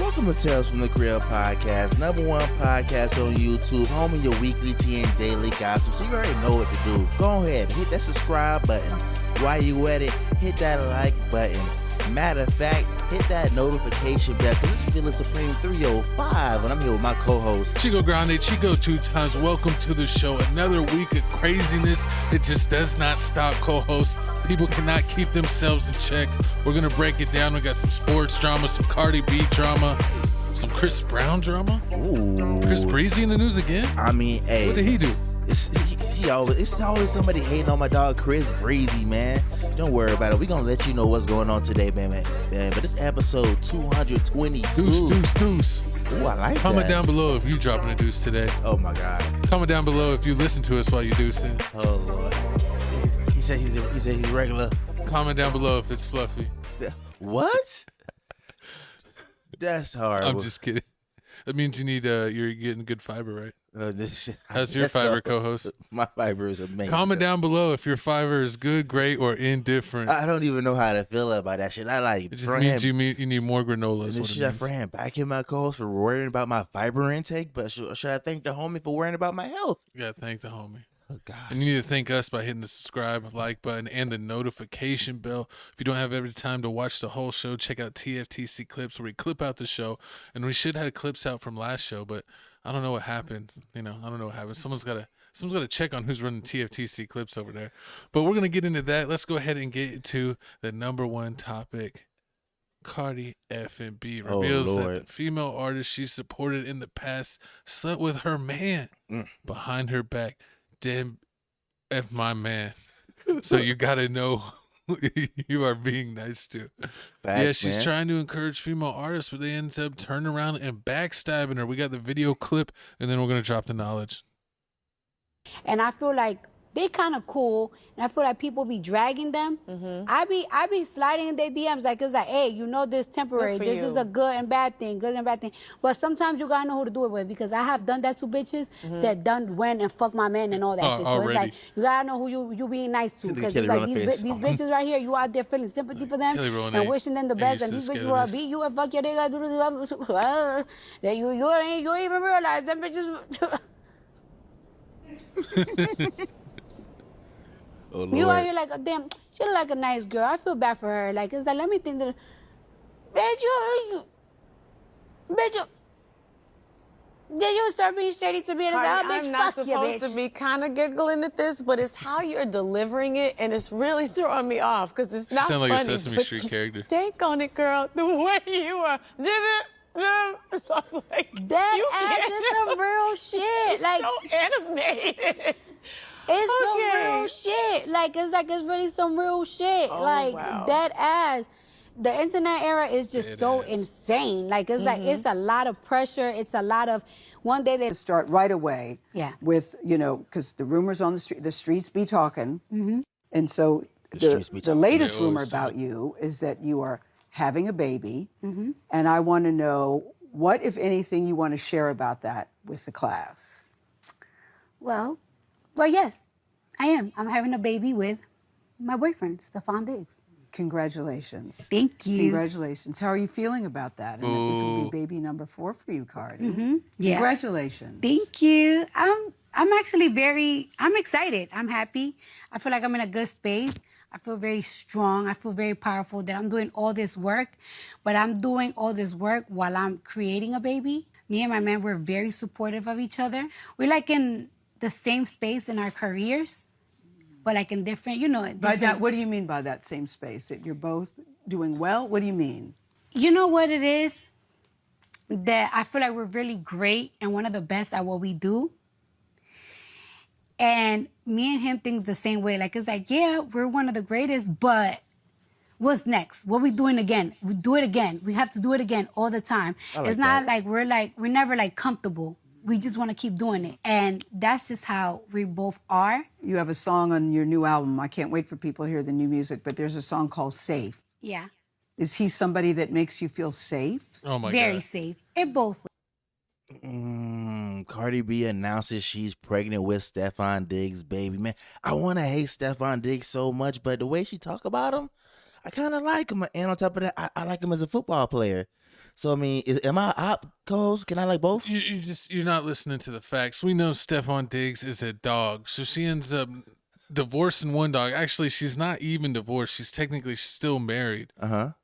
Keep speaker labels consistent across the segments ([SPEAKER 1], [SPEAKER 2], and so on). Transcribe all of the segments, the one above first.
[SPEAKER 1] Welcome to Tales from the Crib podcast, #1 podcast on YouTube, home of your weekly tea and daily gossip. So you already know what to do. Go ahead, hit that subscribe button. While you at it, hit that like button. Matter of fact, hit that notification bell because it's Feeling Supreme 305 and I'm here with my co-host
[SPEAKER 2] Chico Grande, Chico 2 times. Welcome to the show. Another week of craziness. It just does not stop, co-host. People cannot keep themselves in check. We're going to break it down. We got some sports drama, some Cardi B drama, some Chris Brown drama.
[SPEAKER 1] Ooh.
[SPEAKER 2] Chris Breezy in the news again?
[SPEAKER 1] I mean, hey.
[SPEAKER 2] What did he do?
[SPEAKER 1] It's always somebody hating on my dog Chris Breezy, man. Don't worry about it. We're going to let you know what's going on today, man. But it's episode 222.
[SPEAKER 2] Deuce.
[SPEAKER 1] Ooh, I like
[SPEAKER 2] Comment
[SPEAKER 1] that.
[SPEAKER 2] down below if you dropping a deuce today.
[SPEAKER 1] Oh, my God.
[SPEAKER 2] Comment down below if you listen to us while you deucing.
[SPEAKER 1] Oh, Lord. He said he's regular.
[SPEAKER 2] Comment down below if it's fluffy.
[SPEAKER 1] What? That's horrible.
[SPEAKER 2] I'm just kidding. That means you're getting good fiber, right? How's your
[SPEAKER 1] That's
[SPEAKER 2] fiber, co-host?
[SPEAKER 1] My fiber is amazing.
[SPEAKER 2] Comment down below if your fiber is good, great, or indifferent.
[SPEAKER 1] I don't even know how to feel about that shit. I like
[SPEAKER 2] it. Just means you need more granola.
[SPEAKER 1] And should I Fran back in my co-host for worrying about my fiber intake? But should I thank the homie for worrying about my health?
[SPEAKER 2] You gotta thank the homie.
[SPEAKER 1] Oh, God.
[SPEAKER 2] And you need to thank us by hitting the subscribe, like button, and the notification bell. If you don't have every time to watch the whole show, check out TFTC clips where we clip out the show. And we should have clips out from last show, but I don't know what happened. I don't know what happened. Someone's got to check on who's running TFTC clips over there. But we're gonna get into that. Let's go ahead and get to the #1 topic. Cardi F&B reveals that the female artist she supported in the past slept with her man behind her back. Damn, F my man. So you got to know who you are being nice to.
[SPEAKER 1] Facts,
[SPEAKER 2] she's
[SPEAKER 1] man.
[SPEAKER 2] trying to encourage female artists, but they end up turning around and backstabbing her. We got the video clip, and then we're going to drop the knowledge.
[SPEAKER 3] And I feel like they kind of cool, and I feel like people be dragging them. I be sliding in their DMs like it's like, hey, this temporary. This is a good and bad thing. But sometimes you gotta know who to do it with because I have done that to bitches that done went and fuck my man and all that shit. So
[SPEAKER 2] already.
[SPEAKER 3] it's like you gotta know who you being nice to because it's like these bitches right here, you out there feeling sympathy for them and wishing them the best, and these bitches will beat you and fuck your nigga. That you ain't even realize them bitches.
[SPEAKER 1] Oh, Lord.
[SPEAKER 3] You out here like, damn, she look like a nice girl. I feel bad for her. Like, it's like, let me think that, bitch, then you start being shady to me and it's like, oh, bitch,
[SPEAKER 4] I'm not
[SPEAKER 3] fuck you,
[SPEAKER 4] supposed
[SPEAKER 3] bitch.
[SPEAKER 4] to be kind of giggling at this, but it's how you're delivering it, and it's really throwing me off because it's not
[SPEAKER 2] You sound
[SPEAKER 4] funny.
[SPEAKER 2] like a Sesame Street character.
[SPEAKER 4] Think on it, girl. The way you are. Like,
[SPEAKER 3] That is some real shit. Like,
[SPEAKER 4] so animated.
[SPEAKER 3] it's some real shit. Like, it's really some real shit.
[SPEAKER 4] Wow.
[SPEAKER 3] That ass. The internet era is just insane. Like, it's like, it's a lot of pressure. It's a lot of, one day they
[SPEAKER 5] start right away.
[SPEAKER 3] Yeah.
[SPEAKER 5] With, because the rumors on the streets be talking. And so the latest rumor about you is that you are having a baby. And I want to know what, if anything, you want to share about that with the class.
[SPEAKER 3] Well, yes, I am. I'm having a baby with my boyfriend, Stefan Diggs.
[SPEAKER 5] Congratulations.
[SPEAKER 3] Thank you.
[SPEAKER 5] Congratulations. How are you feeling about that? And this will be baby number 4 for you, Cardi.
[SPEAKER 3] Yeah.
[SPEAKER 5] Congratulations.
[SPEAKER 3] Thank you. I'm actually I'm excited. I'm happy. I feel like I'm in a good space. I feel very strong. I feel very powerful that I'm doing all this work, but I'm doing all this work while I'm creating a baby. Me and my man, we're very supportive of each other. We're like in the same space in our careers, but like in different,
[SPEAKER 5] By that, what do you mean by that same space? That you're both doing well? What do you mean?
[SPEAKER 3] You know what it is? That I feel like we're really great and one of the best at what we do. And me and him think the same way. Like, it's like, yeah, we're one of the greatest, but what's next? What we doing again? We do it again. We have to do it again all the time. It's not like we're never like comfortable. We just want to keep doing it. And that's just how we both are.
[SPEAKER 5] You have a song on your new album. I can't wait for people to hear the new music, but there's a song called Safe.
[SPEAKER 3] Yeah.
[SPEAKER 5] Is he somebody that makes you feel safe?
[SPEAKER 2] Oh, my God.
[SPEAKER 3] Very safe. In both ways.
[SPEAKER 1] Cardi B announces she's pregnant with Stefan Diggs' baby. Man, I want to hate Stefan Diggs so much, but the way she talk about him, I kind of like him. And on top of that, I like him as a football player. So I mean, am I op co-host? Can I like both?
[SPEAKER 2] You're not listening to the facts. We know Stephon Diggs is a dog, so she ends up divorcing one dog. Actually, she's not even divorced. She's technically still married.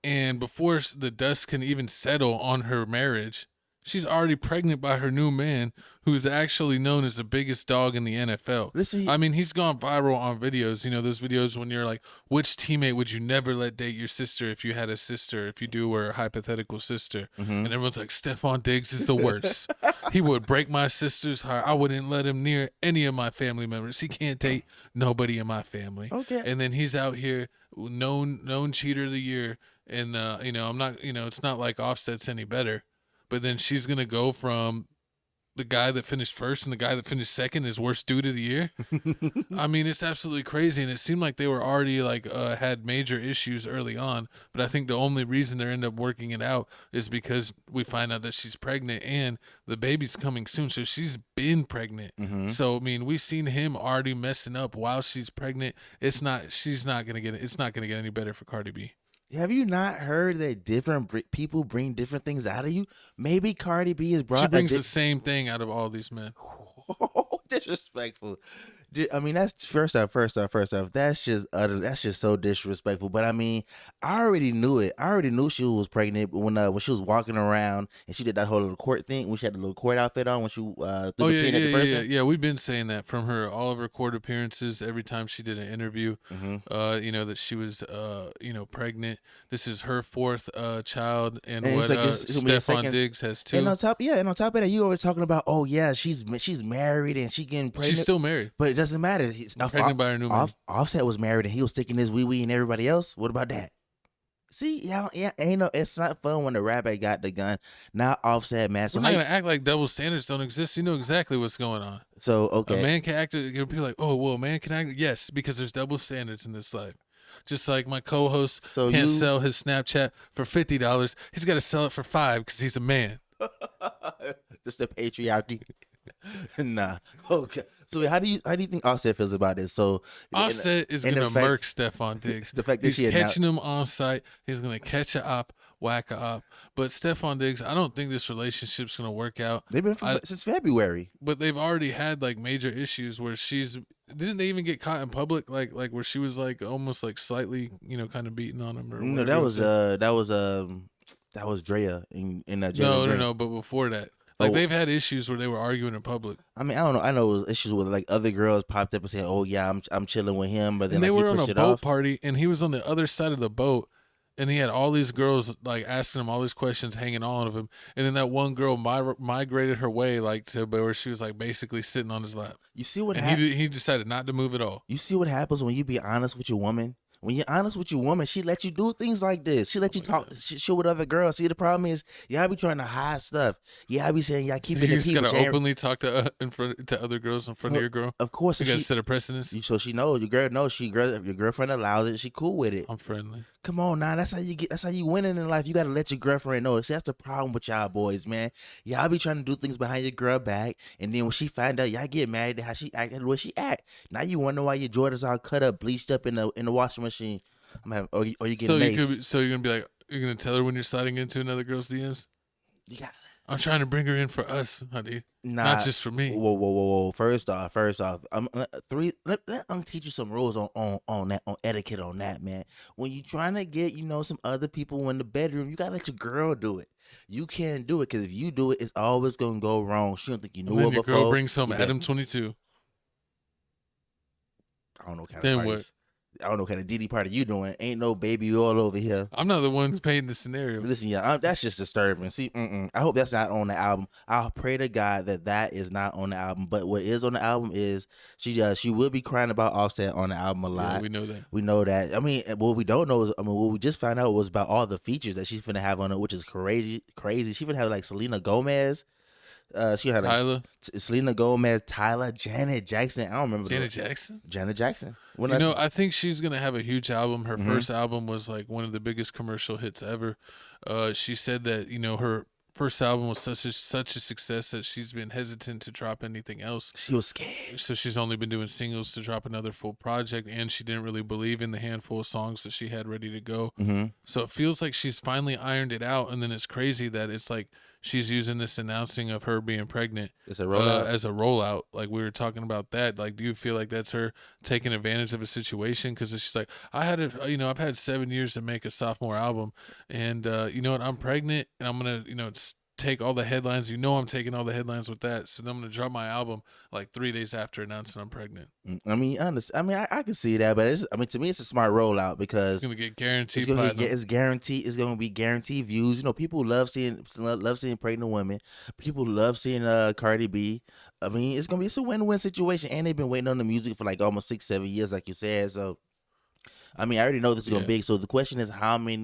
[SPEAKER 2] And before the dust can even settle on her marriage, she's already pregnant by her new man, who's actually known as the biggest dog in the NFL. I mean, he's gone viral on videos. You know, those videos when you're like, which teammate would you never let date your sister if you had a sister, if you do, or a hypothetical sister? And everyone's like, Stephon Diggs is the worst. He would break my sister's heart. I wouldn't let him near any of my family members. He can't date nobody in my family. And then he's out here, known cheater of the year. And, you know, I'm not, you know, it's not like Offset's any better. But then she's going to go from the guy that finished first and the guy that finished second is worst dude of the year. I mean, it's absolutely crazy. And it seemed like they were already like had major issues early on. But I think the only reason they end up working it out is because we find out that she's pregnant and the baby's coming soon. So she's been pregnant. So, I mean, we've seen him already messing up while she's pregnant. It's not going to get any better for Cardi B.
[SPEAKER 1] Have you not heard that different people bring different things out of you? Maybe Cardi B is brought.
[SPEAKER 2] She brings the same thing out of all these men.
[SPEAKER 1] Disrespectful. I mean, that's first off. That's just so disrespectful. But I mean, I already knew it. I already knew she was pregnant when she was walking around and she did that whole little court thing when she had the little court outfit on when she threw the pin at the person.
[SPEAKER 2] Yeah. We've been saying that from all of her court appearances. Every time she did an interview, you know that she was, you know, pregnant. This is her fourth child, and what Stephon Diggs has two.
[SPEAKER 1] And on top of that, you always talking about, oh yeah, she's married and she getting pregnant.
[SPEAKER 2] She's still married,
[SPEAKER 1] but it doesn't matter. He's
[SPEAKER 2] pregnant by her new man.
[SPEAKER 1] Offset was married and he was sticking his wee and everybody else. What about that? See, it's not fun when the rapper got the gun. Not Offset, man. So
[SPEAKER 2] we're not gonna act like double standards don't exist. You know exactly what's going on.
[SPEAKER 1] So okay,
[SPEAKER 2] a man can act. You'll be like, oh well, a man can act. Yes, because there's double standards in this life. Just like my co-host can't sell his Snapchat for $50, he's got to sell it for $5 because he's a man.
[SPEAKER 1] Just the patriarchy. Nah. Okay. So how do you think Offset feels about this? So
[SPEAKER 2] Offset is gonna murk Stephon Diggs.
[SPEAKER 1] The fact that
[SPEAKER 2] he's catching him on site, he's gonna catch a op, whack a op. But Stephon Diggs, I don't think this relationship's gonna work out.
[SPEAKER 1] They've been since February.
[SPEAKER 2] But they've already had like major issues where didn't they even get caught in public like where she was like almost like slightly, you know, kind of beating on him or
[SPEAKER 1] no, that was Drea in
[SPEAKER 2] No, but before that. Like, they've had issues where they were arguing in public.
[SPEAKER 1] I mean, I don't know. I know issues with, like, other girls popped up and said, oh, yeah, I'm chilling with him. But then
[SPEAKER 2] and they were on a boat
[SPEAKER 1] off.
[SPEAKER 2] party, and he was on the other side of the boat, and he had all these girls, like, asking him all these questions, hanging on of him. And then that one girl migrated her way, like, to where she was, like, basically sitting on his lap.
[SPEAKER 1] You see what
[SPEAKER 2] happens? And he decided not to move at all.
[SPEAKER 1] You see what happens when you be honest with your woman? When you're honest with your woman, she let you do things like this. She let you talk shit with other girls. See, the problem is, y'all be trying to hide stuff. Yeah, I be saying y'all keep it in the
[SPEAKER 2] people. You just gotta openly talk to other girls in front of your girl.
[SPEAKER 1] Of course,
[SPEAKER 2] you gotta set a precedence.
[SPEAKER 1] So she knows your girl knows your girlfriend allows it. She cool with it.
[SPEAKER 2] I'm friendly.
[SPEAKER 1] Come on now, that's how you winning in life. You gotta let your girlfriend know. See, that's the problem with y'all boys, man. Y'all be trying to do things behind your girl back, and then when she find out, y'all get mad at how she act and the way she act. Now you wonder why your Jordans all cut up, bleached up in the washing machine. Or you getting maced.
[SPEAKER 2] So you're gonna be like, you're gonna tell her when you're sliding into another girl's DMs? I'm trying to bring her in for us, honey. Not just for me.
[SPEAKER 1] Whoa. First off, let teach you some rules on that, on etiquette on that, man. When you trying to get, some other people in the bedroom, you gotta let your girl do it. You can't do it, because if you do it, it's always gonna go wrong. She don't think you knew it before.
[SPEAKER 2] Your girl brings home Adam 22.
[SPEAKER 1] I don't know what kind
[SPEAKER 2] then
[SPEAKER 1] of party.
[SPEAKER 2] What?
[SPEAKER 1] I don't know what kind of DD party you doing. Ain't no baby all over here.
[SPEAKER 2] I'm not the one who's painting the scenario.
[SPEAKER 1] Listen, that's just disturbing. See, I hope that's not on the album. I'll pray to God that is not on the album. But what is on the album is she will be crying about Offset on the album a lot.
[SPEAKER 2] Yeah, we know that.
[SPEAKER 1] We know that. I mean, what we don't know is, what we just found out was about all the features that she's finna have on it, which is crazy. She finna have like Selena Gomez. She had
[SPEAKER 2] Tyler,
[SPEAKER 1] Selena Gomez, Tyler, Janet Jackson. I don't remember.
[SPEAKER 2] Janet Jackson.
[SPEAKER 1] I
[SPEAKER 2] think she's gonna have a huge album. Her first album was like one of the biggest commercial hits ever. She said that her first album was such a success that she's been hesitant to drop anything else.
[SPEAKER 1] She was scared.
[SPEAKER 2] So she's only been doing singles to drop another full project, and she didn't really believe in the handful of songs that she had ready to go.
[SPEAKER 1] Mm-hmm.
[SPEAKER 2] So it feels like she's finally ironed it out, and then it's crazy that it's like she's using this announcing of her being pregnant
[SPEAKER 1] as a rollout.
[SPEAKER 2] Like we were talking about that. Like, do you feel like that's her taking advantage of a situation? Because she's like, I've had 7 years to make a sophomore album, and you know what, I'm pregnant, and I'm gonna, take all the headlines. I'm taking all the headlines with that. So then I'm gonna drop my album like 3 days after announcing I'm pregnant.
[SPEAKER 1] I mean, I can see that, but to me, it's a smart rollout because
[SPEAKER 2] it's gonna get guaranteed.
[SPEAKER 1] It's guaranteed. It's gonna be guaranteed views. People love seeing pregnant women. People love seeing Cardi B. I mean, it's a win-win situation, and they've been waiting on the music for like almost 6-7 years, like you said. So, I mean, I already know this is gonna be big. So the question is, how much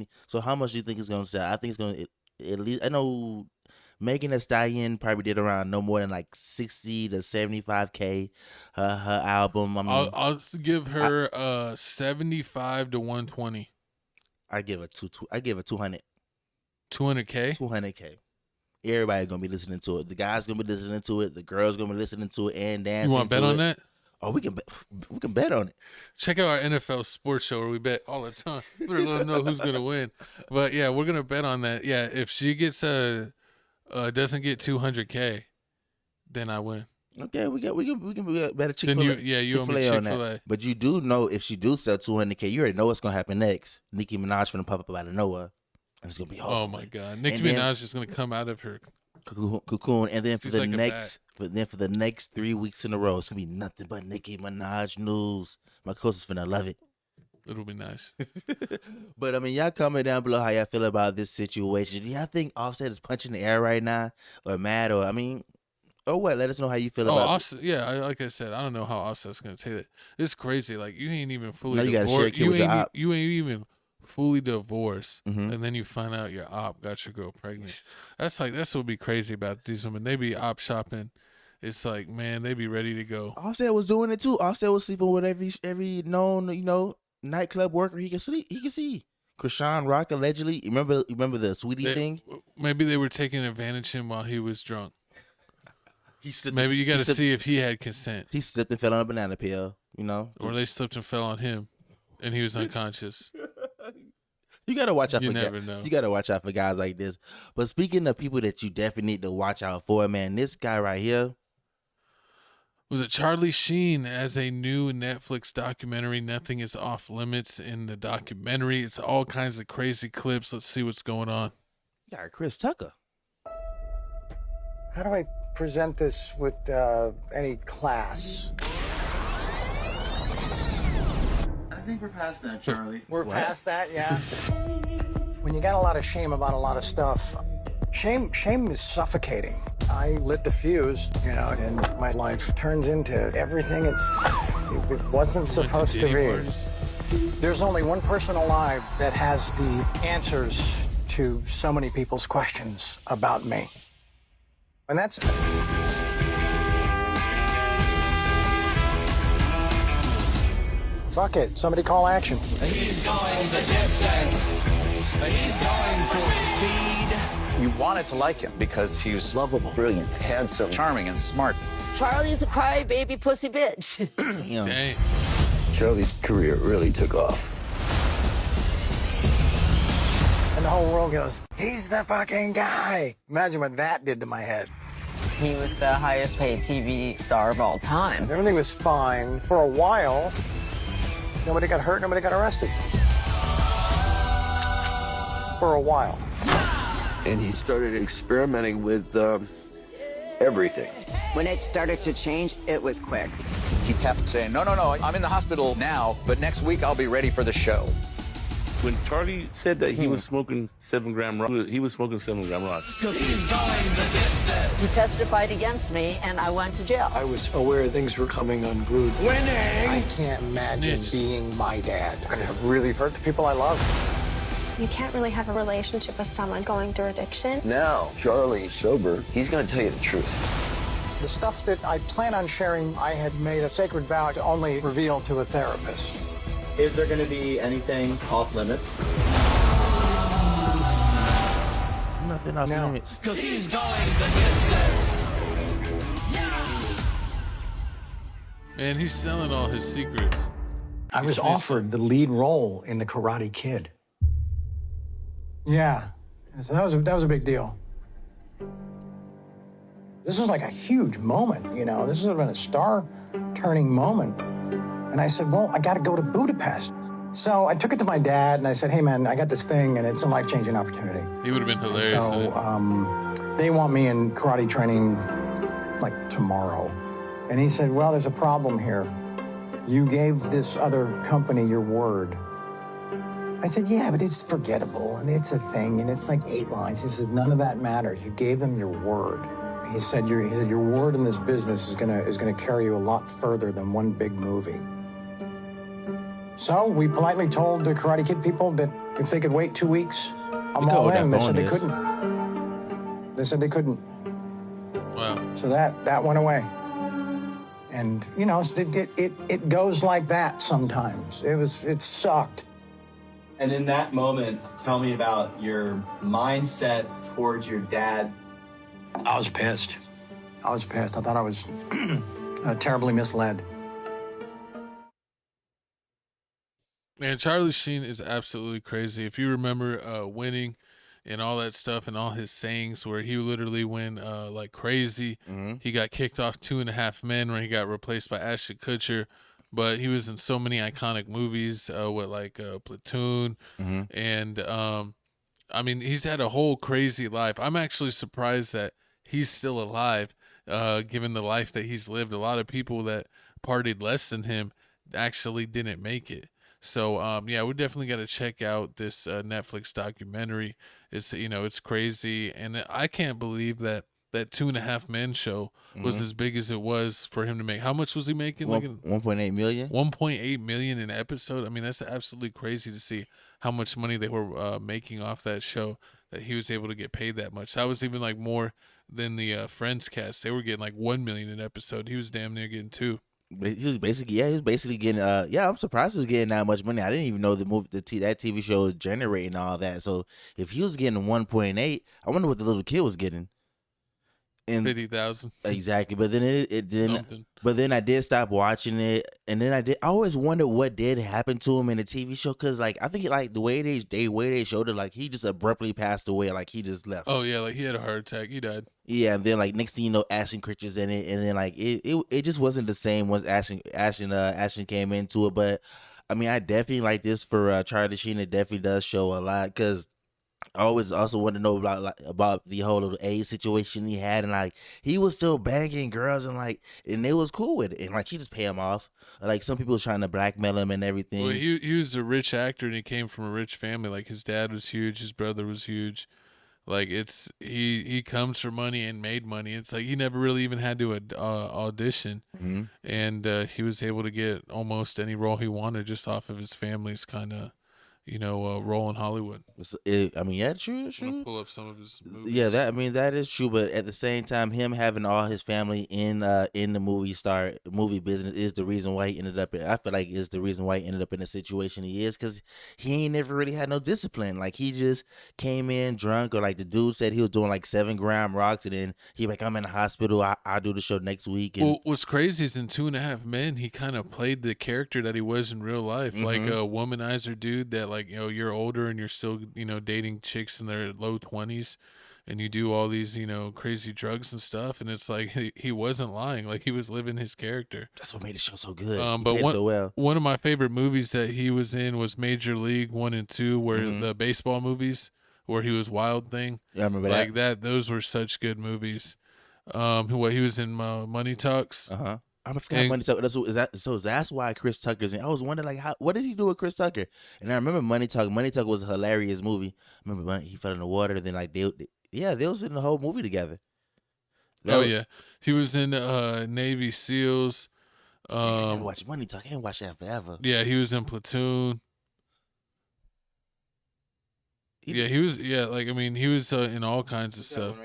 [SPEAKER 1] do you think it's gonna sell? I think it's gonna at least. I know Megan Thee Stallion probably did around no more than like 60 to 75K her album. I mean,
[SPEAKER 2] I'll give her 75 to 120.
[SPEAKER 1] I give it 200.
[SPEAKER 2] 200K.
[SPEAKER 1] 200K. Everybody gonna be listening to it. The guys gonna be listening to it. The girls gonna be listening to it and dancing.
[SPEAKER 2] You want to bet on that?
[SPEAKER 1] Oh, we can bet on it.
[SPEAKER 2] Check out our NFL sports show where we bet all the time. We better let them know who's gonna win. But yeah, we're gonna bet on that. Yeah, if she gets doesn't get 200K, then I win.
[SPEAKER 1] Okay, we can bet a Chick-fil-A.
[SPEAKER 2] You owe me Chick-fil-A.
[SPEAKER 1] But you do know if she do sell 200K, you already know what's gonna happen next. Nicki Minaj finna pop up out of nowhere, and it's gonna be
[SPEAKER 2] oh my god, Nicki Minaj is gonna come out of her
[SPEAKER 1] cocoon, and then for the next 3 weeks in a row, it's gonna be nothing but Nicki Minaj news. My coach is finna love it.
[SPEAKER 2] It'll be nice.
[SPEAKER 1] But I mean, y'all comment down below how y'all feel about this situation. Do y'all think Offset is punching the air right now, or mad, or what? Let us know how you feel about
[SPEAKER 2] Offset. Yeah, like I said, I don't know how Offset's gonna take it. It's crazy. Like you ain't even fully
[SPEAKER 1] you
[SPEAKER 2] divorced.
[SPEAKER 1] You ain't
[SPEAKER 2] even fully divorced,
[SPEAKER 1] mm-hmm.
[SPEAKER 2] and then you find out your op got your girl pregnant. That's what would be crazy about these women. They be op shopping. It's like, man, they be ready to go.
[SPEAKER 1] Offset was doing it too. Offset was sleeping with every known nightclub worker he can see. Krishan Rock allegedly. Remember the Sweetie thing?
[SPEAKER 2] Maybe they were taking advantage of him while he was drunk. Maybe you got to see if he had consent.
[SPEAKER 1] He slipped and fell on a banana peel,
[SPEAKER 2] or they slipped and fell on him, and he was unconscious.
[SPEAKER 1] You gotta watch out.
[SPEAKER 2] You never know.
[SPEAKER 1] You gotta watch out for guys like this. But speaking of people that you definitely need to watch out for, man, this guy right here.
[SPEAKER 2] Was it Charlie Sheen as a new Netflix documentary? Nothing is off limits in the documentary. It's all kinds of crazy clips. Let's see what's going on.
[SPEAKER 1] You got Chris Tucker.
[SPEAKER 6] How do I present this with any class?
[SPEAKER 7] I think we're past that, Charlie.
[SPEAKER 6] We're past that, yeah. When you got a lot of shame about a lot of stuff, shame is suffocating. I lit the fuse, and my life turns into everything it wasn't supposed to be. There's only one person alive that has the answers to so many people's questions about me. And that's it. Fuck it. Somebody call action.
[SPEAKER 8] He's going the distance. He's going for speed.
[SPEAKER 9] You wanted to like him because he's lovable, brilliant, handsome, charming, and smart.
[SPEAKER 10] Charlie's a crybaby pussy bitch.
[SPEAKER 2] Dang.
[SPEAKER 9] Charlie's career really took off.
[SPEAKER 6] And the whole world goes, he's the fucking guy. Imagine what that did to my head.
[SPEAKER 10] He was the highest paid TV star of all time.
[SPEAKER 6] Everything was fine for a while. Nobody got hurt, nobody got arrested. For a while.
[SPEAKER 9] And he started experimenting with everything.
[SPEAKER 10] When it started to change, it was quick.
[SPEAKER 9] He kept saying, no, I'm in the hospital now, but next week I'll be ready for the show.
[SPEAKER 11] When Charlie said that he was smoking 7 gram rocks, he was smoking 7 gram rocks.
[SPEAKER 8] Because he's going the distance.
[SPEAKER 10] He testified against me, and I went to jail.
[SPEAKER 6] I was aware things were coming unglued.
[SPEAKER 8] Winning!
[SPEAKER 6] I can't imagine being my dad. And it really hurt the people I love.
[SPEAKER 12] You can't really have a relationship with someone going through addiction.
[SPEAKER 9] Now, Charlie's sober. He's going to tell you the truth.
[SPEAKER 6] The stuff that I plan on sharing, I had made a sacred vow to only reveal to a therapist.
[SPEAKER 7] Is there going to be anything off limits?
[SPEAKER 1] Nothing off limits.
[SPEAKER 8] Because he's going the distance.
[SPEAKER 2] Man, he's selling all his secrets.
[SPEAKER 6] I was offered the lead role in The Karate Kid. Yeah, so that was a big deal. This was like a huge moment, you know. This would have been a star-turning moment. And I said, well, I got to go to Budapest. So I took it to my dad, and I said, hey, man, I got this thing, and it's a life-changing opportunity.
[SPEAKER 2] He would have been hilarious.
[SPEAKER 6] So they want me in karate training, like, tomorrow. And he said, well, there's a problem here. You gave this other company your word. I said, yeah, but it's forgettable, and it's a thing, and it's like 8 lines. He said, none of that matters. You gave them your word. He said, your word in this business is gonna carry you a lot further than one big movie. So we politely told the Karate Kid people that if they could wait 2 weeks, I'm all in. They said they couldn't. They said they couldn't.
[SPEAKER 2] Wow.
[SPEAKER 6] So that went away. And, you know, it goes like that sometimes. It sucked.
[SPEAKER 7] And in that moment, tell me about your mindset towards your dad.
[SPEAKER 6] I was pissed. I thought I was terribly misled.
[SPEAKER 2] Man, Charlie Sheen is absolutely crazy. If you remember winning and all that stuff and all his sayings where he literally went like crazy. He got kicked off 2.5 Men where he got replaced by Ashton Kutcher. But he was in so many iconic movies with like Platoon. And I mean, he's had a whole crazy life. I'm actually surprised that he's still alive given the life that he's lived. A lot of people that partied less than him actually didn't make it. So, yeah, we definitely got to check out this Netflix documentary. It's, you know, it's crazy. And I can't believe that 2.5 Men show was as big as it was for him to make. How much was he making?
[SPEAKER 1] 1.8 million.
[SPEAKER 2] 1.8 million an episode. I mean, that's absolutely crazy to see how much money they were making off that show, that he was able to get paid that much. That was even like more than the Friends cast. They were getting like 1 million an episode. He was damn near getting 2.
[SPEAKER 1] He was basically getting I'm surprised he was getting that much money. I didn't even know that TV show was generating all that. So if he was getting 1.8, I wonder what the little kid was getting.
[SPEAKER 2] 50,000
[SPEAKER 1] exactly. But then it didn't. But then I did stop watching it, and then I always wondered what did happen to him in the TV show, because like I think like the way they showed it, like he just abruptly passed away, like he just left.
[SPEAKER 2] Oh yeah, like he had a heart attack, he died.
[SPEAKER 1] Yeah, and then like next thing you know, Ashton Kutcher's in it, and then like it just wasn't the same once Ashton came into it. But I mean, I definitely like this for Charlie Sheen. It definitely does show a lot, because I always also want to know about the whole little AIDS situation he had, and like he was still banging girls, and they was cool with it, and like he just pay him off. Like some people was trying to blackmail him and everything.
[SPEAKER 2] Well, he was a rich actor, and he came from a rich family. Like his dad was huge, his brother was huge. Like he comes for money and made money. It's like he never really even had to audition, and he was able to get almost any role he wanted just off of his family's kind of, role in Hollywood.
[SPEAKER 1] I mean, yeah, true.
[SPEAKER 2] I'm gonna pull up some of his movies.
[SPEAKER 1] Yeah, that is true. But at the same time, him having all his family in the movie business is the reason why he ended up. I feel like is the reason why he ended up in the situation he is, because he ain't never really had no discipline. Like he just came in drunk, or like the dude said he was doing like 7-gram rocks, and then he like, I'm in the hospital. I'll do the show next week. And
[SPEAKER 2] well, what's crazy is in 2.5 Men, he kind of played the character that he was in real life, like a womanizer dude that like, you're older and you're still, dating chicks in their low 20s, and you do all these, crazy drugs and stuff. And it's like, he wasn't lying. Like he was living his character.
[SPEAKER 1] That's what made the show so good.
[SPEAKER 2] But one of my favorite movies that he was in was Major League 1 and 2, where the baseball movies, where he was Wild Thing.
[SPEAKER 1] Yeah, I remember
[SPEAKER 2] like that. Those were such good movies. He was in Money Talks.
[SPEAKER 1] I forgot Money Talk. So that's why Chris Tucker's in. I was wondering, like, what did he do with Chris Tucker? And I remember Money Talk. Money Talk was a hilarious movie. I remember he fell in the water. Then like they was in the whole movie together.
[SPEAKER 2] Yeah, he was in Navy SEALs.
[SPEAKER 1] I didn't watch Money Talk. I didn't watch that forever.
[SPEAKER 2] Yeah, he was in Platoon. He was in all kinds of stuff.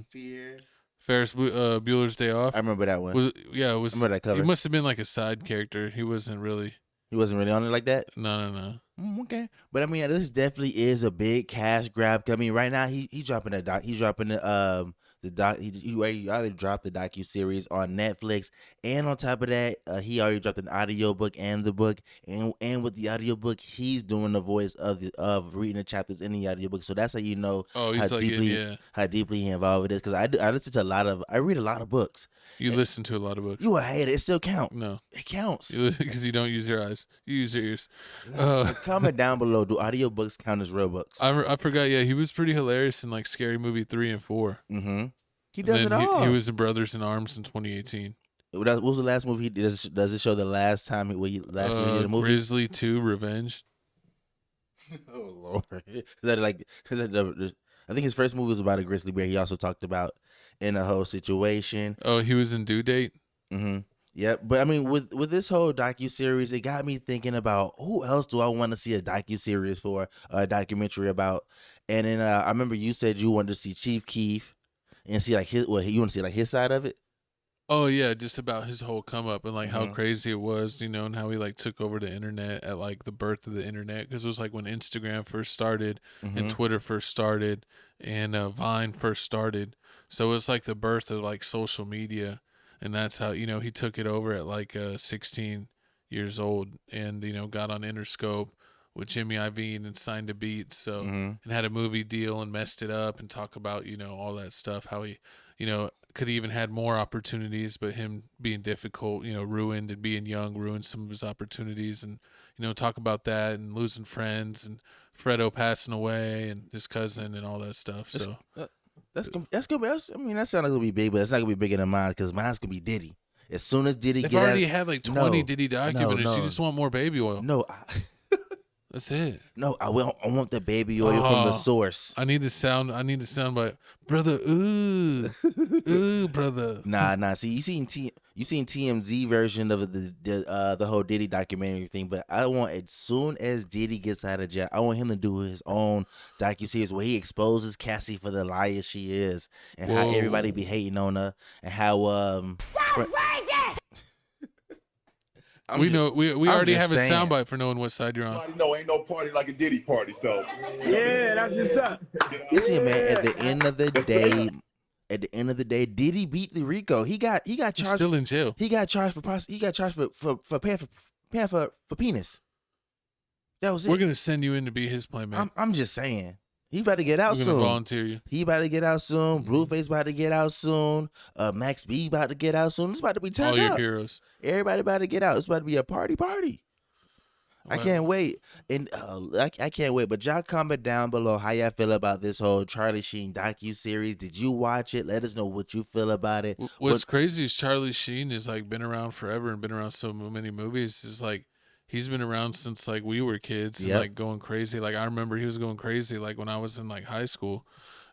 [SPEAKER 1] Fear.
[SPEAKER 2] Ferris Bueller's Day Off.
[SPEAKER 1] I remember that one.
[SPEAKER 2] I remember
[SPEAKER 1] that cover.
[SPEAKER 2] He must have been like a side character. He wasn't really
[SPEAKER 1] on it like that?
[SPEAKER 2] No.
[SPEAKER 1] Okay, but I mean, this definitely is a big cash grab. I mean, right now he dropping a doc. He's dropping the doc. He already dropped the docu series on Netflix, and on top of that, he already dropped an audiobook and the book, and with the audiobook, he's doing the voice of reading the chapters in the audiobook. So that's how you know
[SPEAKER 2] he's
[SPEAKER 1] how deeply he involved with this. Because I listen to I read a lot of books.
[SPEAKER 2] You listen to a lot of books.
[SPEAKER 1] You will hate it. It still counts.
[SPEAKER 2] No,
[SPEAKER 1] it counts
[SPEAKER 2] because you don't use your eyes. You use your ears.
[SPEAKER 1] Comment down below. Do audiobooks count as real books?
[SPEAKER 2] I forgot. Yeah, he was pretty hilarious in like Scary Movie 3 and 4.
[SPEAKER 1] Mm-hmm. He does it all.
[SPEAKER 2] He was in Brothers in Arms in 2018.
[SPEAKER 1] What was the last movie he did? Does it show the last time he did a movie?
[SPEAKER 2] Grizzly 2: Revenge.
[SPEAKER 1] Oh Lord! I think his first movie was about a grizzly bear. He also talked about in a whole situation.
[SPEAKER 2] Oh, he was in Due Date.
[SPEAKER 1] Mm-hmm. Yep. But I mean, with this whole docuseries, it got me thinking about who else do I want to see a docuseries for, a documentary about. And then I remember you said you wanted to see Chief Keef and see like you want to see like his side of it.
[SPEAKER 2] Oh yeah, just about his whole come up and like how crazy it was, and how he like took over the internet at like the birth of the internet, because it was like when Instagram first started and Twitter first started and Vine first started. So it was like the birth of like social media, and that's how he took it over at like 16 years old, and got on Interscope with Jimmy Iovine and signed a beat, so and had a movie deal and messed it up, and talk about all that stuff, how he could have even had more opportunities, but him being difficult, ruined, and being young ruined some of his opportunities, and talk about that and losing friends and Fredo passing away and his cousin and all that stuff. So
[SPEAKER 1] that's gonna be. I mean, that sounds like it'll be big, but it's not gonna be bigger than mine because mine's gonna be Diddy. As soon as Diddy
[SPEAKER 2] they've already had like 20 Diddy documentaries. You just want more baby oil.
[SPEAKER 1] No.
[SPEAKER 2] That's it.
[SPEAKER 1] No, I want the baby oil from the source.
[SPEAKER 2] I need the sound. But brother, ooh, brother.
[SPEAKER 1] Nah. See, you seen TMZ version of the whole Diddy documentary thing, but I want, as soon as Diddy gets out of jail, I want him to do his own docuseries where he exposes Cassie for the liar she is, and how everybody be hating on her, and how
[SPEAKER 2] we already have a soundbite for knowing what side you're on.
[SPEAKER 13] No, ain't no party like a Diddy party, so yeah, that's what's up.
[SPEAKER 1] Listen, man, at the end of the day, Diddy beat the Rico. He got charged.
[SPEAKER 2] He's still in jail.
[SPEAKER 1] He got charged for paying for penis. That was it.
[SPEAKER 2] We're gonna send you in to be his playmate.
[SPEAKER 1] I'm just saying. He about to get out soon.
[SPEAKER 2] Volunteer you.
[SPEAKER 1] He about to get out soon. Blueface about to get out soon. Max B about to get out soon. It's about to be turned up.
[SPEAKER 2] All your heroes.
[SPEAKER 1] Everybody about to get out. It's about to be a party. Wow. I can't wait. And I can't wait. But y'all comment down below how y'all feel about this whole Charlie Sheen docu-series. Did you watch it? Let us know what you feel about it.
[SPEAKER 2] What's crazy is Charlie Sheen has like been around forever and been around so many movies. It's like he's been around since like we were kids and like going crazy. Like I remember he was going crazy like when I was in like high school,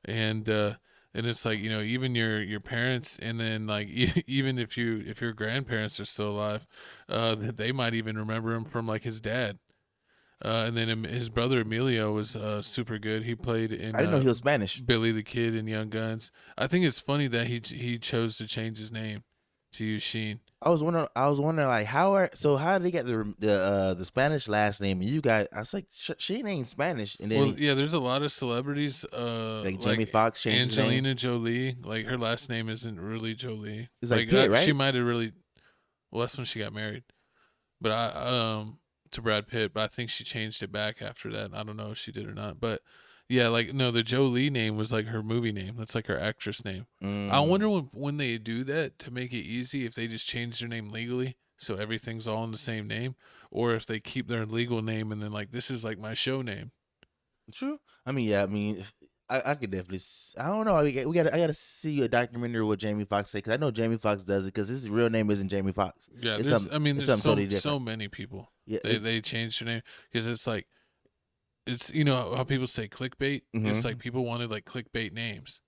[SPEAKER 2] and it's like even your parents, and then like even if your grandparents are still alive, they might even remember him from like his dad. And then his brother Emilio was super good. He played in.
[SPEAKER 1] I didn't know he was Spanish.
[SPEAKER 2] Billy the Kid in Young Guns. I think it's funny that he chose to change his name to use Sheen.
[SPEAKER 1] I was wondering like how did they get the Spanish last name? And you got, I was like, Sheen ain't Spanish. And then
[SPEAKER 2] there's a lot of celebrities
[SPEAKER 1] like Jamie Foxx changed
[SPEAKER 2] Angelina Jolie. Like her last name isn't really Jolie.
[SPEAKER 1] It's like Pitt, right?
[SPEAKER 2] She might have really. Well, that's when she got married, but to Brad Pitt. But I think she changed it back after that. I don't know if she did or not, but. Yeah, like no, the Jolie name was like her movie name. That's like her actress name. I wonder when they do that to make it easy, if they just change their name legally so everything's all in the same name, or if they keep their legal name and then like this is like my show name.
[SPEAKER 1] True. I mean, I could definitely. I don't know. I gotta see a documentary with Jamie Foxx say, because I know Jamie Foxx does it because his real name isn't Jamie Foxx.
[SPEAKER 2] Yeah, there's so many people. Yeah, they changed their name because it's like. It's how people say clickbait. It's like people wanted like clickbait names.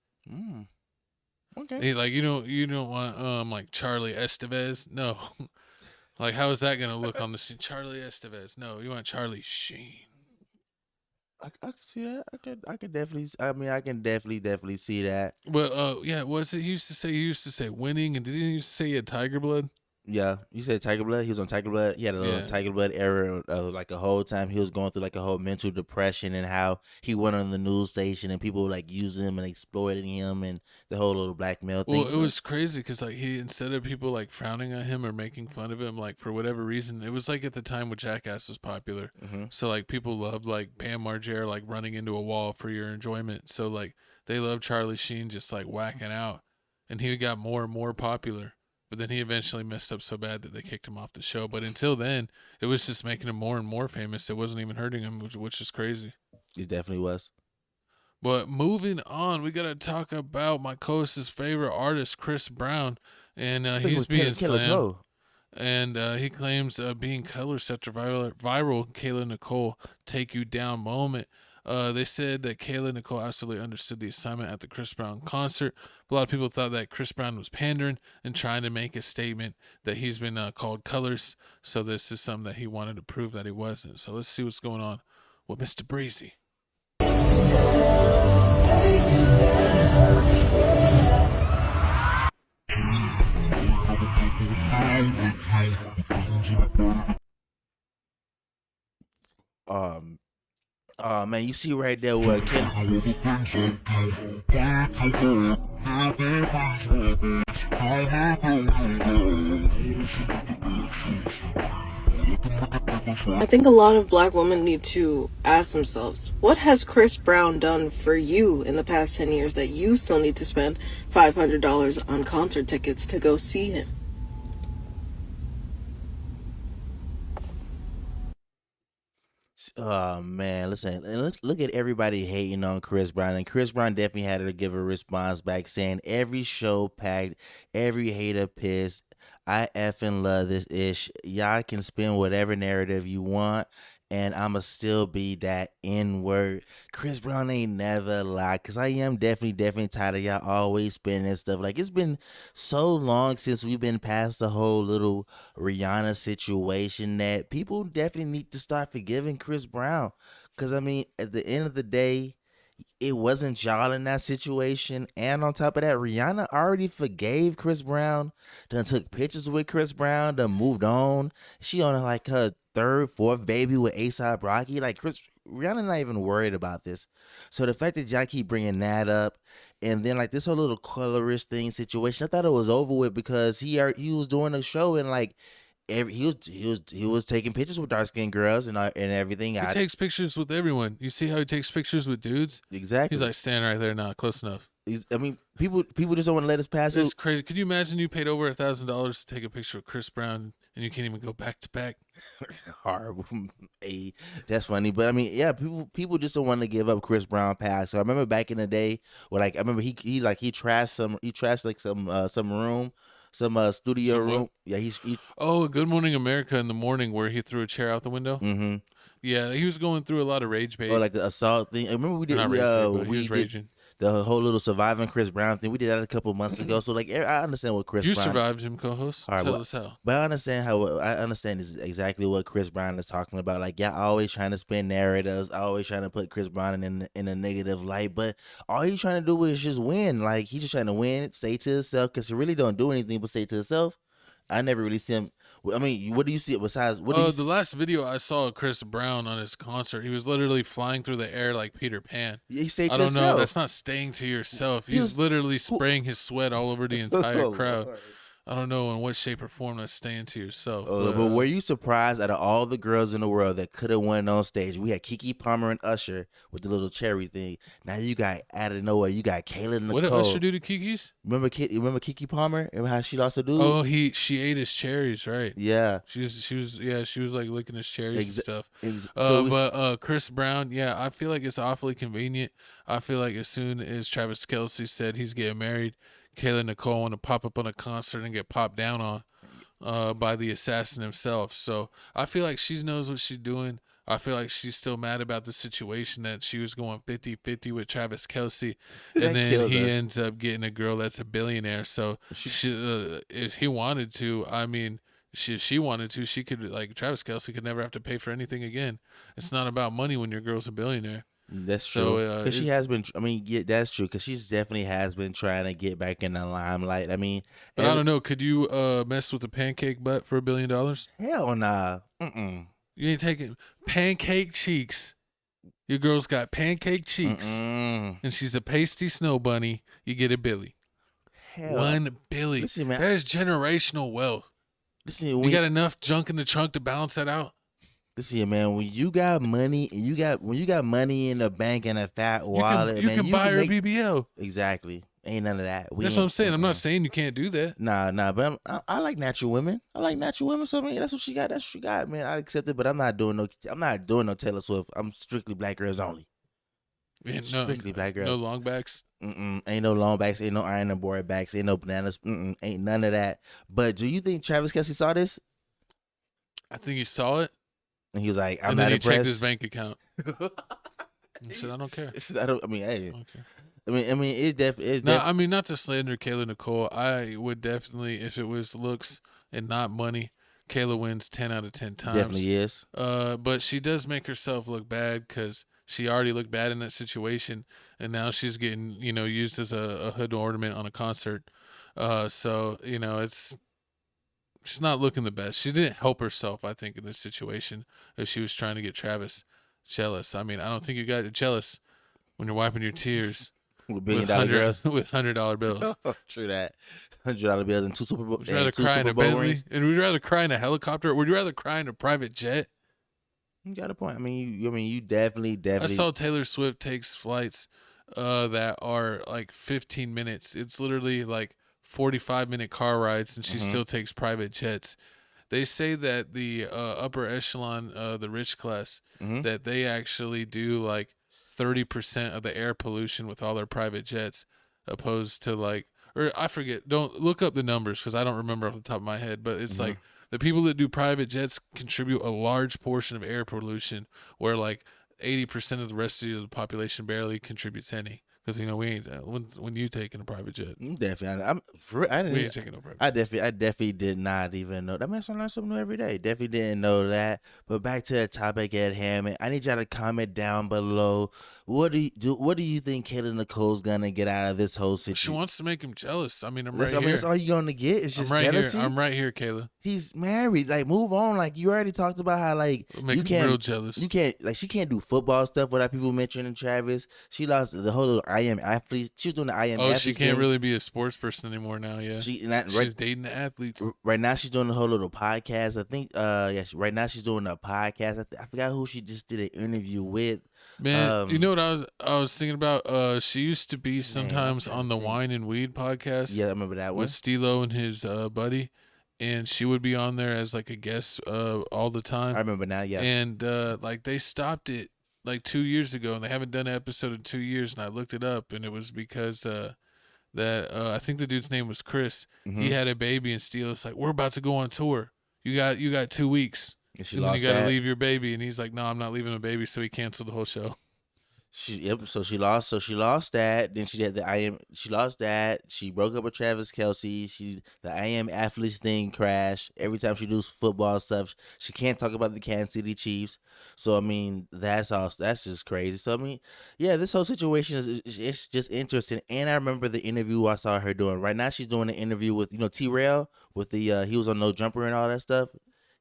[SPEAKER 1] Okay.
[SPEAKER 2] Hey, like you don't want like Charlie Estevez. No. Like how is that gonna look on the scene? Charlie Estevez. No, you want Charlie Sheen.
[SPEAKER 1] I can see that. I can definitely. I mean, I can definitely see that.
[SPEAKER 2] Well, yeah. What's it? He used to say winning, and did he used to say he had tiger blood?
[SPEAKER 1] Yeah, you said Tiger Blood. He was on Tiger Blood. He had a little Tiger Blood era, like a whole time he was going through like a whole mental depression, and how he went on the news station and people like using him and exploiting him, and the whole little blackmail thing.
[SPEAKER 2] Well, it was crazy because like he, instead of people like frowning at him or making fun of him, like for whatever reason, it was like at the time when Jackass was popular. So like people loved like Bam Margera like running into a wall for your enjoyment. So like they loved Charlie Sheen just like whacking out, and he got more and more popular. But then he eventually messed up so bad that they kicked him off the show. But until then, it was just making him more and more famous. It wasn't even hurting him, which is crazy.
[SPEAKER 1] He definitely was.
[SPEAKER 2] But moving on, we got to talk about my co-host's favorite artist, Chris Brown. And he's being slammed. And he claims being color set to viral Kayla Nicole take you down moment. They said that Kayla Nicole absolutely understood the assignment at the Chris Brown concert. A lot of people thought that Chris Brown was pandering and trying to make a statement that he's been called colors. So this is something that he wanted to prove that he wasn't. So let's see what's going on with Mr. Breezy.
[SPEAKER 1] Oh man, you see right there what
[SPEAKER 14] I think a lot of black women need to ask themselves, what has Chris Brown done for you in the past 10 years that you still need to spend $500 on concert tickets to go see him?
[SPEAKER 1] Oh man, listen, let's look at everybody hating on Chris Brown, and Chris Brown definitely had to give a response back saying every show packed, every hater pissed. I effing love this ish. Y'all can spin whatever narrative you want, and I'ma still be that N-word. Chris Brown ain't never lied, cause I am definitely tired of y'all always spinning stuff. Like, it's been so long since we've been past the whole little Rihanna situation that people definitely need to start forgiving Chris Brown. Cause I mean, at the end of the day, it wasn't y'all in that situation. And on top of that, Rihanna already forgave Chris Brown, done took pictures with Chris Brown, done moved on. She on like her third, fourth baby with A$AP Rocky. Like, Rihanna not even worried about this. So the fact that y'all keep bringing that up, and then like this whole little colorist thing situation, I thought it was over with because he was doing a show, and like he was taking pictures with dark skinned girls and everything.
[SPEAKER 2] He takes pictures with everyone. You see how he takes pictures with dudes?
[SPEAKER 1] Exactly.
[SPEAKER 2] He's like, stand right there, not close enough.
[SPEAKER 1] I mean, people just don't want to let us pass.
[SPEAKER 2] It's crazy. Could you imagine you paid over $1,000 to take a picture of Chris Brown and you can't even go back to back?
[SPEAKER 1] Horrible. Hey, that's funny, but I mean, yeah, people just don't want to give up Chris Brown pass. So I remember back in the day, where like I remember he trashed like some room. Some studio room. Yeah,
[SPEAKER 2] Oh, Good Morning America in the morning where he threw a chair out the window.
[SPEAKER 1] Mm-hmm.
[SPEAKER 2] Yeah, he was going through a lot of rage bait.
[SPEAKER 1] Or like the assault thing. I remember we did. We did the whole little surviving Chris Brown thing. We did that a couple months ago. So like, I understand what Chris.
[SPEAKER 2] You
[SPEAKER 1] Brown,
[SPEAKER 2] survived him, co-host.
[SPEAKER 1] All right,
[SPEAKER 2] Tell us how.
[SPEAKER 1] But I understand is exactly what Chris Brown is talking about. Like, y'all always trying to spin narratives, always trying to put Chris Brown in a negative light. But all he's trying to do is just win. Like, he's just trying to win, stay to himself, because he really don't do anything but stay to himself. I never really see him. I mean, what do you see besides?
[SPEAKER 2] The last video I saw of Chris Brown on his concert, he was literally flying through the air like Peter Pan.
[SPEAKER 1] He stayed to
[SPEAKER 2] I don't
[SPEAKER 1] himself.
[SPEAKER 2] know. That's not staying to yourself. He's literally spraying his sweat all over the entire crowd. I don't know in what shape or form that's staying to yourself.
[SPEAKER 1] But were you surprised out of all the girls in the world that could have won on stage? We had Keke Palmer and Usher with the little cherry thing. Now you got, out of nowhere, you got Kayla Nicole.
[SPEAKER 2] What did Usher do to Keke's?
[SPEAKER 1] Remember Keke Palmer and how she lost a dude?
[SPEAKER 2] Oh, she ate his cherries, right?
[SPEAKER 1] Yeah.
[SPEAKER 2] She was like licking his cherries and stuff.
[SPEAKER 1] So
[SPEAKER 2] Chris Brown, yeah, I feel like it's awfully convenient. I feel like as soon as Travis Kelce said he's getting married, Kayla Nicole want to pop up on a concert and get popped down on by the assassin himself. So I feel like she knows what she's doing. I feel like she's still mad about the situation that she was going 50-50 with Travis Kelce, and then he ends up getting a girl that's a billionaire. So if he wanted to, I mean, if she wanted to, she could, like, Travis Kelce could never have to pay for anything again. It's not about money when your girl's a billionaire.
[SPEAKER 1] That's
[SPEAKER 2] So,
[SPEAKER 1] true. Because she has been. I mean, yeah, that's true. Because she's definitely has been trying to get back in the limelight. I mean,
[SPEAKER 2] but I don't know. Could you mess with a pancake butt for $1 billion?
[SPEAKER 1] Hell nah.
[SPEAKER 2] You ain't taking pancake cheeks. Your girl's got pancake cheeks, and she's a pasty snow bunny. You get a Billy.
[SPEAKER 1] Hell.
[SPEAKER 2] $1 billion.
[SPEAKER 1] Listen, man.
[SPEAKER 2] That is generational wealth.
[SPEAKER 1] Listen,
[SPEAKER 2] you got enough junk in the trunk to balance that out.
[SPEAKER 1] Listen, man. When you got money and when you got money in the bank and a fat wallet,
[SPEAKER 2] you can buy her a BBL.
[SPEAKER 1] Exactly. Ain't none of that.
[SPEAKER 2] That's what I'm saying. I'm not saying you can't do that.
[SPEAKER 1] Nah. But I like natural women. I like natural women. So I mean, that's what she got. That's what she got, man. I accept it. But I'm not doing no Taylor Swift. I'm strictly black girls only.
[SPEAKER 2] Yeah,
[SPEAKER 1] Strictly black girls.
[SPEAKER 2] No long backs.
[SPEAKER 1] Ain't no long backs. Ain't no iron and board backs. Ain't no bananas. Ain't none of that. But do you think Travis Kelce saw this?
[SPEAKER 2] I think he saw it.
[SPEAKER 1] And he was like, I'm
[SPEAKER 2] and
[SPEAKER 1] not
[SPEAKER 2] then he
[SPEAKER 1] impressed.
[SPEAKER 2] checked his bank account. He said, I don't care.
[SPEAKER 1] I mean, hey. I mean, it definitely.
[SPEAKER 2] No, I mean, not to slander Kayla Nicole. I would definitely, if it was looks and not money, Kayla wins 10 out of 10 times.
[SPEAKER 1] Definitely is.
[SPEAKER 2] But she does make herself look bad because she already looked bad in that situation, and now she's getting, used as a hood ornament on a concert. So, she's not looking the best. She didn't help herself, I think, in this situation if she was trying to get Travis jealous. I mean, I don't think you got jealous when you're wiping your tears
[SPEAKER 1] with $1 billion girls
[SPEAKER 2] with $100 bills.
[SPEAKER 1] True that. $100 bills and two Super Bowl.
[SPEAKER 2] Would you rather cry in a Bentley? And would you rather cry in a helicopter? Or would you rather cry in a private jet?
[SPEAKER 1] You got a point. I mean, you definitely.
[SPEAKER 2] I saw Taylor Swift takes flights that are like 15 minutes. It's literally like 45-minute car rides, and she still takes private jets. They say that the upper echelon, the rich class, that they actually do like 30% of the air pollution with all their private jets, opposed to like, or I forget. Don't look up the numbers because I don't remember off the top of my head. But it's like the people that do private jets contribute a large portion of air pollution, where like 80% of the rest of the population barely contributes any. Because we ain't when you taking a private jet.
[SPEAKER 1] Definitely, we ain't taking no private. I definitely did not even know. I mean, I learn something new every day. Definitely didn't know that. But back to the topic at hand, man. I need y'all to comment down below. What do you think Kayla Nicole's gonna get out of this whole situation?
[SPEAKER 2] She wants to make him jealous. I mean, I'm right here.
[SPEAKER 1] That's all you're gonna get. It's just jealousy.
[SPEAKER 2] I'm right here, Kayla.
[SPEAKER 1] He's married. Like, move on. Like, you already talked about how you can't
[SPEAKER 2] real jealous.
[SPEAKER 1] You can't she can't do football stuff without people mentioning Travis. She lost the whole little I am athlete. She was doing the I am.
[SPEAKER 2] Oh, she can't really be a sports person anymore now. Yeah, she's dating the athletes.
[SPEAKER 1] Right now, she's doing the whole little podcast. I think. Right now she's doing a podcast. I forgot who she just did an interview with.
[SPEAKER 2] Man, you know what I was thinking about? She used to be sometimes on the Wine and Weed podcast.
[SPEAKER 1] Yeah, I remember that one
[SPEAKER 2] with Stilo and his buddy, and she would be on there as like a guest all the time.
[SPEAKER 1] I remember now. Yeah,
[SPEAKER 2] and like they stopped it like 2 years ago, and they haven't done an episode in 2 years. And I looked it up, and it was because I think the dude's name was Chris. He had a baby, and Stilo's like, "We're about to go on tour. You got 2 weeks." And then you got to leave your baby, and he's like, "No, I'm not leaving a baby." So he canceled the whole show.
[SPEAKER 1] So she lost that. Then she did the I am. She lost that. She broke up with Travis Kelce. The I am athletes thing crashed. Every time she does football stuff, she can't talk about the Kansas City Chiefs. So I mean, that's just crazy. So I mean, yeah, this whole situation it's just interesting. And I remember the interview I saw her doing. Right now, she's doing an interview with T-Rail with the he was on No Jumper and all that stuff.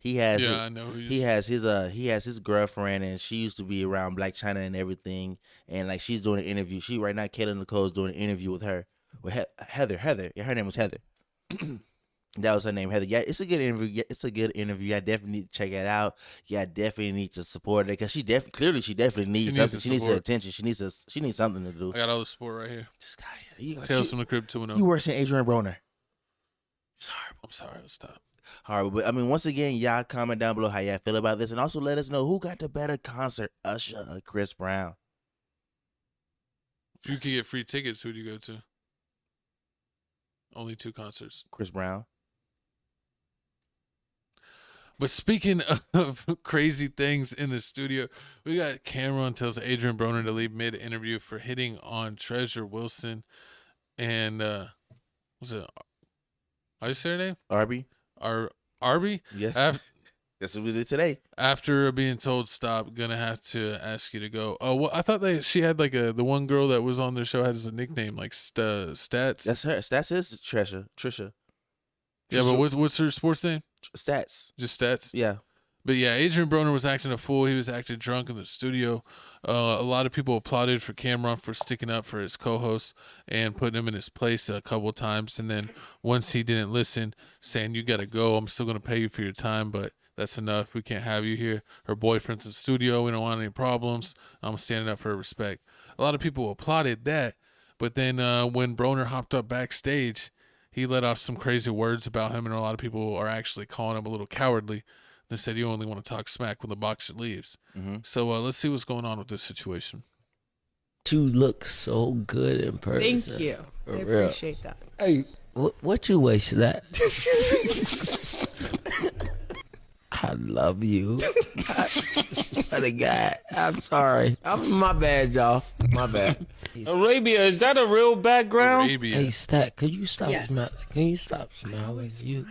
[SPEAKER 1] He has
[SPEAKER 2] I know
[SPEAKER 1] he has his girlfriend, and she used to be around Black China and everything, and like she's doing an interview. Right now Kayla Nicole's doing an interview with her with Heather. Yeah, her name was Heather. That was her name, Heather. Yeah, it's a good interview. Yeah, it's a good interview. I definitely need to check it out. Yeah, I definitely need to support it because she definitely needs something. She needs attention. She needs something to do.
[SPEAKER 2] I got all the support right here.
[SPEAKER 1] This guy,
[SPEAKER 2] Tales from the Crypt 2-0.
[SPEAKER 1] You worse than Adrian Broner.
[SPEAKER 2] I'm sorry. Let's stop.
[SPEAKER 1] Horrible. But I mean, once again, y'all comment down below how y'all feel about this, and also let us know who got the better concert, Usher or Chris Brown.
[SPEAKER 2] If you could get free tickets, who'd you go to? Only 2 concerts.
[SPEAKER 1] Chris Brown.
[SPEAKER 2] But speaking of crazy things in the studio, we got Cameron tells Adrian Broner to leave mid-interview for hitting on Treasure Wilson, and was it? How you say her name?
[SPEAKER 1] Arby.
[SPEAKER 2] Arby?
[SPEAKER 1] Yes. That's what we did today.
[SPEAKER 2] After being told stop, gonna have to ask you to go. Oh, well, I thought she had like the one girl that was on their show had as a nickname like Stats.
[SPEAKER 1] That's her. Stats is Trisha.
[SPEAKER 2] Yeah, but what's her sports name?
[SPEAKER 1] Stats.
[SPEAKER 2] Just Stats.
[SPEAKER 1] Yeah.
[SPEAKER 2] But yeah, Adrian Broner was acting a fool. He was acting drunk in the studio. A lot of people applauded for Cameron for sticking up for his co-host and putting him in his place a couple of times. And then once he didn't listen, saying, "You got to go. I'm still going to pay you for your time, but that's enough. We can't have you here." Her boyfriend's in the studio. We don't want any problems. I'm standing up for her respect. A lot of people applauded that. But then when Broner hopped up backstage, he let off some crazy words about him, and a lot of people are actually calling him a little cowardly. They said you only want to talk smack when the boxer leaves. Mm-hmm. So let's see what's going on with this situation.
[SPEAKER 15] You look so good in person.
[SPEAKER 4] Thank you.
[SPEAKER 15] For
[SPEAKER 4] I
[SPEAKER 15] real.
[SPEAKER 4] appreciate that.
[SPEAKER 16] Hey,
[SPEAKER 15] what you waste that? I love you. What a guy. I'm sorry. My bad, y'all. My bad.
[SPEAKER 17] Arabia, is that a real background?
[SPEAKER 2] Arabia.
[SPEAKER 15] Hey, Stat, could you stop
[SPEAKER 4] Yes.
[SPEAKER 15] Can you stop smiling? You.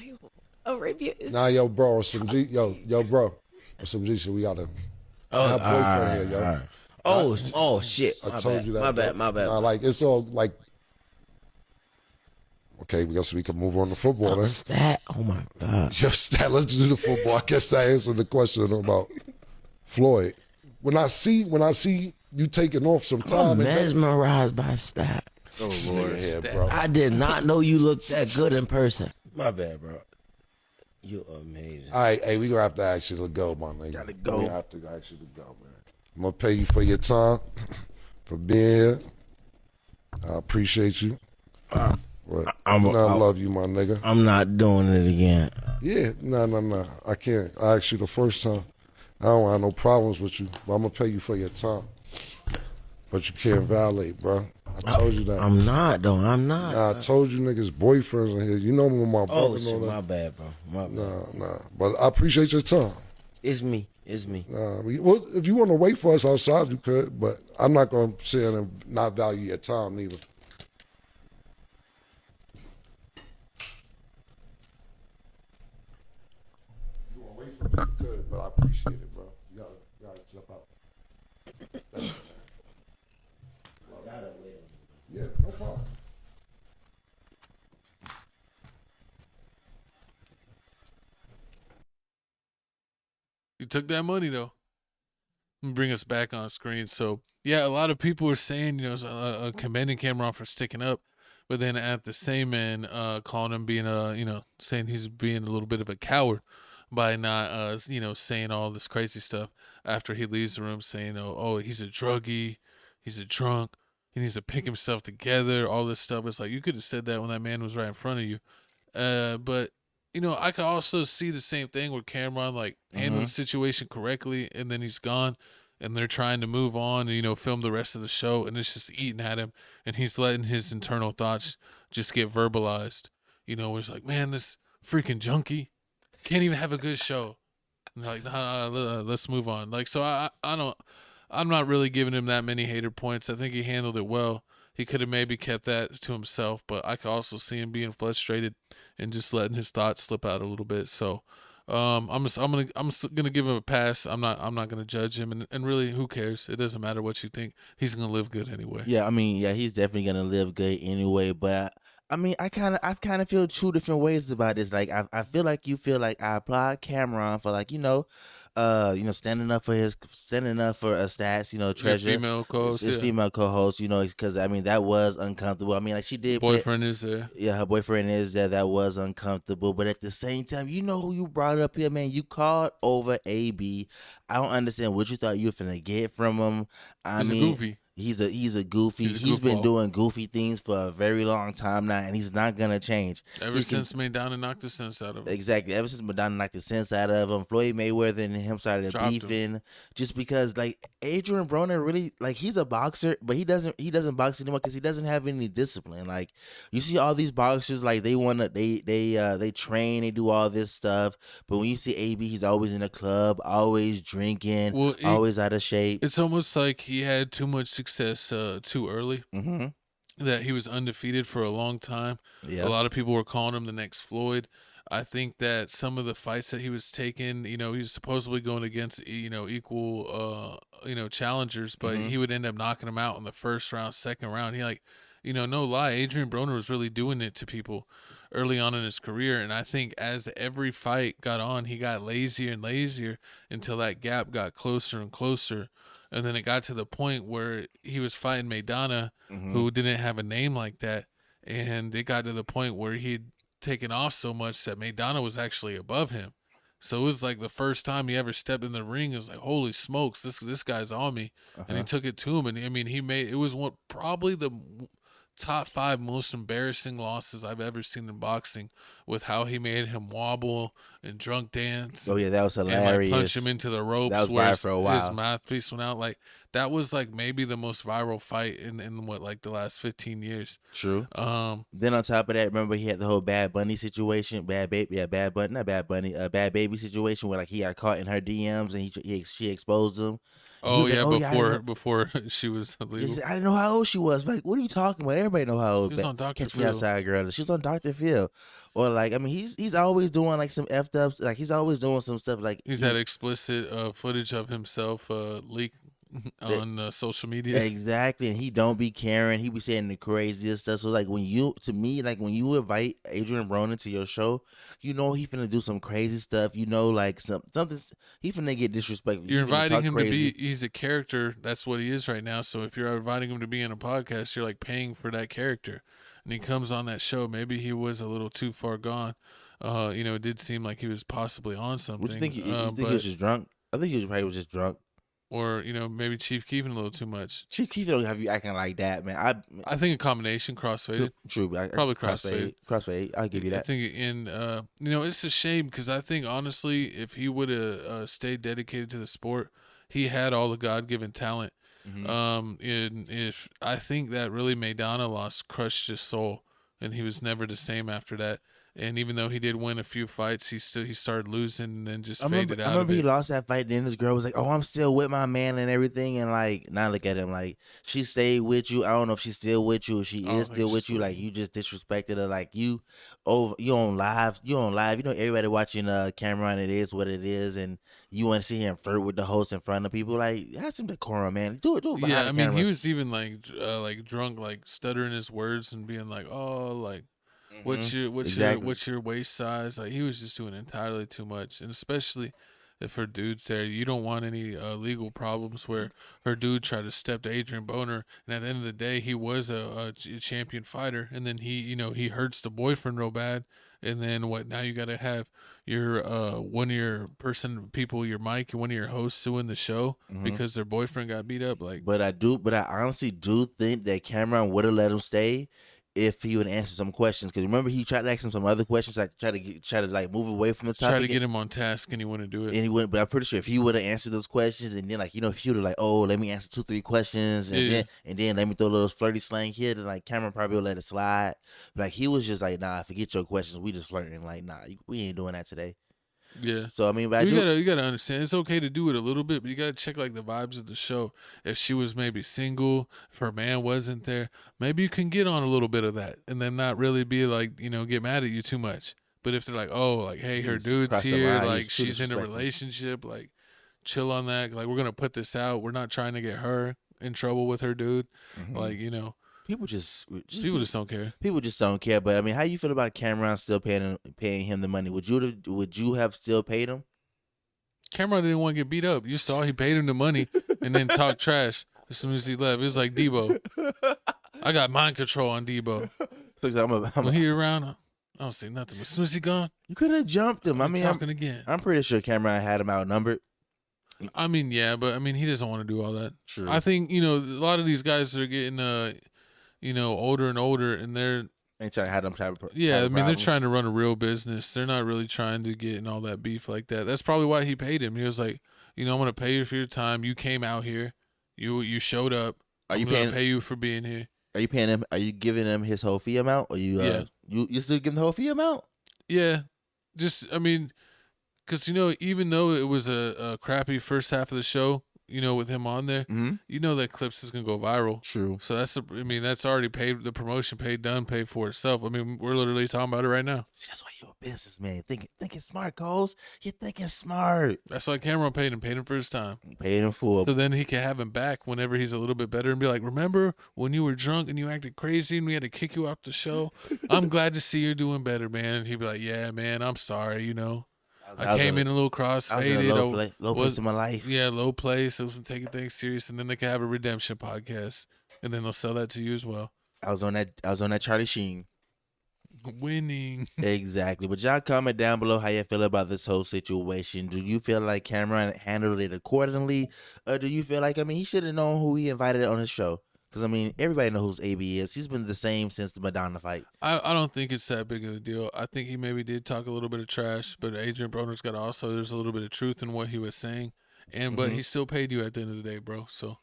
[SPEAKER 4] Arabia is.
[SPEAKER 16] nah, yo, bro, some G, yo, bro, some G shit. We gotta.
[SPEAKER 15] Oh,
[SPEAKER 16] have boyfriend here, yo.
[SPEAKER 15] All right. Oh, shit.
[SPEAKER 16] I told you that.
[SPEAKER 15] My bad.
[SPEAKER 16] Nah, like it's all like. Okay, we can move on to football then.
[SPEAKER 15] Stat. Oh my God.
[SPEAKER 16] Yo, Stat, let's do the football. I guess that answered the question about Floyd. When I see you taking off some time,
[SPEAKER 15] I'm mesmerized by Stat.
[SPEAKER 1] Oh Lord,
[SPEAKER 16] yeah, bro.
[SPEAKER 15] I did not know you looked that good in person. My bad, bro. You're amazing.
[SPEAKER 16] All right, hey, we gonna have to ask you to go, my nigga.
[SPEAKER 1] Gotta go.
[SPEAKER 16] We have to ask you to go, man. I'm gonna pay you for your time, for being here. I appreciate you. I love you, my nigga.
[SPEAKER 15] I'm not doing it again.
[SPEAKER 16] Yeah, no. I can't. I asked you the first time. I don't have no problems with you, but I'm gonna pay you for your time. But you can't violate, bro. I told you that.
[SPEAKER 15] I'm not, though. I'm not.
[SPEAKER 16] Nah, I told you niggas boyfriends in here. You know me with my brother and all that.
[SPEAKER 15] My bad, bro. My bad.
[SPEAKER 16] Nah. But I appreciate your time.
[SPEAKER 15] It's me.
[SPEAKER 16] Well, if you want to wait for us outside, you could, but I'm not going to sit and not value your time neither. You want to wait for me, you could, but I appreciate it, bro. You gotta step out. Thank you. Yeah, no problem.
[SPEAKER 2] You took that money though. Bring us back on screen. So yeah, a lot of people were saying, commending Cameron for sticking up, but then at the same end, calling him being saying he's being a little bit of a coward by not, saying all this crazy stuff after he leaves the room, saying, oh, he's a druggie, he's a drunk, he needs to pick himself together, all this stuff. It's like, you could have said that when that man was right in front of you. But I could also see the same thing where Cameron handled the situation correctly, and then he's gone, and they're trying to move on and film the rest of the show, and it's just eating at him, and he's letting his internal thoughts just get verbalized. Where it's like, man, this freaking junkie can't even have a good show. And they're like, nah, let's move on. I'm not really giving him that many hater points. I think he handled it well. He could have maybe kept that to himself, but I could also see him being frustrated and just letting his thoughts slip out a little bit. So I'm gonna give him a pass. I'm not gonna judge him, and really, who cares? It doesn't matter what you think. He's gonna live good anyway.
[SPEAKER 1] Yeah, he's definitely gonna live good anyway. But I kind of feel two different ways about this. Like I feel like you feel like I applaud Cameron for standing up for a Stats, Treasure,
[SPEAKER 2] female co-host,
[SPEAKER 1] female co-host, because that was uncomfortable. She did.
[SPEAKER 2] Boyfriend is there.
[SPEAKER 1] Yeah, her boyfriend is there. That was uncomfortable, but at the same time, who you brought up here, man? You called over AB. I don't understand what you thought you were finna get from him.
[SPEAKER 2] He's a goofy.
[SPEAKER 1] He's a goofy. He's been doing goofy things for a very long time now, and he's not gonna change.
[SPEAKER 2] Ever since Madonna knocked the sense out of him.
[SPEAKER 1] Exactly. Ever since Madonna knocked the sense out of him, Floyd Mayweather and him started beefing. Just because, Adrian Broner really, he's a boxer, but he doesn't box anymore because he doesn't have any discipline. You see all these boxers, they train, they do all this stuff, but when you see AB, he's always in a club, always drinking, always out of shape.
[SPEAKER 2] It's almost like he had too much success too early.
[SPEAKER 1] Mm-hmm.
[SPEAKER 2] That he was undefeated for a long time.
[SPEAKER 1] Yeah.
[SPEAKER 2] A lot of people were calling him the next Floyd. I think that some of the fights that he was taking, he was supposedly going against, equal, challengers, but he would end up knocking them out in the first round, second round. He no lie, Adrian Broner was really doing it to people early on in his career. And I think as every fight got on, he got lazier and lazier until that gap got closer and closer. And then it got to the point where he was fighting Maidana, who didn't have a name like that. And it got to the point where he'd taken off so much that Maidana was actually above him. So it was like the first time he ever stepped in the ring. It was like, holy smokes, this guy's on me. And he took it to him. And I mean, it was probably the top 5 most embarrassing losses I've ever seen in boxing, with how he made him wobble and drunk dance.
[SPEAKER 1] Oh yeah, that was hilarious.
[SPEAKER 2] And like punch him into the ropes.
[SPEAKER 1] That was
[SPEAKER 2] where
[SPEAKER 1] viral for a while.
[SPEAKER 2] His mouthpiece went out. Like that was like maybe the most viral fight in what, like the last 15 years.
[SPEAKER 1] True. Then on top of that, remember he had the whole Bad Bunny situation, Bad Baby situation where like he got caught in her DMs and she exposed him.
[SPEAKER 2] Oh yeah, before she was legal.
[SPEAKER 1] I didn't know how old she was. Like, what are you talking about? Everybody know how old.
[SPEAKER 2] She was on Dr.
[SPEAKER 1] Catch
[SPEAKER 2] Phil.
[SPEAKER 1] Me Outside, girl. She was on Dr. Phil. Or like, I mean, he's always doing like some effed ups. Like he's always doing some stuff. Like
[SPEAKER 2] he's had explicit footage of himself leaked on social media.
[SPEAKER 1] Exactly, and he don't be caring. He be saying the craziest stuff. So like when you invite Adrian Broner to your show, he finna do some crazy stuff. Like something he finna get disrespectful.
[SPEAKER 2] You're inviting him to be. He's a character. That's what he is right now. So if you're inviting him to be in a podcast, you're like paying for that character. And he comes on that show. Maybe he was a little too far gone. It did seem like he was possibly on something.
[SPEAKER 1] What you think? You think he was just drunk? I think he probably was just drunk.
[SPEAKER 2] Or, maybe Chief Keefing a little too much.
[SPEAKER 1] Chief Keefing don't have you acting like that, man.
[SPEAKER 2] I think a combination, crossfaded.
[SPEAKER 1] True.
[SPEAKER 2] Probably crossfaded.
[SPEAKER 1] Crossfaded. I'll give you that.
[SPEAKER 2] I think, it's a shame because I think, honestly, if he would have stayed dedicated to the sport, he had all the God-given talent. And if I think that really Maidana crushed his soul, and he was never the same after that. And even though he did win a few fights, he started losing and then just faded out.
[SPEAKER 1] I remember he lost that fight, and then this girl was like, "Oh, I'm still with my man and everything." And like, now look at him, like she stayed with you. I don't know if she's still with you, or she is still with you. Like you just disrespected her. Like you on live. Everybody watching Cameron. It is what it is, and you want to see him flirt with the host in front of people. Like have some decorum, man. Do it behind the cameras.
[SPEAKER 2] He was even like drunk, like stuttering his words and being like, "Oh, like." What's your waist size? Like he was just doing entirely too much, and especially if her dude's there, you don't want any legal problems where her dude tried to step to Adrian Broner, and at the end of the day, he was a champion fighter, and then he hurts the boyfriend real bad, and then what? Now you got to have your one of your one of your hosts suing the show because their boyfriend got beat up. Like,
[SPEAKER 1] but I honestly do think that Cameron would have let him stay if he would answer some questions, because remember he tried to ask him some other questions, like try to like move away from the topic.
[SPEAKER 2] Try to get him on task, and he wouldn't do it.
[SPEAKER 1] And he wouldn't. But I'm pretty sure if he would have answered those questions, and then like if he would have like, oh, let me answer 2-3 questions, and then let me throw a little flirty slang here, then like Cameron probably would let it slide. But like he was just like, nah, forget your questions. We just flirting. Like, nah, we ain't doing that today.
[SPEAKER 2] Yeah.
[SPEAKER 1] So I mean,
[SPEAKER 2] you gotta understand, it's okay to do it a little bit, but you gotta check like the vibes of the show. If she was maybe single, if her man wasn't there, maybe you can get on a little bit of that, and then not really be like get mad at you too much. But if they're like, oh, like hey, her dude's here, like she's in a relationship, like chill on that. Like we're gonna put this out. We're not trying to get her in trouble with her dude. Like
[SPEAKER 1] people just
[SPEAKER 2] don't care.
[SPEAKER 1] People just don't care. But I mean, how you feel about Cameron still paying him the money? Would you have still paid him?
[SPEAKER 2] Cameron didn't want to get beat up. You saw he paid him the money and then talked trash as soon as he left. It was like Debo. I got mind control on Debo. When he around, I don't say nothing. But as soon as he gone,
[SPEAKER 1] you could have jumped him.
[SPEAKER 2] I'm again.
[SPEAKER 1] I'm pretty sure Cameron had him outnumbered.
[SPEAKER 2] I mean, yeah, but I mean, he doesn't want to do all that.
[SPEAKER 1] True.
[SPEAKER 2] I think a lot of these guys are getting older and older, and they're
[SPEAKER 1] trying to have them type of
[SPEAKER 2] they're trying to run a real business. They're not really trying to get in all that beef like that. That's probably why he paid him. He was like, I'm gonna pay you for your time. You came out here, you showed up. I'm gonna pay you for being here.
[SPEAKER 1] Are you paying him? Are you giving him his whole fee amount? Or you you still giving the whole fee amount?
[SPEAKER 2] Yeah, just because even though it was a crappy first half of the show, you know, with him on there, you know that clips is gonna go viral.
[SPEAKER 1] True.
[SPEAKER 2] So that's already paid. The promotion paid for itself. I mean, we're literally talking about it right now.
[SPEAKER 1] See, that's why you're a businessman. Thinking smart, Coles. You're thinking smart.
[SPEAKER 2] That's why Cameron paid him for his time.
[SPEAKER 1] Paid him full.
[SPEAKER 2] So then he can have him back whenever he's a little bit better and be like, remember when you were drunk and you acted crazy and we had to kick you off the show? I'm glad to see you're doing better, man. And he'd be like, yeah, man, I'm sorry, you know. I came in a little crossfaded.
[SPEAKER 1] Low place in my life.
[SPEAKER 2] Yeah, low place. I wasn't taking things serious. And then they can have a redemption podcast. And then they'll sell that to you as well.
[SPEAKER 1] I was on that Charlie Sheen.
[SPEAKER 2] Winning.
[SPEAKER 1] Exactly. But y'all comment down below how you feel about this whole situation. Do you feel like Cameron handled it accordingly? Or do you feel like, I mean, he should have known who he invited on his show? Because, I mean, everybody knows who AB is. He's been the same since the Madonna fight.
[SPEAKER 2] I don't think it's that big of a deal. I think he maybe did talk a little bit of trash, but Adrian Broner's got there's a little bit of truth in what he was saying. But he still paid you at the end of the day, bro. So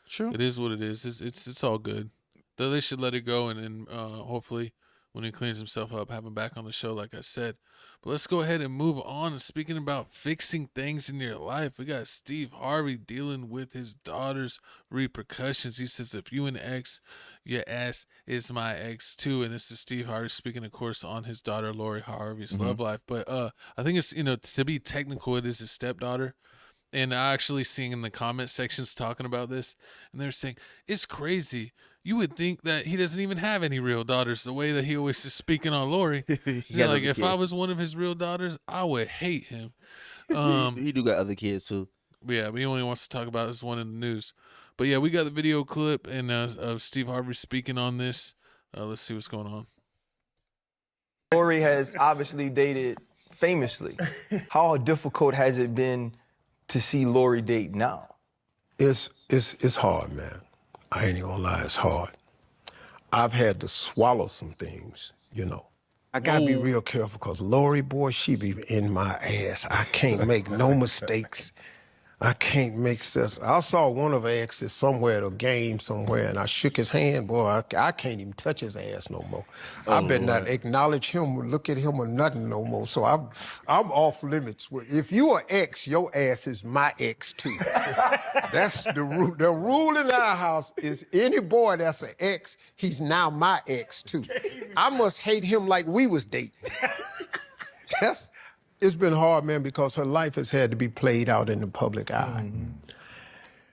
[SPEAKER 1] true.
[SPEAKER 2] It is what it is. It's all good. Though they should let it go and hopefully when he cleans himself up, have him back on the show, like I said. But let's go ahead and move on. And speaking about fixing things in your life, we got Steve Harvey dealing with his daughter's repercussions. He says, if you an ex, your ass is my ex too. And this is Steve Harvey speaking, of course, on his daughter, Lori Harvey's love life. But I think it's, to be technical, it is his stepdaughter. And I actually seeing in the comment sections talking about this, and they're saying, it's crazy. You would think that he doesn't even have any real daughters, the way that he always is speaking on Lori. Like, if I was one of his real daughters, I would hate him.
[SPEAKER 1] He do got other kids, too.
[SPEAKER 2] Yeah, but he only wants to talk about this one in the news. But, yeah, we got the video clip and of Steve Harvey speaking on this. Let's see what's going on.
[SPEAKER 18] Lori has obviously dated famously. How difficult has it been to see Lori date now?
[SPEAKER 19] It's hard, man. I ain't even gonna lie, it's hard. I've had to swallow some things, you know. I gotta be real careful because Lori, boy, she be in my ass. I can't make no mistakes. I can't make sense. I saw one of her exes somewhere at a game somewhere, and I shook his hand. Boy, I can't even touch his ass no more. I better not acknowledge him or look at him or nothing no more. So I'm off limits. If you are ex, your ass is my ex too. That's the rule. The rule in our house is any boy that's an ex, he's now my ex too. I must hate him like we was dating. It's been hard, man, because her life has had to be played out in the public eye.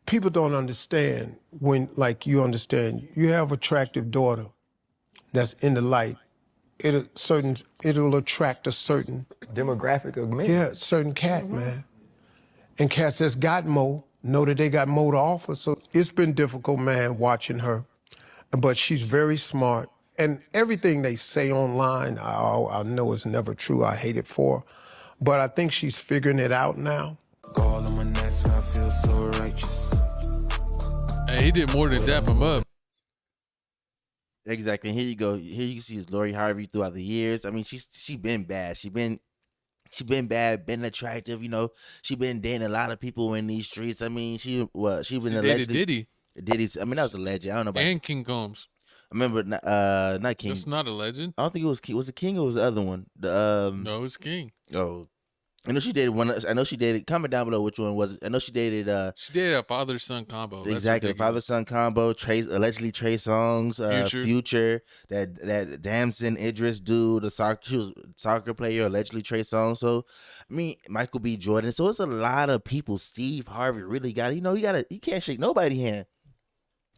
[SPEAKER 19] People don't understand when, like you understand, you have an attractive daughter that's in the light, it'll attract a certain
[SPEAKER 18] demographic of men.
[SPEAKER 19] Yeah, certain cat, man. And cats that's got more know that they got more to offer. So it's been difficult, man, watching her. But she's very smart. And everything they say online, I know it's never true. I hate it for her. But I think she's figuring it out now.
[SPEAKER 2] Hey, he did more than dap him up.
[SPEAKER 1] Exactly. Here you go. Here you can see his Lori Harvey throughout the years. I mean, she been bad. She been bad, been attractive. You know, she been dating a lot of people in these streets. I mean, she been allegedly. Diddy's. I mean, that was a legend. I don't know about.
[SPEAKER 2] And King Combs.
[SPEAKER 1] I remember not King.
[SPEAKER 2] That's not a legend.
[SPEAKER 1] I don't think it was King. Was it King or was the other one?
[SPEAKER 2] No, it's King.
[SPEAKER 1] Oh, I know she dated one. I know she dated. Comment down below which one was it. I know she dated.
[SPEAKER 2] She dated a father-son combo.
[SPEAKER 1] Exactly, father-son combo. Allegedly Trey Songz, Future. That Damson Idris dude, she was a soccer player. Allegedly Trey Songz. So, I mean, Michael B. Jordan. So it's a lot of people. Steve Harvey really got. You know, he can't shake nobody's hand.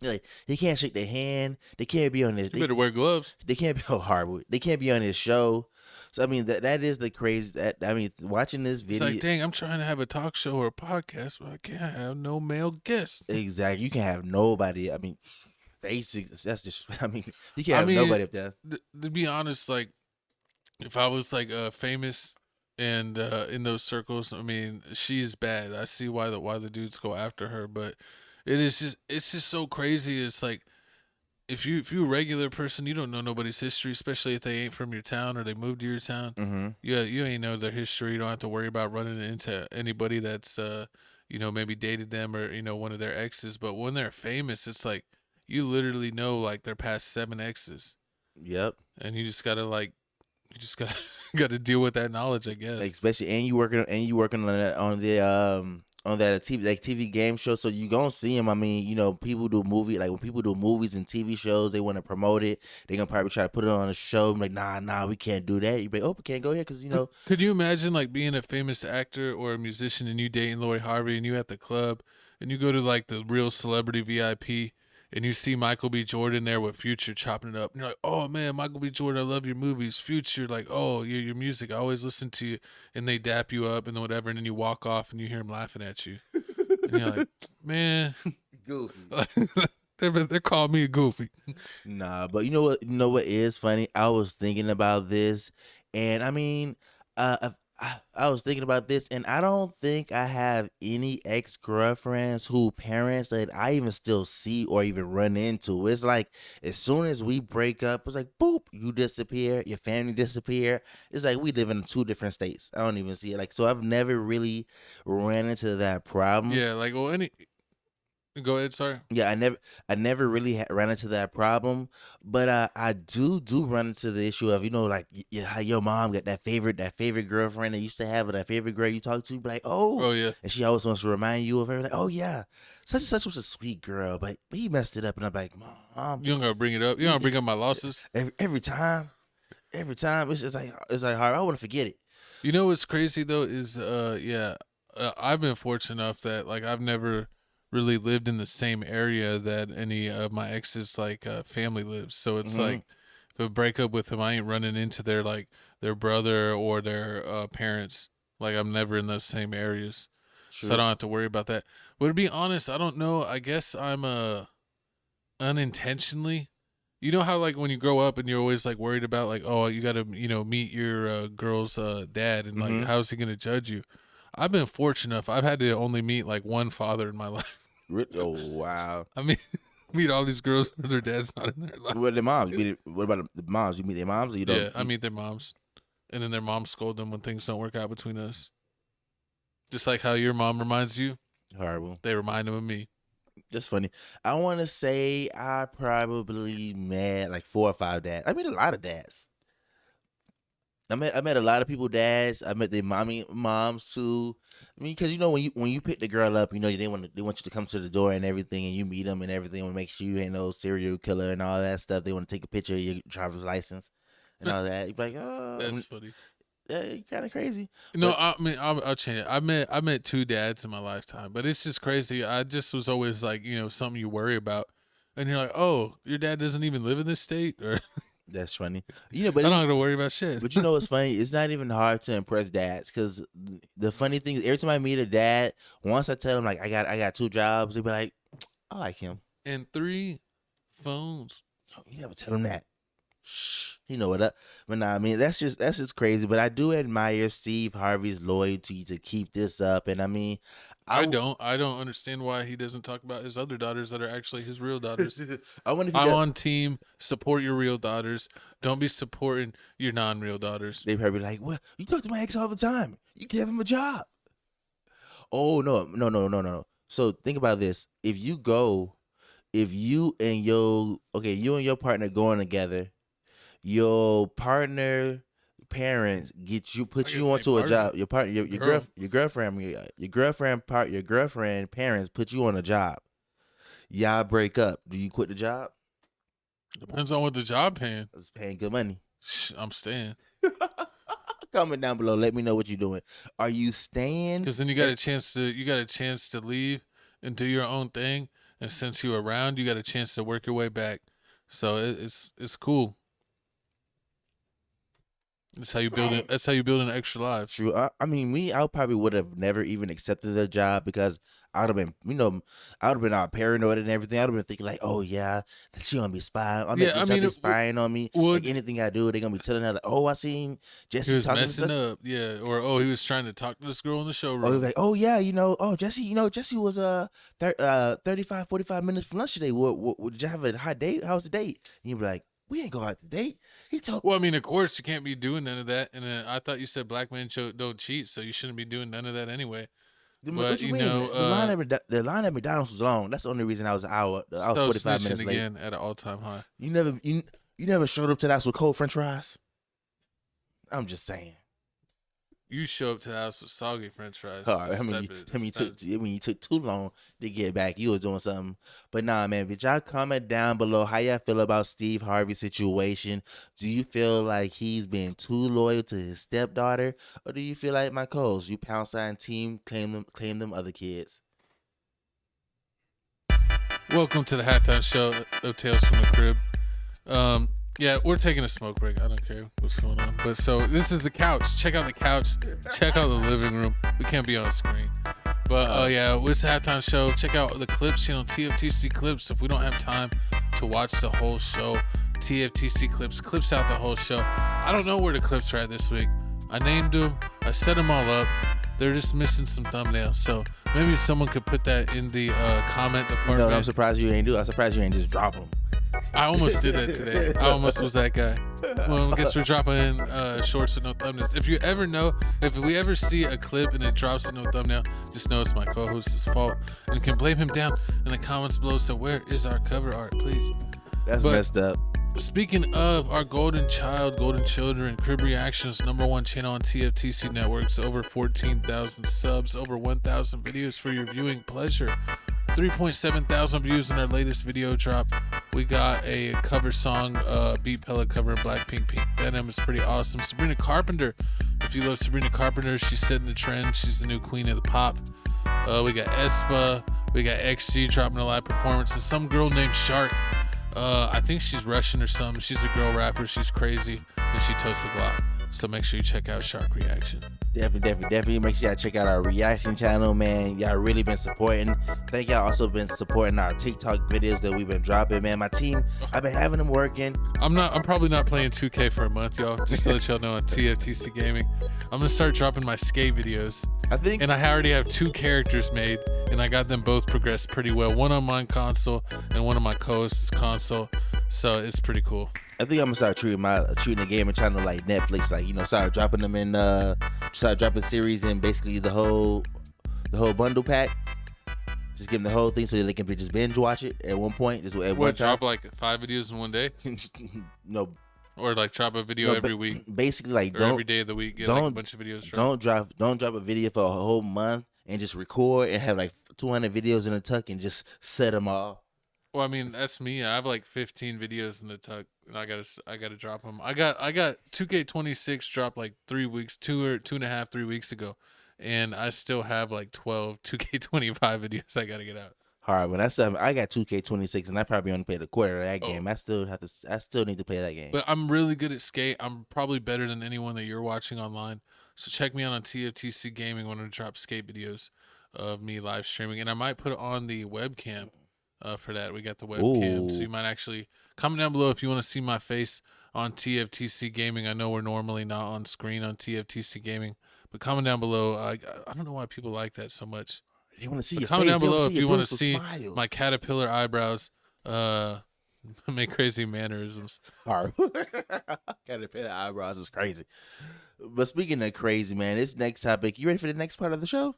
[SPEAKER 1] Like, he can't shake their hand. They can't be on his.
[SPEAKER 2] You better wear gloves.
[SPEAKER 1] They can't be horrible. They can't be on his show. So I mean that is the crazy. I mean, watching this video,
[SPEAKER 2] it's like, dang, I'm trying to have a talk show or a podcast, but I can't have no male guests.
[SPEAKER 1] Exactly. You can have nobody. I mean, basically, that's just. I mean, you can't have nobody up there.
[SPEAKER 2] To be honest, like, if I was like famous and in those circles, I mean, she's bad. I see why the dudes go after her, but. It's just so crazy. It's like if you're a regular person, you don't know nobody's history, especially if they ain't from your town or they moved to your town.
[SPEAKER 1] Mm-hmm.
[SPEAKER 2] Yeah, you ain't know their history. You don't have to worry about running into anybody that's maybe dated them or one of their exes. But when they're famous, it's like you literally know like their past 7 exes.
[SPEAKER 1] Yep.
[SPEAKER 2] And you just gotta got to deal with that knowledge, I guess.
[SPEAKER 1] Like, especially and you working on on that TV game show. So you gonna see him. I mean, you know, people do when people do movies and TV shows, they want to promote it. They gonna probably try to put it on a show. I'm like, nah, we can't do that. You be like, oh, we can't go here because you know.
[SPEAKER 2] Could you imagine like being a famous actor or a musician and you dating Lori Harvey and you at the club and you go to like the real celebrity VIP and you see Michael B. Jordan there with Future chopping it up. And you're like, oh, man, Michael B. Jordan, I love your movies. Future, like, oh, your music, I always listen to you. And they dap you up and then whatever. And then you walk off and you hear them laughing at you. And you're like, man.
[SPEAKER 1] Goofy.
[SPEAKER 2] They're calling me a goofy.
[SPEAKER 1] Nah, but you know what? You know what is funny? I was thinking about this. And, I mean, I was thinking about this, and I don't think I have any ex-girlfriends who parents that I even still see or even run into. It's like as soon as we break up, it's like, boop, you disappear, your family disappear. It's like we live in 2 different states. I don't even see it. Like, so I've never really ran into that problem.
[SPEAKER 2] Yeah, like, well, go ahead, sorry.
[SPEAKER 1] Yeah, I never really ran into that problem, but I do run into the issue of, you know, like how your mom got that favorite girlfriend they used to have, or that favorite girl you talk to, be like, oh
[SPEAKER 2] yeah,
[SPEAKER 1] and she always wants to remind you of her, like, oh yeah, such and such was a sweet girl, but he messed it up, and I'm like, Mom,
[SPEAKER 2] you don't gotta bring it up. You don't bring up my losses
[SPEAKER 1] every time. It's just like hard. I want to forget it.
[SPEAKER 2] You know what's crazy though is I've been fortunate enough that like I've never really lived in the same area that any of my exes like family lives. So it's like if I break up with them, I ain't running into their brother or their parents. Like I'm never in those same areas. True. So I don't have to worry about that. But to be honest, I don't know. I guess I'm unintentionally. You know how like when you grow up and you're always like worried about like, oh, you got to, you know, meet your girl's dad and like how's he going to judge you? I've been fortunate enough. I've had to only meet like one father in my life.
[SPEAKER 1] Oh, wow.
[SPEAKER 2] I mean, meet all these girls where their dad's not in their life.
[SPEAKER 1] What are their moms? What about the moms? You meet their moms? Or you don't?
[SPEAKER 2] Yeah, I meet their moms. And then their moms scold them when things don't work out between us. Just like how your mom reminds you.
[SPEAKER 1] Horrible.
[SPEAKER 2] They remind them of me.
[SPEAKER 1] That's funny. I want to say I probably met like 4 or 5 dads. I met a lot of dads. I met a lot of people dads. I met their moms too. I mean, because you know when you pick the girl up, you know they want you to come to the door and everything, and you meet them and everything, and make sure you ain't no serial killer and all that stuff. They want to take a picture of your driver's license and all that. You're like, oh,
[SPEAKER 2] that's funny.
[SPEAKER 1] Yeah, you're kind of crazy.
[SPEAKER 2] No, I mean I'll change it. I met 2 dads in my lifetime, but it's just crazy. I just was always like, you know, something you worry about, and you're like, oh, your dad doesn't even live in this state, or.
[SPEAKER 1] That's funny. You know, but
[SPEAKER 2] I don't have to worry about shit.
[SPEAKER 1] But you know what's funny? It's not even hard to impress dads, because the funny thing is every time I meet a dad, once I tell them like I got 2 jobs, they be like, I like him.
[SPEAKER 2] And 3 phones.
[SPEAKER 1] You never tell him that. Shh. You know what up. But nah, I mean that's just crazy. But I do admire Steve Harvey's loyalty to keep this up. And I mean
[SPEAKER 2] I don't understand why he doesn't talk about his other daughters that are actually his real daughters.
[SPEAKER 1] I'm
[SPEAKER 2] on team support your real daughters. Don't be supporting your non-real daughters.
[SPEAKER 1] They probably like, well, you talk to my ex all the time. You give him a job. Oh no. So think about this. If you and your partner going together, your partner parents put you onto a job. Your girlfriend parents put you on a job. Y'all break up. Do you quit the job?
[SPEAKER 2] Depends on what the job paying.
[SPEAKER 1] It's paying good money.
[SPEAKER 2] I'm staying.
[SPEAKER 1] Comment down below. Let me know what you're doing. Are you staying?
[SPEAKER 2] Because then you got a chance to leave and do your own thing. And since you're around, you got a chance to work your way back. So it's cool. That's how you build it. That's how you build an extra life.
[SPEAKER 1] True. I mean, I probably would have never even accepted the job, because I would have been, all paranoid and everything. I would have been thinking like, oh yeah, she gonna be spying. Spying on me. Like anything I do, they gonna be telling her like, oh, I seen Jesse
[SPEAKER 2] he was
[SPEAKER 1] talking
[SPEAKER 2] messing up. Yeah, or oh, he was trying to talk to this girl in the showroom.
[SPEAKER 1] Or like, oh yeah, Jesse was 35, 45 minutes from lunch today. Did you have a hot date? How was the date? And you'd be like, we ain't go out to date.
[SPEAKER 2] Well, I mean, of course, you can't be doing none of that. And I thought you said black men don't cheat, so you shouldn't be doing none of that anyway.
[SPEAKER 1] But you know, the line at McDonald's was long. That's the only reason I was an hour. I was 45 minutes late.
[SPEAKER 2] Again at an all-time high.
[SPEAKER 1] You never showed up to that with cold French fries. I'm just saying.
[SPEAKER 2] You show up to the house with soggy French fries.
[SPEAKER 1] You took too long to get back. You was doing something. But nah, man, but y'all comment down below how y'all feel about Steve Harvey's situation. Do you feel like he's been too loyal to his stepdaughter? Or do you feel like my co-host, you pound sign team, claim them other kids?
[SPEAKER 2] Welcome to the halftime show of Tales from the Crib. Yeah, we're taking a smoke break. I don't care what's going on. But so this is the couch. Check out the couch. Check out the living room. We can't be on screen. But yeah, it's the halftime show. Check out the clips channel, TFTC clips. If we don't have time to watch the whole show, TFTC clips out the whole show. I don't know where the clips are at this week. I named them. I set them all up. They're just missing some thumbnails. So maybe someone could put that in the comment department.
[SPEAKER 1] You know, I'm surprised you ain't do. I'm surprised you ain't just drop them.
[SPEAKER 2] I almost did that today. I almost was that guy. Well, I guess we're dropping shorts with no thumbnails. If we ever see a clip and it drops with no thumbnail, just know it's my co-host's fault. And can blame him down in the comments below. So where is our cover art, please?
[SPEAKER 1] That's messed up.
[SPEAKER 2] Speaking of our golden children, Crib Reactions, #1 channel on TFTC networks, over 14,000 subs, over 1,000 videos for your viewing pleasure. 3.7 thousand views in our latest video drop. We got a cover song, Beat Pellet cover of Blackpink Pink Denim. It's pretty awesome. Sabrina Carpenter. If you love Sabrina Carpenter, she's setting the trend. She's the new queen of the pop. We got Espa. We got XG dropping a live performance. And some girl named Shark. I think she's Russian or something. She's a girl rapper. She's crazy. And she toasts a Glock. So make sure you check out Shark Reaction.
[SPEAKER 1] Definitely make sure y'all check out our reaction channel, man. Y'all really been supporting. Thank y'all also been supporting our TikTok videos that we've been dropping, man. My team, I've been having them working.
[SPEAKER 2] I'm probably not playing 2K for a month, y'all. Just to let y'all know on TFTC Gaming. I'm gonna start dropping my skate videos. And I already have 2 characters made, and I got them both progressed pretty well. One on my console and one on my co-host's console. So it's pretty cool.
[SPEAKER 1] I think I'm gonna start treating the gaming channel like Netflix, like, you know, start dropping them in start dropping series in basically the whole bundle pack. Just give them the whole thing so they can just binge watch it at one point. Just at one time.
[SPEAKER 2] Drop like 5 videos in one day?
[SPEAKER 1] No.
[SPEAKER 2] Or like drop a video every week.
[SPEAKER 1] Basically, like
[SPEAKER 2] every day of the week, get like a bunch of videos dropped.
[SPEAKER 1] Don't drop a video for a whole month and just record and have like 200 videos in a tuck and just set them all.
[SPEAKER 2] Well, I mean, that's me. I have like 15 videos in the tuck, and I gotta drop them. I got 2K26 dropped like 3 weeks, 3 weeks ago, and I still have like 12 2K25 videos I gotta get out.
[SPEAKER 1] All right, when I got 2K26, and I probably only played a quarter of that game. I still need to play that game.
[SPEAKER 2] But I'm really good at skate. I'm probably better than anyone that you're watching online. So check me out on TFTC Gaming when I drop skate videos of me live streaming, and I might put on the webcam. For that, we got the webcam. So you might actually comment down below if you want to see my face on TFTC Gaming. I know we're normally not on screen on TFTC Gaming, but comment down below. I don't know why people like that so much.
[SPEAKER 1] They want to see your
[SPEAKER 2] comment
[SPEAKER 1] face.
[SPEAKER 2] Down below if you want to see
[SPEAKER 1] smile.
[SPEAKER 2] My caterpillar eyebrows, make crazy mannerisms.
[SPEAKER 1] Caterpillar eyebrows is crazy. But speaking of crazy, man, this next topic, you ready for the next part of the show?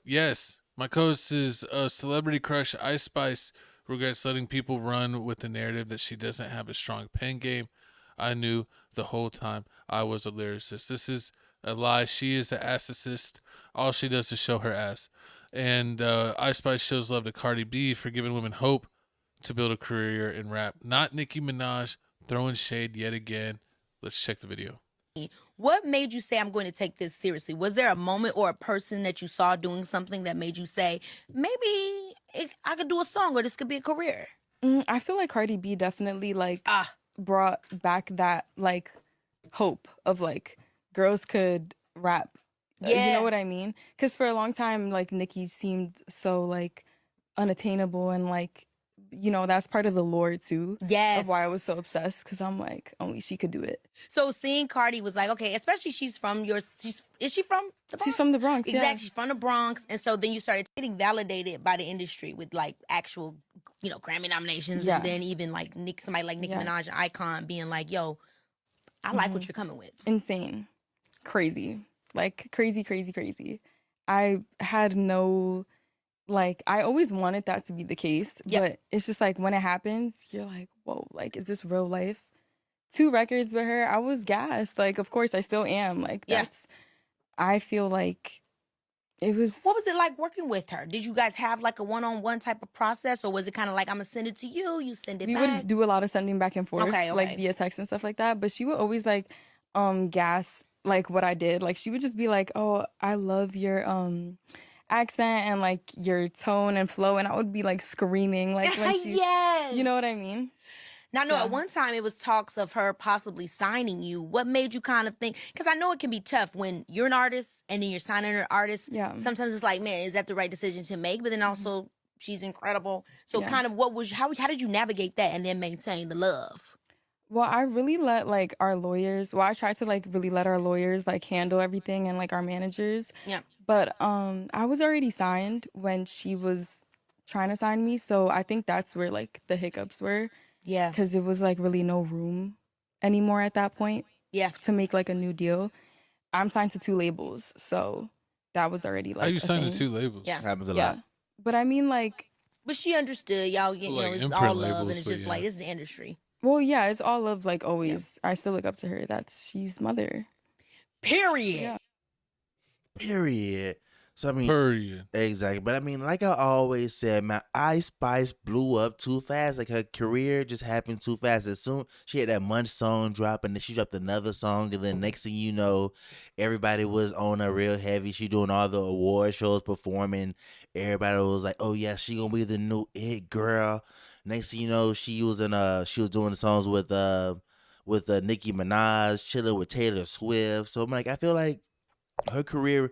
[SPEAKER 2] Yes. My co-host is celebrity crush Ice Spice regrets letting people run with the narrative that she doesn't have a strong pen game. I knew the whole time I was a lyricist. This is a lie. She is an assist. All she does is show her ass. And Ice Spice shows love to Cardi B for giving women hope to build a career in rap. Not Nicki Minaj throwing shade yet again. Let's check the video.
[SPEAKER 20] What made you say, I'm going to take this seriously? Was there a moment or a person that you saw doing something that made you say, maybe I could do a song or this could be a career?
[SPEAKER 21] I feel like Cardi B definitely brought back that like hope of like girls could rap.
[SPEAKER 20] Yeah.
[SPEAKER 21] You know what I mean? Because for a long time, like Nicki seemed so like unattainable and like, you know, that's part of the lore too.
[SPEAKER 20] Yes.
[SPEAKER 21] Of why I was so obsessed, because I'm like, only she could do it.
[SPEAKER 20] So seeing Cardi was like, okay, especially is she from the Bronx?
[SPEAKER 21] She's from the Bronx,
[SPEAKER 20] exactly.
[SPEAKER 21] Yeah.
[SPEAKER 20] She's from the Bronx. And so then you started getting validated by the industry with like actual, you know, Grammy nominations.
[SPEAKER 21] Yeah.
[SPEAKER 20] And then even like somebody like Nicki Minaj, an icon, being like, yo, I like what you're coming with.
[SPEAKER 21] Insane. Crazy. Like crazy, crazy, crazy. I had no... Like, I always wanted that to be the case, but it's just like when it happens, you're like, whoa, like, is this real life? 2 records with her, I was gassed. Like, of course, I still am. Like, that's. I feel like it was.
[SPEAKER 20] What was it like working with her? Did you guys have like a one-on-one type of process, or was it kind of like I'm gonna send it to you, you send it
[SPEAKER 21] We
[SPEAKER 20] back?
[SPEAKER 21] would do a lot of sending back and forth,
[SPEAKER 20] Okay.
[SPEAKER 21] like via text and stuff like that. But she would always like gas like what I did. Like she would just be like, "Oh, I love your accent and like your tone and flow," and I would be like screaming like when she,
[SPEAKER 20] Yes.
[SPEAKER 21] you know what I mean?
[SPEAKER 20] Now, I know at one time it was talks of her possibly signing you. What made you kind of think? Because I know it can be tough when you're an artist and then you're signing an artist.
[SPEAKER 21] Yeah.
[SPEAKER 20] Sometimes it's like, man, is that the right decision to make? But then also, she's incredible. So, kind of, how did you navigate that and then maintain the love?
[SPEAKER 21] Well, I really let like our lawyers. Well, I tried to like really let our lawyers like handle everything and like our managers.
[SPEAKER 20] Yeah.
[SPEAKER 21] But I was already signed when she was trying to sign me, so I think that's where like the hiccups were.
[SPEAKER 20] Yeah.
[SPEAKER 21] Because it was like really no room anymore at that point.
[SPEAKER 20] Yeah.
[SPEAKER 21] To make like a new deal. I'm signed to 2 labels, so that was already like.
[SPEAKER 2] How you signed to 2 labels?
[SPEAKER 20] Yeah.
[SPEAKER 1] Happens a lot.
[SPEAKER 21] But I mean, like.
[SPEAKER 20] But she understood, y'all. You know, it's all love, and it's just like this is the industry.
[SPEAKER 21] Well, yeah, it's all love. Like always, I still look up to her. She's mother.
[SPEAKER 20] Period.
[SPEAKER 21] Yeah.
[SPEAKER 1] Period. So I mean,
[SPEAKER 2] Period.
[SPEAKER 1] Exactly. But I mean, like I always said, man, Ice Spice blew up too fast. Like her career just happened too fast. As soon she had that Munch song drop, and then she dropped another song, and then next thing you know, everybody was on her real heavy. She doing all the award shows, performing. Everybody was like, "Oh yeah, she gonna be the new it girl." Next thing you know, she was doing songs with Nicki Minaj, chilling with Taylor Swift. So I'm like, I feel like her career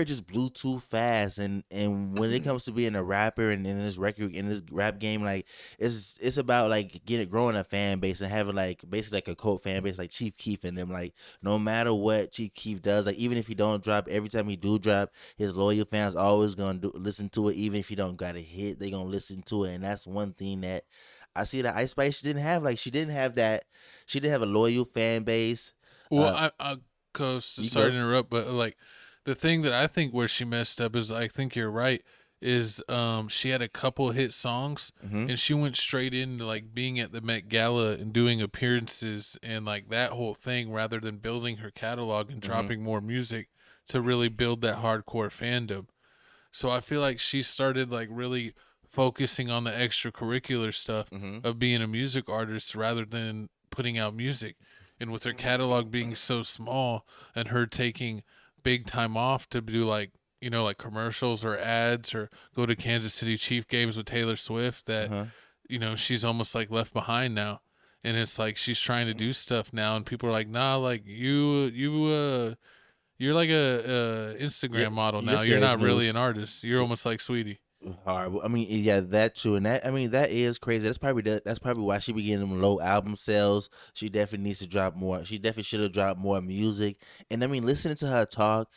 [SPEAKER 1] just blew too fast, and when it comes to being a rapper and in this rap game, like it's about like growing a fan base and having like basically like a cult fan base like Chief Keef and them. Like no matter what Chief Keef does, like even if he don't drop, every time he do drop, his loyal fans always gonna listen to it. Even if he don't got a hit, they gonna listen to it, and that's one thing that I see that Ice Spice didn't have. Like she didn't have a loyal fan base.
[SPEAKER 2] Well, sorry to interrupt, but like the thing that I think where she messed up is, I think you're right, is she had a couple hit songs and she went straight into like being at the Met Gala and doing appearances and like that whole thing, rather than building her catalog and dropping more music to really build that hardcore fandom. So I feel like she started like really focusing on the extracurricular stuff of being a music artist rather than putting out music. And with her catalog being so small and her taking big time off to do like, you know, like commercials or ads or go to Kansas City Chief games with Taylor Swift, that, you know, she's almost like left behind now. And it's like she's trying to do stuff now and people are like, nah, like you're like a Instagram model now. You're not really an artist. You're almost like Sweetie.
[SPEAKER 1] Horrible. I mean, yeah, that too, and that is crazy. That's probably why she be getting them low album sales. She definitely needs to drop more. She definitely should have dropped more music. And I mean, listening to her talk,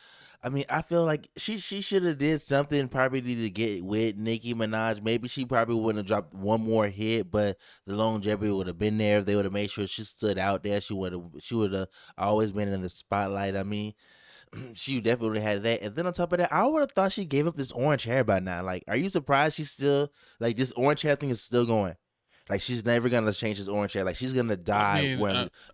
[SPEAKER 1] I mean, I feel like she should have did something probably to get with Nicki Minaj. Maybe she probably wouldn't have dropped one more hit, but the longevity would have been there if they would have made sure she stood out there. She would have always been in the spotlight. I mean, she definitely had that. And then on top of that, I would have thought she gave up this orange hair by now. Like, are you surprised she's still, like, this orange hair thing is still going? Like, she's never going to change this orange hair. Like, she's going to die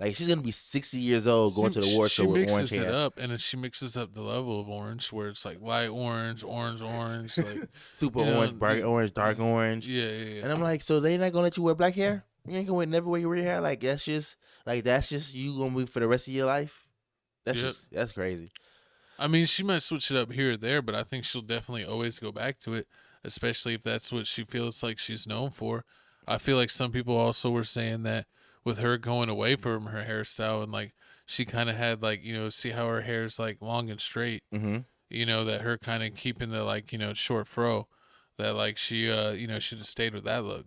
[SPEAKER 1] like, she's going to be 60 years old going to the award show with orange hair.
[SPEAKER 2] She mixes it up, and then she mixes up the level of orange, where it's like light orange, orange, like
[SPEAKER 1] super orange, bright orange, dark orange.
[SPEAKER 2] Yeah.
[SPEAKER 1] And I'm like, so they not going to let you wear black hair? You ain't going to never wear your hair? Like, that's just you going to be for the rest of your life? That's crazy.
[SPEAKER 2] I mean, she might switch it up here or there, but I think she'll definitely always go back to it, especially if that's what she feels like she's known for. I feel like some people also were saying that with her going away from her hairstyle and like she kind of had like, you know, see how her hair's like long and straight, you know, that her kind of keeping the like, you know, short fro, that like she, you know, should have stayed with that look.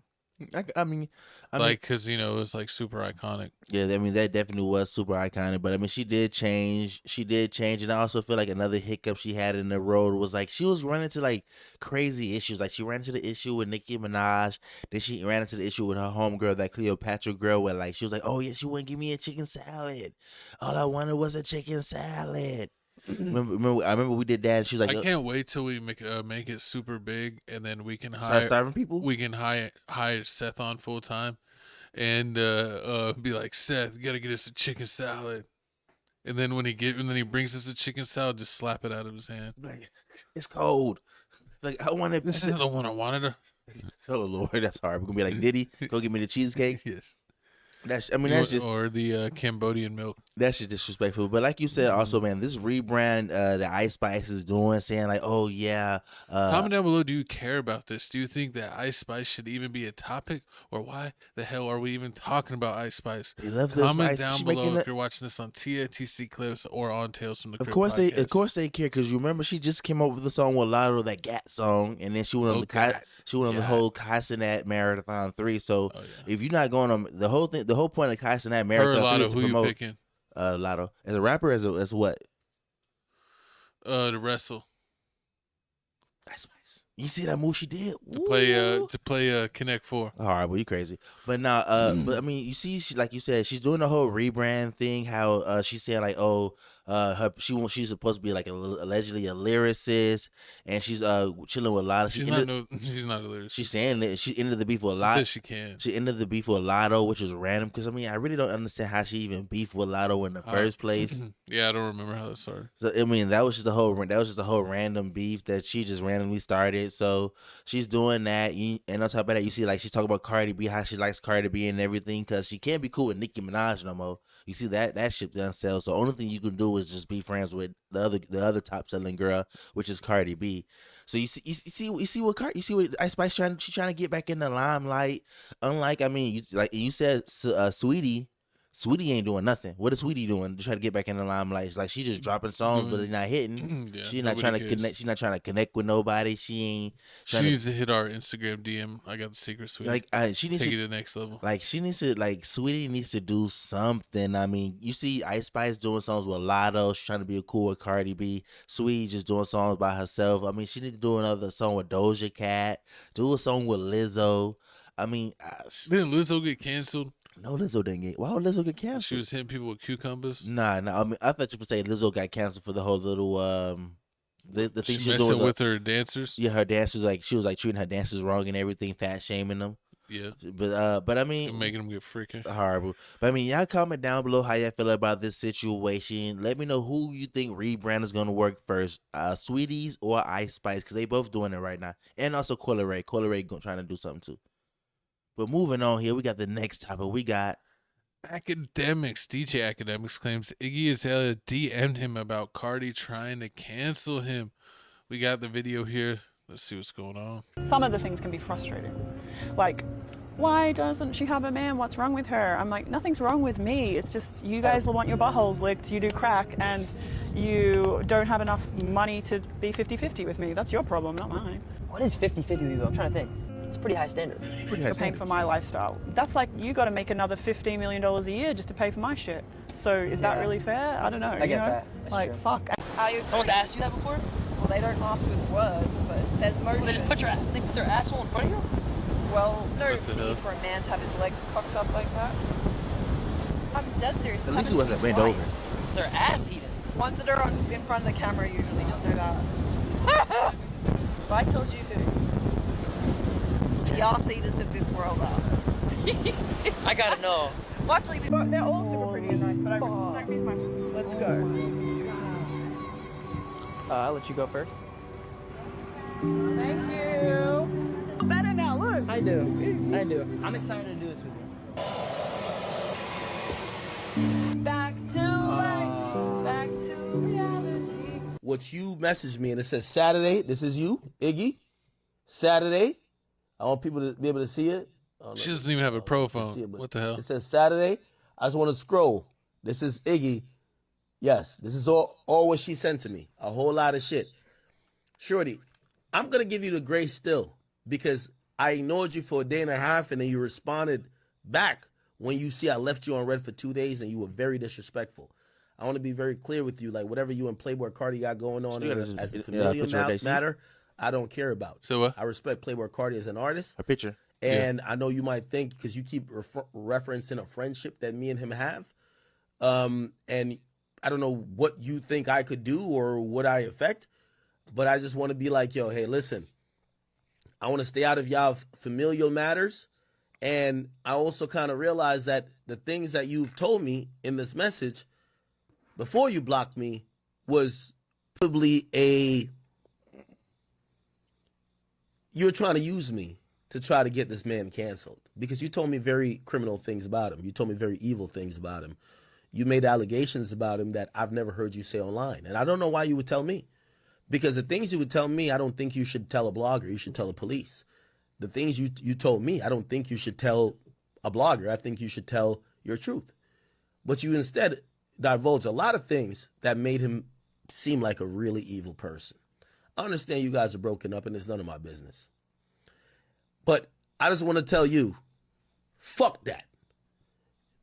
[SPEAKER 1] I mean,
[SPEAKER 2] because you know it was like super iconic.
[SPEAKER 1] Yeah, I mean that definitely was super iconic. But I mean, she did change, and I also feel like another hiccup she had in the road was like she was running into like crazy issues. Like she ran into the issue with Nicki Minaj, then she ran into the issue with her homegirl, that Cleopatra girl, where like she was like, "Oh yeah, she wouldn't give me a chicken salad. All I wanted was a chicken salad." I remember we did that. And she's like,
[SPEAKER 2] I can't wait till we make it super big, and then we can
[SPEAKER 1] start starving people.
[SPEAKER 2] We can hire Seth on full time, and be like, Seth, you gotta get us a chicken salad. And then when he brings us a chicken salad, just slap it out of his hand.
[SPEAKER 1] Like, it's cold. Like, I want it.
[SPEAKER 2] This isn't the one I wanted.
[SPEAKER 1] So Lord, that's hard. We're gonna be like, Diddy, go get me the cheesecake.
[SPEAKER 2] Yes.
[SPEAKER 1] That's
[SPEAKER 2] or the Cambodian milk.
[SPEAKER 1] That shit disrespectful. But like you said, also, man, this rebrand the Ice Spice is doing, saying like, oh yeah.
[SPEAKER 2] Comment down below. Do you care about this? Do you think that Ice Spice should even be a topic, or why the hell are we even talking about Ice Spice? Comment down below if you're watching this on TFTC clips or on Tales from the Crypt podcast.
[SPEAKER 1] Of course they care, because you remember she just came up with a song with Lotto, that Gat song, and then she went on the whole Kaisenat Marathon 3. So if you're not going on the whole thing, the whole point of Kaisenat Marathon 3 is to promote.
[SPEAKER 2] You picking?
[SPEAKER 1] Lotto as a rapper, as what?
[SPEAKER 2] To wrestle.
[SPEAKER 1] That's nice. You see that move she did
[SPEAKER 2] to play Connect 4.
[SPEAKER 1] All right, well, you crazy. But now, but I mean, you see, like you said, she's doing the whole rebrand thing. How she's saying like, oh, she's supposed to be like allegedly a lyricist, and she's chilling with Lotto.
[SPEAKER 2] She's not a lyricist.
[SPEAKER 1] She's saying that she ended the beef with Lotto.
[SPEAKER 2] She says she can.
[SPEAKER 1] She ended the beef with Lotto, which is random, because I mean, I really don't understand how she even beefed with Lotto in the first place.
[SPEAKER 2] Yeah, I don't remember how that started.
[SPEAKER 1] So I mean, that was just a whole random beef that she just randomly started. So she's doing that, and on top of that, you see like she's talking about Cardi B, how she likes Cardi B and everything, because she can't be cool with Nicki Minaj no more. You see that ship done sell. So the only thing you can do is just be friends with the other top selling girl, which is Cardi B. So you see what Ice Spice trying to get back in the limelight. Unlike, I mean, you said Sweetie ain't doing nothing. What is Sweetie doing to try to get back in the limelight? It's like she just dropping songs, but they're not hitting.
[SPEAKER 2] Yeah,
[SPEAKER 1] She's not trying to connect. She's not trying to connect with nobody. She
[SPEAKER 2] needs to hit our Instagram DM. I got the secret, Sweetie.
[SPEAKER 1] She needs
[SPEAKER 2] take
[SPEAKER 1] to
[SPEAKER 2] it to the next level.
[SPEAKER 1] Sweetie needs to do something. I mean, you see Ice Spice doing songs with Lotto. She's trying to be cool with Cardi B. Sweetie just doing songs by herself. I mean, she need to do another song with Doja Cat. Do a song with Lizzo. I mean,
[SPEAKER 2] didn't Lizzo get canceled?
[SPEAKER 1] No, Lizzo didn't get. Why would Lizzo get canceled?
[SPEAKER 2] She was hitting people with cucumbers.
[SPEAKER 1] Nah. I mean, I thought you would say Lizzo got canceled for the whole little the thing
[SPEAKER 2] she's messing with her dancers.
[SPEAKER 1] Yeah, her dancers, like she was like treating her dancers wrong and everything, fat shaming them.
[SPEAKER 2] Yeah,
[SPEAKER 1] but I mean,
[SPEAKER 2] you're making them get freaking
[SPEAKER 1] horrible. But I mean, y'all comment down below how y'all feel about this situation. Let me know who you think rebrand is gonna work first, Sweeties or Ice Spice, because they both doing it right now, and also Coil Ray trying to do something too. But moving on here, we got the next topic. We got
[SPEAKER 2] Academics. DJ Academics claims Iggy Azalea DM'd him about Cardi trying to cancel him. We got the video here. Let's see what's going on.
[SPEAKER 5] Some of the things can be frustrating. Like, why doesn't she have a man? What's wrong with her? I'm like, nothing's wrong with me. It's just you guys want your buttholes licked, you do crack, and you don't have enough money to be 50-50 with me. That's your problem, not mine.
[SPEAKER 10] What is 50-50 with you? I'm trying to think. It's a pretty high standard.
[SPEAKER 5] You're paying for my lifestyle. That's like you got to make another $15 million a year just to pay for my shit. So is that really fair? I don't know.
[SPEAKER 10] I get that. That's
[SPEAKER 5] like
[SPEAKER 10] true.
[SPEAKER 5] Fuck.
[SPEAKER 10] Someone's asked you that before?
[SPEAKER 5] Well, they don't ask with words, but there's motion.
[SPEAKER 10] Well, they just put their asshole in front of you?
[SPEAKER 5] Well, no need for a man to have his legs cocked up like that. I'm dead serious.
[SPEAKER 1] At least he wasn't bent over.
[SPEAKER 10] It's their ass eating.
[SPEAKER 5] Ones that are in front of the camera usually just know that. If I told you who the arse eaters of this world are.
[SPEAKER 10] I gotta know.
[SPEAKER 5] Well, actually, they're all super pretty and nice, but I don't use my. Let's go.
[SPEAKER 10] I'll let you go first.
[SPEAKER 5] Thank you. Better now, look.
[SPEAKER 10] I do. I'm excited to do this with you.
[SPEAKER 5] Back to life. Back to reality.
[SPEAKER 15] What you messaged me and it says Saturday. This is you, Iggy. Saturday. I want people to be able to see it.
[SPEAKER 2] She doesn't even have a pro phone. What the hell?
[SPEAKER 15] It says Saturday. I just want to scroll. This is Iggy. Yes, this is all what she sent to me. A whole lot of shit. Shorty, I'm going to give you the grace still because I ignored you for a day and a half and then you responded back when you see I left you on red for 2 days and you were very disrespectful. I want to be very clear with you. Like, whatever you and Playboi Carti got going on as a familial matter, I don't care about.
[SPEAKER 2] So what?
[SPEAKER 15] I respect Playboi Carti as an artist.
[SPEAKER 1] Her picture.
[SPEAKER 15] And I know you might think, because you keep referencing a friendship that me and him have, and I don't know what you think I could do or what I affect, but I just want to be like, yo, hey, listen, I want to stay out of y'all familial matters, And I also kind of realized that the things that you've told me in this message before you blocked me was probably you're trying to use me to try to get this man canceled, because you told me very criminal things about him. You told me very evil things about him. You made allegations about him that I've never heard you say online. And I don't know why you would tell me, because the things you would tell me, I don't think you should tell a blogger. You should tell the police. The things you told me, I don't think you should tell a blogger. I think you should tell your truth. But you instead divulged a lot of things that made him seem like a really evil person. I understand you guys are broken up and it's none of my business. But I just want to tell you, fuck that.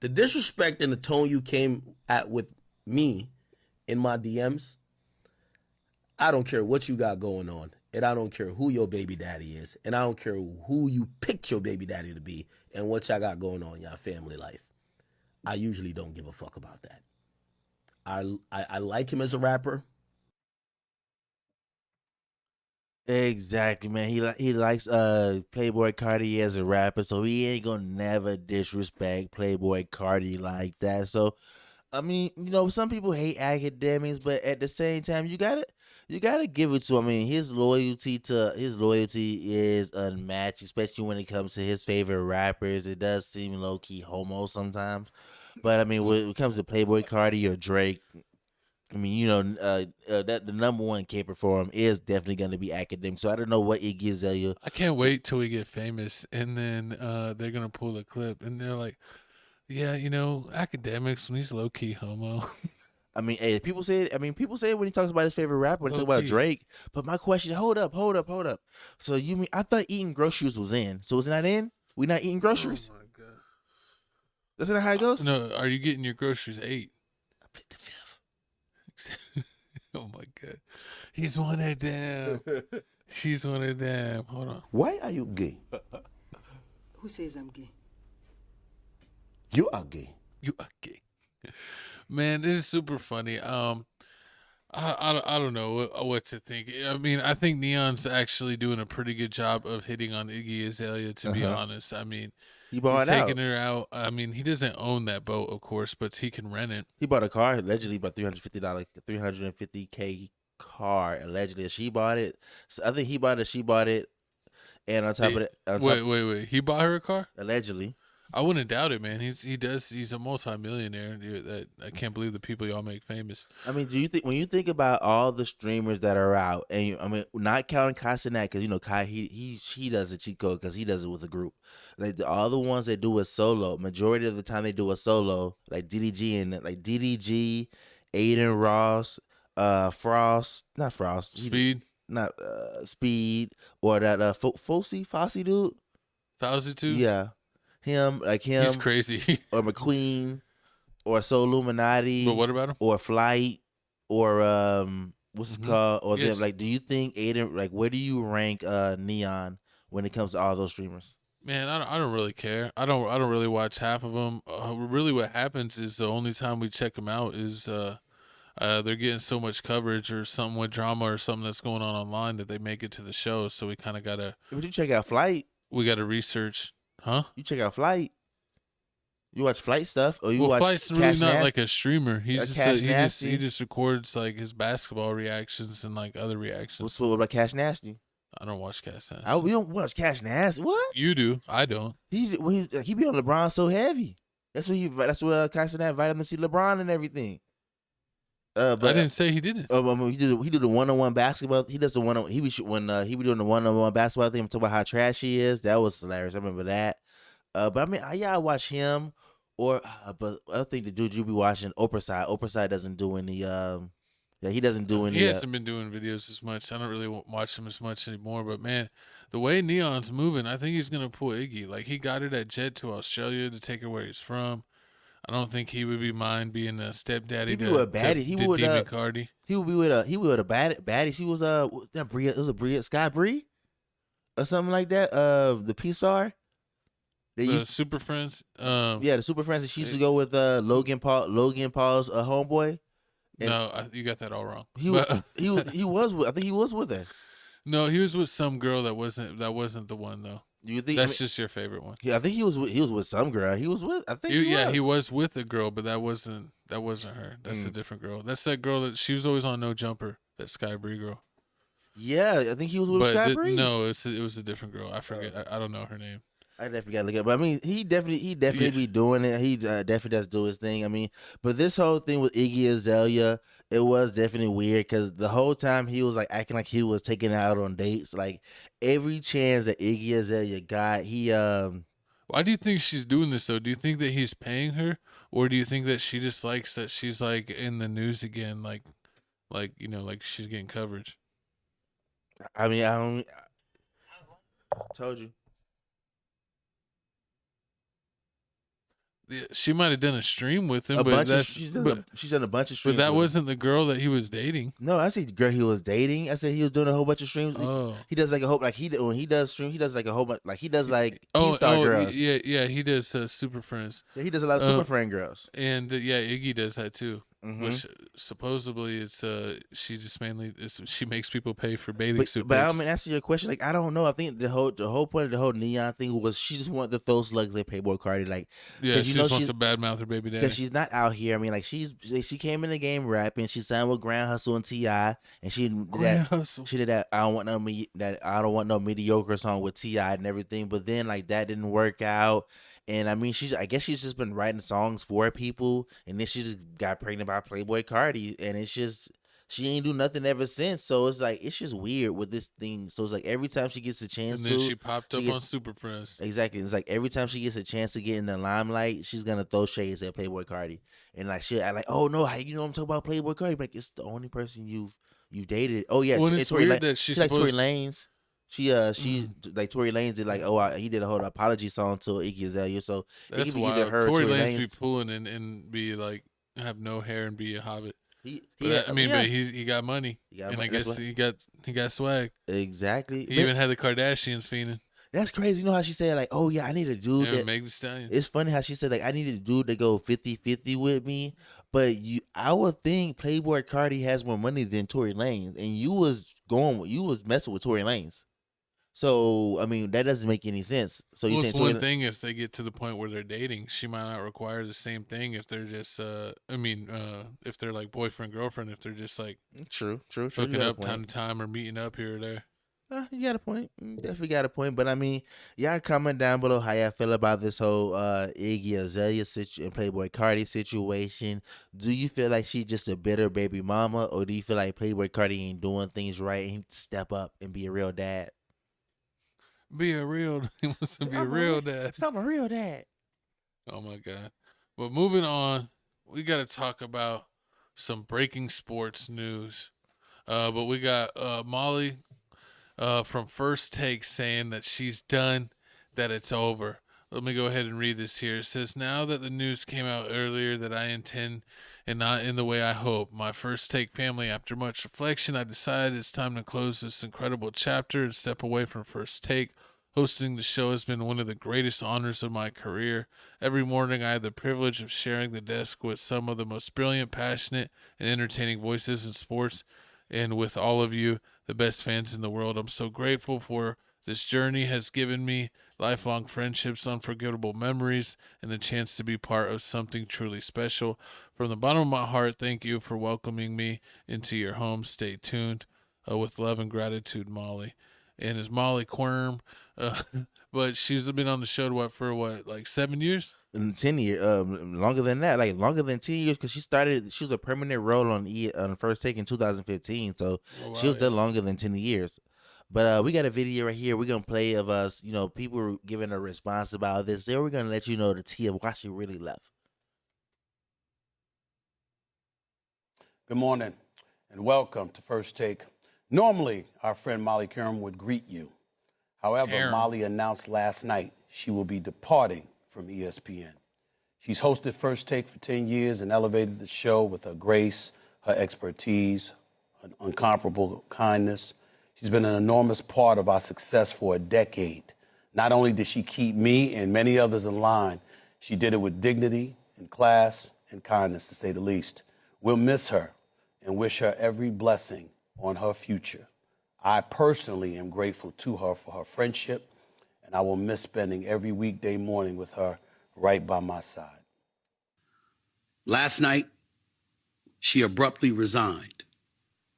[SPEAKER 15] The disrespect and the tone you came at with me in my DMs, I don't care what you got going on. And I don't care who your baby daddy is. And I don't care who you picked your baby daddy to be and what y'all got going on in your family life. I usually don't give a fuck about that. I like him as a rapper.
[SPEAKER 1] Exactly, man. He likes Playboi Carti as a rapper, so he ain't gonna never disrespect Playboi Carti like that. So, I mean, some people hate academics, but at the same time, you gotta give it to him. I mean, his loyalty is unmatched, especially when it comes to his favorite rappers. It does seem low key homo sometimes, but I mean, when it comes to Playboi Carti or Drake, I mean, that the number one caper for him is definitely going to be academic. So I don't know what Iggy Azalea.
[SPEAKER 2] I can't wait till we get famous, and then they're gonna pull the clip, and they're like, "Yeah, academics when he's low key homo."
[SPEAKER 1] I mean, hey, people say it when he talks about his favorite rapper, when he talks about Drake. But my question, hold up. So you mean I thought eating groceries was in? So is it not in? We not eating groceries?
[SPEAKER 2] Oh my god,
[SPEAKER 1] that's not how it goes.
[SPEAKER 2] No, are you getting your groceries ate?
[SPEAKER 1] I plead the fifth.
[SPEAKER 2] Oh my god, he's one of them. She's one of them. Hold on.
[SPEAKER 11] Why are you gay?
[SPEAKER 3] Who says I'm gay?
[SPEAKER 11] You are gay.
[SPEAKER 2] You are gay. Man, this is super funny. I don't know what to think. I mean, I think Neon's actually doing a pretty good job of hitting on Iggy Azalea, to be honest. I mean,
[SPEAKER 1] he bought
[SPEAKER 2] he's taking her out. I mean, he doesn't own that boat, of course, but he can rent it.
[SPEAKER 1] He bought a car, allegedly about $350K car. Allegedly, she bought it. So I think he bought it. She bought it, and on top of it,
[SPEAKER 2] wait. He bought her a car?
[SPEAKER 1] Allegedly.
[SPEAKER 2] I wouldn't doubt it, man. He's a multimillionaire. I can't believe the people y'all make famous.
[SPEAKER 1] I mean, do you think when you think about all the streamers that are out, and I mean, not counting Castanet, because Kai he does a cheat code because he does it with a group. Like all the ones that do it solo, majority of the time they do it solo. Like DDG, Aiden Ross,
[SPEAKER 2] Speed,
[SPEAKER 1] Speed, or that Fosse dude.
[SPEAKER 2] Fauci too.
[SPEAKER 1] Yeah. Him.
[SPEAKER 2] He's crazy.
[SPEAKER 1] Or McQueen, or Soul Illuminati.
[SPEAKER 2] But what about him?
[SPEAKER 1] Or Flight, or what's it called? Or them. Like, do you think Aiden? Like, where do you rank Neon when it comes to all those streamers?
[SPEAKER 2] Man, I don't really care. I don't really watch half of them. Really, what happens is the only time we check them out is they're getting so much coverage or something with drama or something that's going on online that they make it to the show. So we kind of gotta.
[SPEAKER 1] Would you check out Flight?
[SPEAKER 2] We gotta research. Huh?
[SPEAKER 1] You check out Flight. You watch Flight stuff, or you watch
[SPEAKER 2] Flight's
[SPEAKER 1] Cash
[SPEAKER 2] really not
[SPEAKER 1] Nasty?
[SPEAKER 2] like a streamer. He
[SPEAKER 1] Nasty?
[SPEAKER 2] just records like his basketball reactions and like other reactions.
[SPEAKER 1] What about Cash Nasty?
[SPEAKER 2] I don't watch Cash Nasty.
[SPEAKER 1] We don't watch Cash Nasty. What?
[SPEAKER 2] You do? I don't.
[SPEAKER 1] He be on LeBron so heavy. That's what Castanet vitamin C LeBron and everything. But
[SPEAKER 2] I didn't say he didn't.
[SPEAKER 1] He do the one-on-one basketball. He does the one. He be doing the one-on-one basketball thing. I'm talking about how trash he is. That was hilarious. I remember that. But I mean, I watch him. Or but I think the dude you be watching, Oprah Side doesn't do any. He doesn't do any.
[SPEAKER 2] He hasn't been doing videos as much. I don't really watch him as much anymore. But man, the way Neon's moving, I think he's gonna pull Iggy. Like he got her that jet to Australia to take her where he's from. I don't think he would be mind being a stepdaddy to Demon Cardi.
[SPEAKER 1] He would be with a baddie. She was that Bria. It was a Bria Sky Bree or something like that. The P Star.
[SPEAKER 2] The Super Friends.
[SPEAKER 1] The Super Friends. She used to go with Logan Paul's homeboy.
[SPEAKER 2] No, you got that all wrong.
[SPEAKER 1] He was. I think he was with her.
[SPEAKER 2] No, he was with some girl that wasn't the one though.
[SPEAKER 1] You think
[SPEAKER 2] That's just your favorite one.
[SPEAKER 1] Yeah, I think he was with some girl. He was with. I think
[SPEAKER 2] He was with a girl, but that wasn't her. That's a different girl. That's that girl that she was always on No Jumper. That Sky Bree girl.
[SPEAKER 1] Yeah, I think he was with Sky Bree.
[SPEAKER 2] No, it was a different girl. I forget. I don't know her name.
[SPEAKER 1] I definitely gotta look at, but I mean, he definitely be doing it. He definitely does do his thing. I mean, but this whole thing with Iggy Azalea, it was definitely weird because the whole time he was like acting like he was taking her out on dates. Like every chance that Iggy Azalea got, he
[SPEAKER 2] Why do you think she's doing this though? Do you think that he's paying her, or do you think that she just likes that she's like in the news again, like like she's getting coverage?
[SPEAKER 1] I mean, I told you.
[SPEAKER 2] Yeah, she might have done a stream with him,
[SPEAKER 1] she's done a bunch of streams.
[SPEAKER 2] But that
[SPEAKER 1] with
[SPEAKER 2] wasn't the girl that he was dating.
[SPEAKER 1] No, I see the girl he was dating. I said he was doing a whole bunch of streams.
[SPEAKER 2] Oh.
[SPEAKER 1] He does like a whole when he does stream, he does like a whole bunch he does like P-Star girls.
[SPEAKER 2] Yeah, he does Super Friends.
[SPEAKER 1] Yeah, he does a lot of Super Friend girls.
[SPEAKER 2] And Iggy does that too.
[SPEAKER 1] Mm-hmm.
[SPEAKER 2] Which supposedly it's she just mainly she makes people pay for bathing suit.
[SPEAKER 1] But I mean, answer your question. Like I don't know. I think the whole point of the whole neon thing was she just wanted to throw slugs at Playboi Carti. Like
[SPEAKER 2] she just wants to badmouth her baby daddy
[SPEAKER 1] because she's not out here. I mean, like she came in the game rapping. She signed with Grand Hustle and T.I. and she did that. I don't want no mediocre song with T.I. and everything. But then like that didn't work out. And I mean, I guess she's just been writing songs for people, and then she just got pregnant by Playboi Carti, and it's just she ain't do nothing ever since. So it's like it's just weird with this thing. So it's like every time she gets a chance
[SPEAKER 2] and then she popped up on Super Friends.
[SPEAKER 1] Exactly. It's like every time she gets a chance to get in the limelight, she's gonna throw shades at Playboi Carti, and like I like, oh no, how you know I'm talking about Playboi Carti? Like it's the only person you've dated. Oh yeah,
[SPEAKER 2] well, it's weird that she's
[SPEAKER 1] like Tory Lanez. She's like Tory Lanez did like he did a whole apology song to Iggy Azalea, so
[SPEAKER 2] that's
[SPEAKER 1] it could be
[SPEAKER 2] wild.
[SPEAKER 1] either her
[SPEAKER 2] Tory
[SPEAKER 1] or Tory
[SPEAKER 2] Lanez
[SPEAKER 1] Lanez
[SPEAKER 2] be pulling and be like have no hair and be a hobbit.
[SPEAKER 1] But
[SPEAKER 2] he got money, I guess he got swag.
[SPEAKER 1] Exactly.
[SPEAKER 2] He even had the Kardashians fiending.
[SPEAKER 1] That's crazy. You know how she said like, oh yeah, I need a dude.
[SPEAKER 2] Yeah, Meg Thee Stallion.
[SPEAKER 1] It's funny how she said like, I need a dude to go 50-50 with me. But I would think Playboi Carti has more money than Tory Lanez, and you was messing with Tory Lanez. So I mean that doesn't make any sense. So you saying
[SPEAKER 2] one thing if they get to the point where they're dating, she might not require the same thing if they're just if they're like boyfriend girlfriend, if they're just like
[SPEAKER 1] true
[SPEAKER 2] hooking up time to time or meeting up here or there.
[SPEAKER 1] You got a point. Definitely got a point. But I mean, y'all comment down below how y'all feel about this whole Iggy Azalea and Playboi Carti situation. Do you feel like she just a bitter baby mama, or do you feel like Playboi Carti ain't doing things right and he step up and be a real dad?
[SPEAKER 2] He wants to be a real dad.
[SPEAKER 1] I'm a real dad.
[SPEAKER 2] Oh my God. But moving on, we got to talk about some breaking sports news. But we got Molly from First Take saying that she's done, that it's over. Let me go ahead and read this here. It says, now that the news came out earlier that I intend and not in the way I hope, my First Take family, after much reflection, I decided it's time to close this incredible chapter and step away from First Take. Hosting the show has been one of the greatest honors of my career. Every morning I have the privilege of sharing the desk with some of the most brilliant, passionate, and entertaining voices in sports, and with all of you, the best fans in the world. I'm so grateful for this journey has given me lifelong friendships, unforgettable memories, and the chance to be part of something truly special. From the bottom of my heart, thank you for welcoming me into your home. Stay tuned. With love and gratitude, Molly. And it's Molly Corum, but she's been on the show for like 7 years?
[SPEAKER 1] 10 years, longer than that, like longer than 10 years, because she was a permanent role on First Take in 2015, so she was there longer than 10 years. But we got a video right here we're gonna play of us, people giving a response about this. Then we're gonna let you know the tea of why she really left.
[SPEAKER 12] Good morning and welcome to First Take. Normally, our friend Molly Corum would greet you. However, Molly announced last night she will be departing from ESPN. She's hosted First Take for 10 years and elevated the show with her grace, her expertise, her incomparable kindness. She's been an enormous part of our success for a decade. Not only did she keep me and many others in line, she did it with dignity and class and kindness, to say the least. We'll miss her and wish her every blessing on her future. I personally am grateful to her for her friendship and and I will miss spending every weekday morning with her right by my side. Last night, she abruptly resigned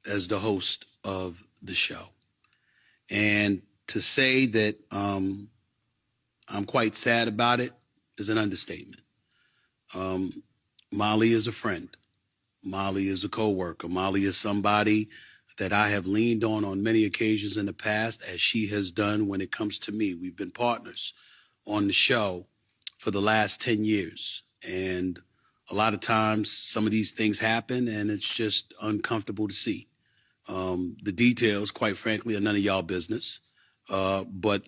[SPEAKER 12] as the host of the show. And to say that I'm quite sad about it is an understatement. Molly is a friend. Molly is a coworker. Molly is somebody that I have leaned on many occasions in the past, as she has done when it comes to me. We've been partners on the show for the last 10 years. And a lot of times some of these things happen and it's just uncomfortable to see. The details, quite frankly, are none of y'all business. But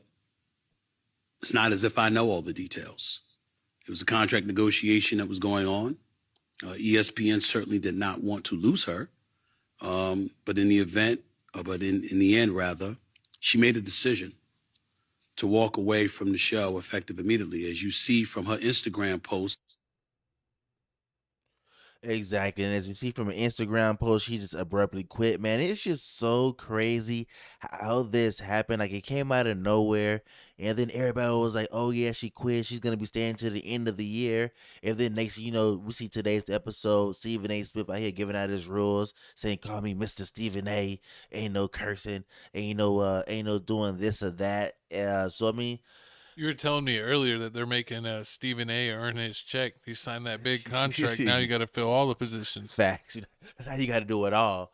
[SPEAKER 12] it's not as if I know all the details. It was a contract negotiation that was going on. ESPN certainly did not want to lose her. But in the end, rather, she made a decision to walk away from the show effective immediately. As you see from her Instagram post.
[SPEAKER 1] Exactly. And as you see from an Instagram post, she just abruptly quit, man. It's just so crazy how this happened. Like, it came out of nowhere. And then everybody was like, oh, yeah, she quit. She's going to be staying to the end of the year. And then next, we see today's episode, Stephen A. Smith out here giving out his rules, saying, call me Mr. Stephen A. Ain't no cursing. Ain't no doing this or that. So, I mean,
[SPEAKER 2] you were telling me earlier that they're making Stephen A. earn his check. He signed that big contract. Now you got to fill all the positions.
[SPEAKER 1] Facts. Now you got to do it all.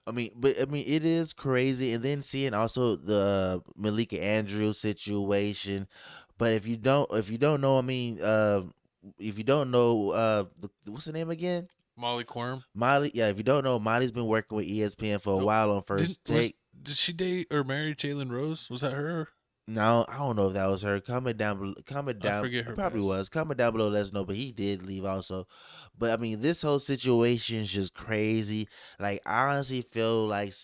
[SPEAKER 1] It is crazy. And then seeing also the Malika Andrews situation. But if you don't know, if you don't know, what's the name again?
[SPEAKER 2] Molly Corum.
[SPEAKER 1] Molly. Yeah. If you don't know, Molly's been working with ESPN for a while on First Take.
[SPEAKER 2] Did she date or marry Jalen Rose? Was that her?
[SPEAKER 1] No, I don't know if that was her. Comment down.
[SPEAKER 2] I forget her.
[SPEAKER 1] Probably was. Comment down below. Let us know. But he did leave also. But I mean, this whole situation is just crazy. Like, I honestly feel like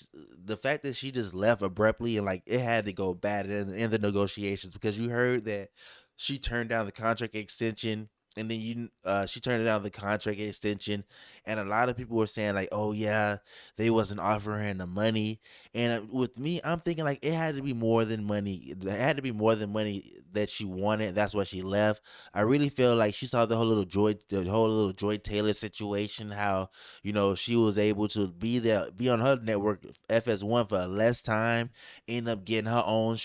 [SPEAKER 1] the fact that she just left abruptly and like it had to go bad in the negotiations, because you heard that she turned down the contract extension. And then she turned down the contract extension, and a lot of people were saying like, "Oh yeah, they wasn't offering the money." And with me, I'm thinking like it had to be more than money. It had to be more than money that she wanted. That's why she left. I really feel like she saw the whole little Joy Taylor situation. How she was able to be on her network FS1 for less time, end up getting her own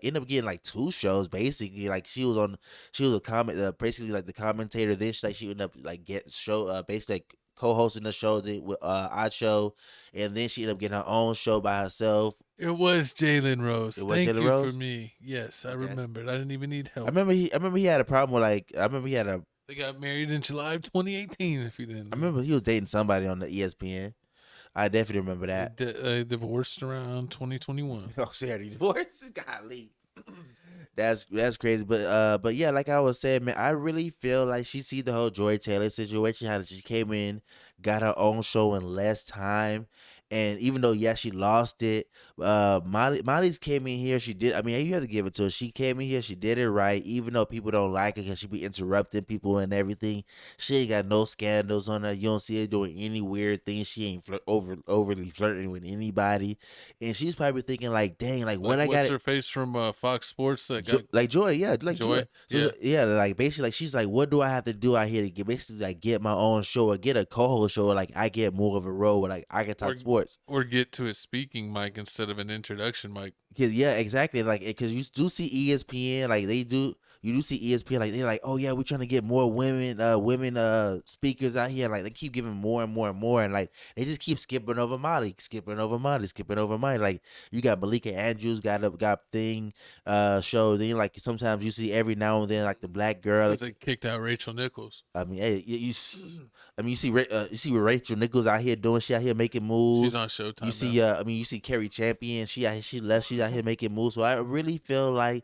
[SPEAKER 1] end up getting like 2 shows basically. Like she was a comment basically like the commentator. Then she ended up like basically like co-hosting the show with Odd Show, and then she ended up getting her own show by herself.
[SPEAKER 2] It was Jalen Rose. Thank you
[SPEAKER 1] Rose?
[SPEAKER 2] for me. Yes, I remembered. I didn't even need help.
[SPEAKER 1] I remember he had a problem with
[SPEAKER 2] They got married in July of 2018. If you didn't,
[SPEAKER 1] I remember he was dating somebody on the ESPN. I definitely remember that.
[SPEAKER 2] Divorced around 2021.
[SPEAKER 1] Oh, sorry, divorced. Golly. That's crazy, but yeah, like I was saying, man, I really feel like she see the whole Joy Taylor situation, how she came in, got her own show in less time, and even though she lost it, Molly's came in here. She did. I mean, you have to give it to her. She came in here. She did it right, even though people don't like her because she be interrupting people and everything. She ain't got no scandals on her. You don't see her doing any weird things. She ain't overly flirting with anybody, and she's probably thinking like, dang, like what I got.
[SPEAKER 2] What's her face from Fox Sports?
[SPEAKER 1] Like Joy, yeah, like
[SPEAKER 2] Joy.
[SPEAKER 1] So, yeah, like basically, like she's like, what do I have to do out here to get my own show or get a co-host show? Or, like I get more of a role where like I can talk sports.
[SPEAKER 2] Or get to a speaking mic instead of an introduction mic.
[SPEAKER 1] Yeah, exactly. Like, because you do see ESPN, like they do. You do see ESPN, like they're like, oh yeah, we're trying to get more women speakers out here. Like they keep giving more and more and more, and like they just keep skipping over Molly. Like you got Malika Andrews got thing shows. Then like sometimes you see every now and then like the black girl.
[SPEAKER 2] They kicked out Rachel Nichols.
[SPEAKER 1] I mean, hey, you see what Rachel Nichols out here doing. She out here making moves.
[SPEAKER 2] She's on Showtime.
[SPEAKER 1] You see, you see Carrie Champion. She left. She's out here making moves. So I really feel like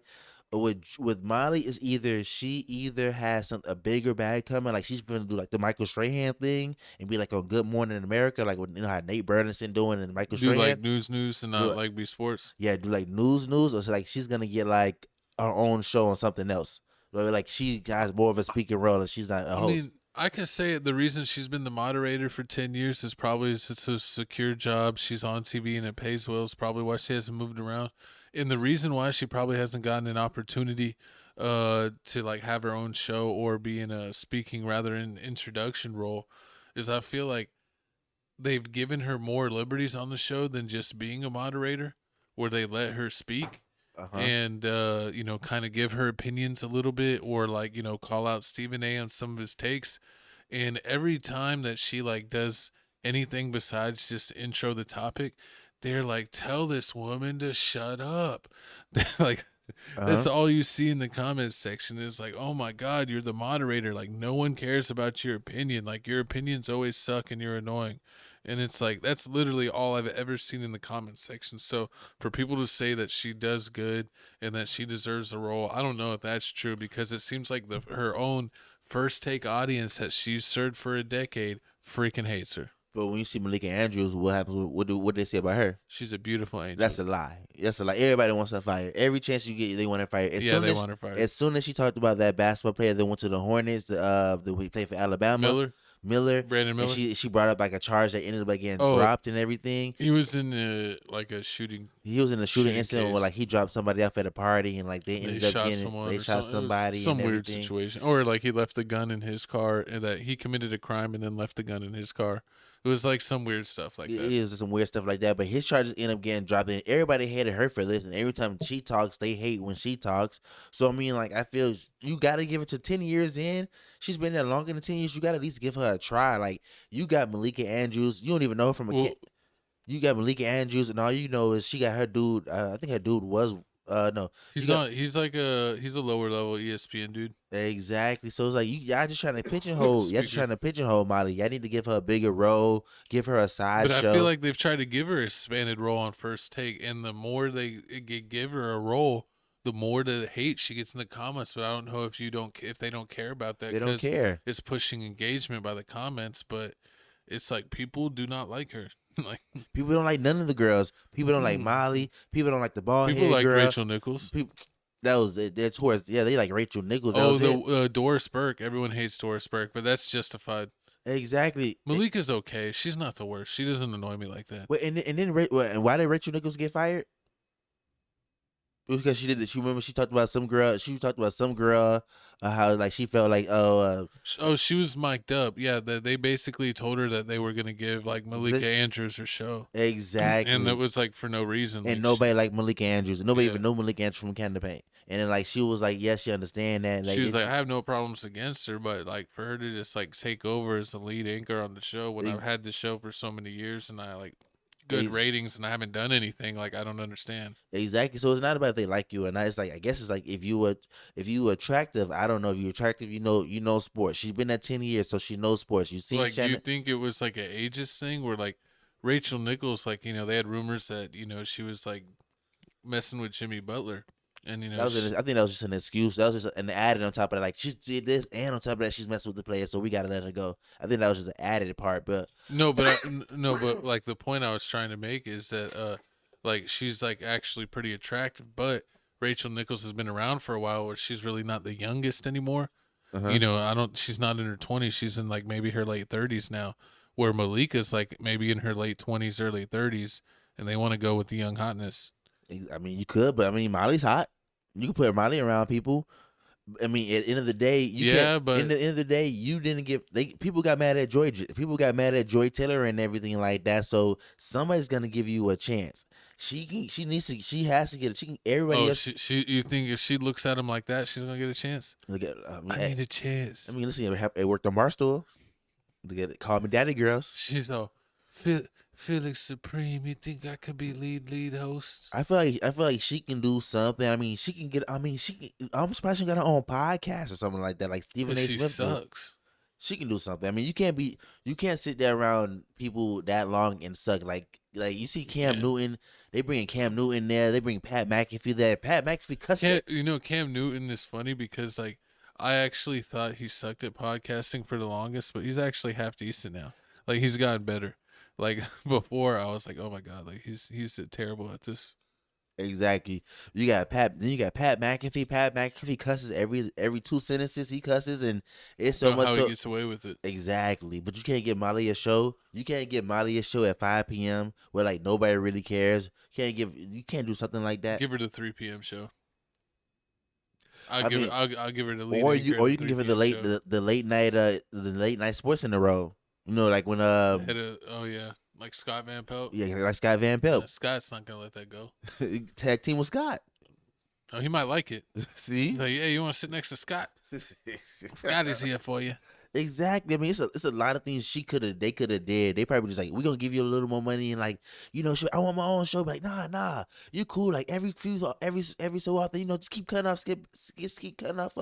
[SPEAKER 1] with Molly is she either has a bigger bag coming, like she's gonna do like the Michael Strahan thing and be like on Good Morning America, like how Nate Burleson doing and Michael Strahan.
[SPEAKER 2] Do like news and not like be sports.
[SPEAKER 1] Yeah, do like news, or so like she's gonna get like her own show on something else. Like she has more of a speaking role and she's not a host.
[SPEAKER 2] I mean, I can say it. The reason she's been the moderator for 10 years is probably it's a secure job. She's on TV and it pays well. It's probably why she hasn't moved around. And the reason why she probably hasn't gotten an opportunity to like have her own show or be in a speaking rather in introduction role is I feel like they've given her more liberties on the show than just being a moderator, where they let her speak and you know, kind of give her opinions a little bit, or like, you know, call out Stephen A on some of his takes. And every time that she like does anything besides just intro the topic, they're like, tell this woman to shut up. Like, that's all you see in the comments section is like, oh my God, you're the moderator. Like, no one cares about your opinion. Like, your opinions always suck and you're annoying. And it's like, that's literally all I've ever seen in the comments section. So for people to say that she does good and that she deserves the role, I don't know if that's true, because it seems like her own First Take audience that she's served for a decade freaking hates her.
[SPEAKER 1] But when you see Malika Andrews, what happens? What do they say about her?
[SPEAKER 2] She's a beautiful angel.
[SPEAKER 1] That's a lie. That's a lie. Everybody wants her fired. Every chance you get, they want her fired.
[SPEAKER 2] They want her fired.
[SPEAKER 1] As soon as she talked about that basketball player that went to the Hornets, that he played for Alabama,
[SPEAKER 2] Brandon Miller.
[SPEAKER 1] And she brought up like a charge that ended up like getting dropped and everything.
[SPEAKER 2] He was in a shooting.
[SPEAKER 1] He was in a shooting incident
[SPEAKER 2] case.
[SPEAKER 1] where like he dropped somebody off at a party and like they ended up getting shot somebody.
[SPEAKER 2] Some
[SPEAKER 1] and
[SPEAKER 2] weird situation, or like he left the gun in his car, and that he committed a crime and then left the gun in his car. It was like some weird stuff like that.
[SPEAKER 1] It is some weird stuff like that, but his charges end up getting dropped, and everybody hated her for this. And every time she talks, they hate when she talks. So I mean, like, I feel you got to give it to 10 years in. She's been there longer than 10 years. You got to at least give her a try. Like, you got Malika Andrews. You don't even know her from a kid. You got Malika Andrews, and all you know is she got her dude. I think her dude was no.
[SPEAKER 2] He's not. He's like he's a lower level ESPN dude.
[SPEAKER 1] Exactly. So it's like y'all just trying to pigeonhole. Y'all just trying to pigeonhole Molly. Y'all need to give her a bigger role. Give her a side show.
[SPEAKER 2] But I feel like they've tried to give her a expanded role on First Take, and the more they give her a role, the more the hate she gets in the comments. But I don't know if they don't care about that.
[SPEAKER 1] They don't care.
[SPEAKER 2] It's pushing engagement by the comments, but it's like people do not like her. Like,
[SPEAKER 1] people don't like none of the girls. People don't like Molly. People don't like the bald
[SPEAKER 2] people like
[SPEAKER 1] girl.
[SPEAKER 2] Rachel Nichols.
[SPEAKER 1] That was their tours. Yeah, they like Rachel Nichols.
[SPEAKER 2] Doris Burke. Everyone hates Doris Burke, but that's justified.
[SPEAKER 1] Exactly.
[SPEAKER 2] Malika's okay. She's not the worst. She doesn't annoy me like that.
[SPEAKER 1] Wait, and why did Rachel Nichols get fired? Because she did. She remember she talked about some girl. She talked about some girl. How like she felt like
[SPEAKER 2] she was mic'd up. Yeah, they basically told her that they were gonna give like Malika Andrews her show.
[SPEAKER 1] Exactly,
[SPEAKER 2] and that was like for no reason.
[SPEAKER 1] And
[SPEAKER 2] like,
[SPEAKER 1] nobody liked Malika Andrews. And nobody even knew Malika Andrews from Canada Paint. And then like she was like, yes, she understand that. Like,
[SPEAKER 2] she was like, I have no problems against her, but like for her to just like take over as the lead anchor on the show when I've had the show for so many years and I like good ratings and I haven't done anything, like I don't understand.
[SPEAKER 1] Exactly. So it's not about if they like you or not. It's like, I guess it's like if you attractive, I don't know if you're attractive, you know sports. She's been there 10 years, so she knows sports. You see,
[SPEAKER 2] like, you think it was like an ageist thing where like Rachel Nichols, like, you know, they had rumors that, you know, she was like messing with Jimmy Butler. And you know,
[SPEAKER 1] I think that was just an excuse. That was just an added on top of that. Like, she did this, and on top of that, she's messing with the players, so we gotta let her go. I think that was just an added part. But
[SPEAKER 2] but like the point I was trying to make is that like she's like actually pretty attractive, but Rachel Nichols has been around for a while, where she's really not the youngest anymore. You know, she's not in her 20s. She's in like maybe her late 30s now. Where Malika's like maybe in her late 20s, early 30s, and they want to go with the young hotness.
[SPEAKER 1] I mean, you could, but I mean, Molly's hot. You can put Molly around people. I mean, at the end of the day, but in the end of the day, you didn't give. People got mad at Joy. People got mad at Joy Taylor and everything like that. So somebody's gonna give you a chance. She has to get it. Everybody else.
[SPEAKER 2] You think if she looks at him like that, she's gonna get a chance? I need a chance.
[SPEAKER 1] I mean, listen, it worked on Barstool. Call me daddy girls.
[SPEAKER 2] She's all Felix Supreme. You think I could be lead host?
[SPEAKER 1] I feel like she can do something. I mean, she can get. I mean, I'm surprised she got her own podcast or something like that. Like Stephen A. Smith. She
[SPEAKER 2] sucks.
[SPEAKER 1] She can do something. I mean, you can't sit there around people that long and suck. Like you see Cam Newton. They bring Cam Newton there. They bring Pat McAfee there. Pat McAfee cussing.
[SPEAKER 2] You know, Cam Newton is funny because like I actually thought he sucked at podcasting for the longest, but he's actually half decent now. Like he's gotten better. Like before, I was like, "Oh my god!" Like he's terrible at this.
[SPEAKER 1] Exactly. You got Pat. Then you got Pat McAfee. Pat McAfee cusses every 2 sentences. He cusses, and it's so
[SPEAKER 2] Know
[SPEAKER 1] much.
[SPEAKER 2] how
[SPEAKER 1] So
[SPEAKER 2] he gets away with it.
[SPEAKER 1] exactly. But you can't get Molly a show. You can't get Molly a show at 5 p.m. where like nobody really cares. You can't do something like that.
[SPEAKER 2] Give her the 3 p.m. show.
[SPEAKER 1] I
[SPEAKER 2] I'll
[SPEAKER 1] mean,
[SPEAKER 2] give her the lead.
[SPEAKER 1] or
[SPEAKER 2] anchor
[SPEAKER 1] you
[SPEAKER 2] at
[SPEAKER 1] can
[SPEAKER 2] 3
[SPEAKER 1] give her the
[SPEAKER 2] p.m. show.
[SPEAKER 1] late night sports in a row. You know, like when
[SPEAKER 2] Oh yeah, like Scott Van Pelt.
[SPEAKER 1] yeah, like Scott Van Pelt.
[SPEAKER 2] Scott's not gonna let that go.
[SPEAKER 1] Tag team with Scott.
[SPEAKER 2] Oh, he might like it.
[SPEAKER 1] See,
[SPEAKER 2] like, yeah, you want to sit next to Scott? Scott is here for you.
[SPEAKER 1] Exactly. I mean, it's a lot of things they could have did. They probably just like, we're gonna give you a little more money and like, you know, I want my own show. But like, nah, you cool. Like every so often, you know, just keep cutting off keep cutting off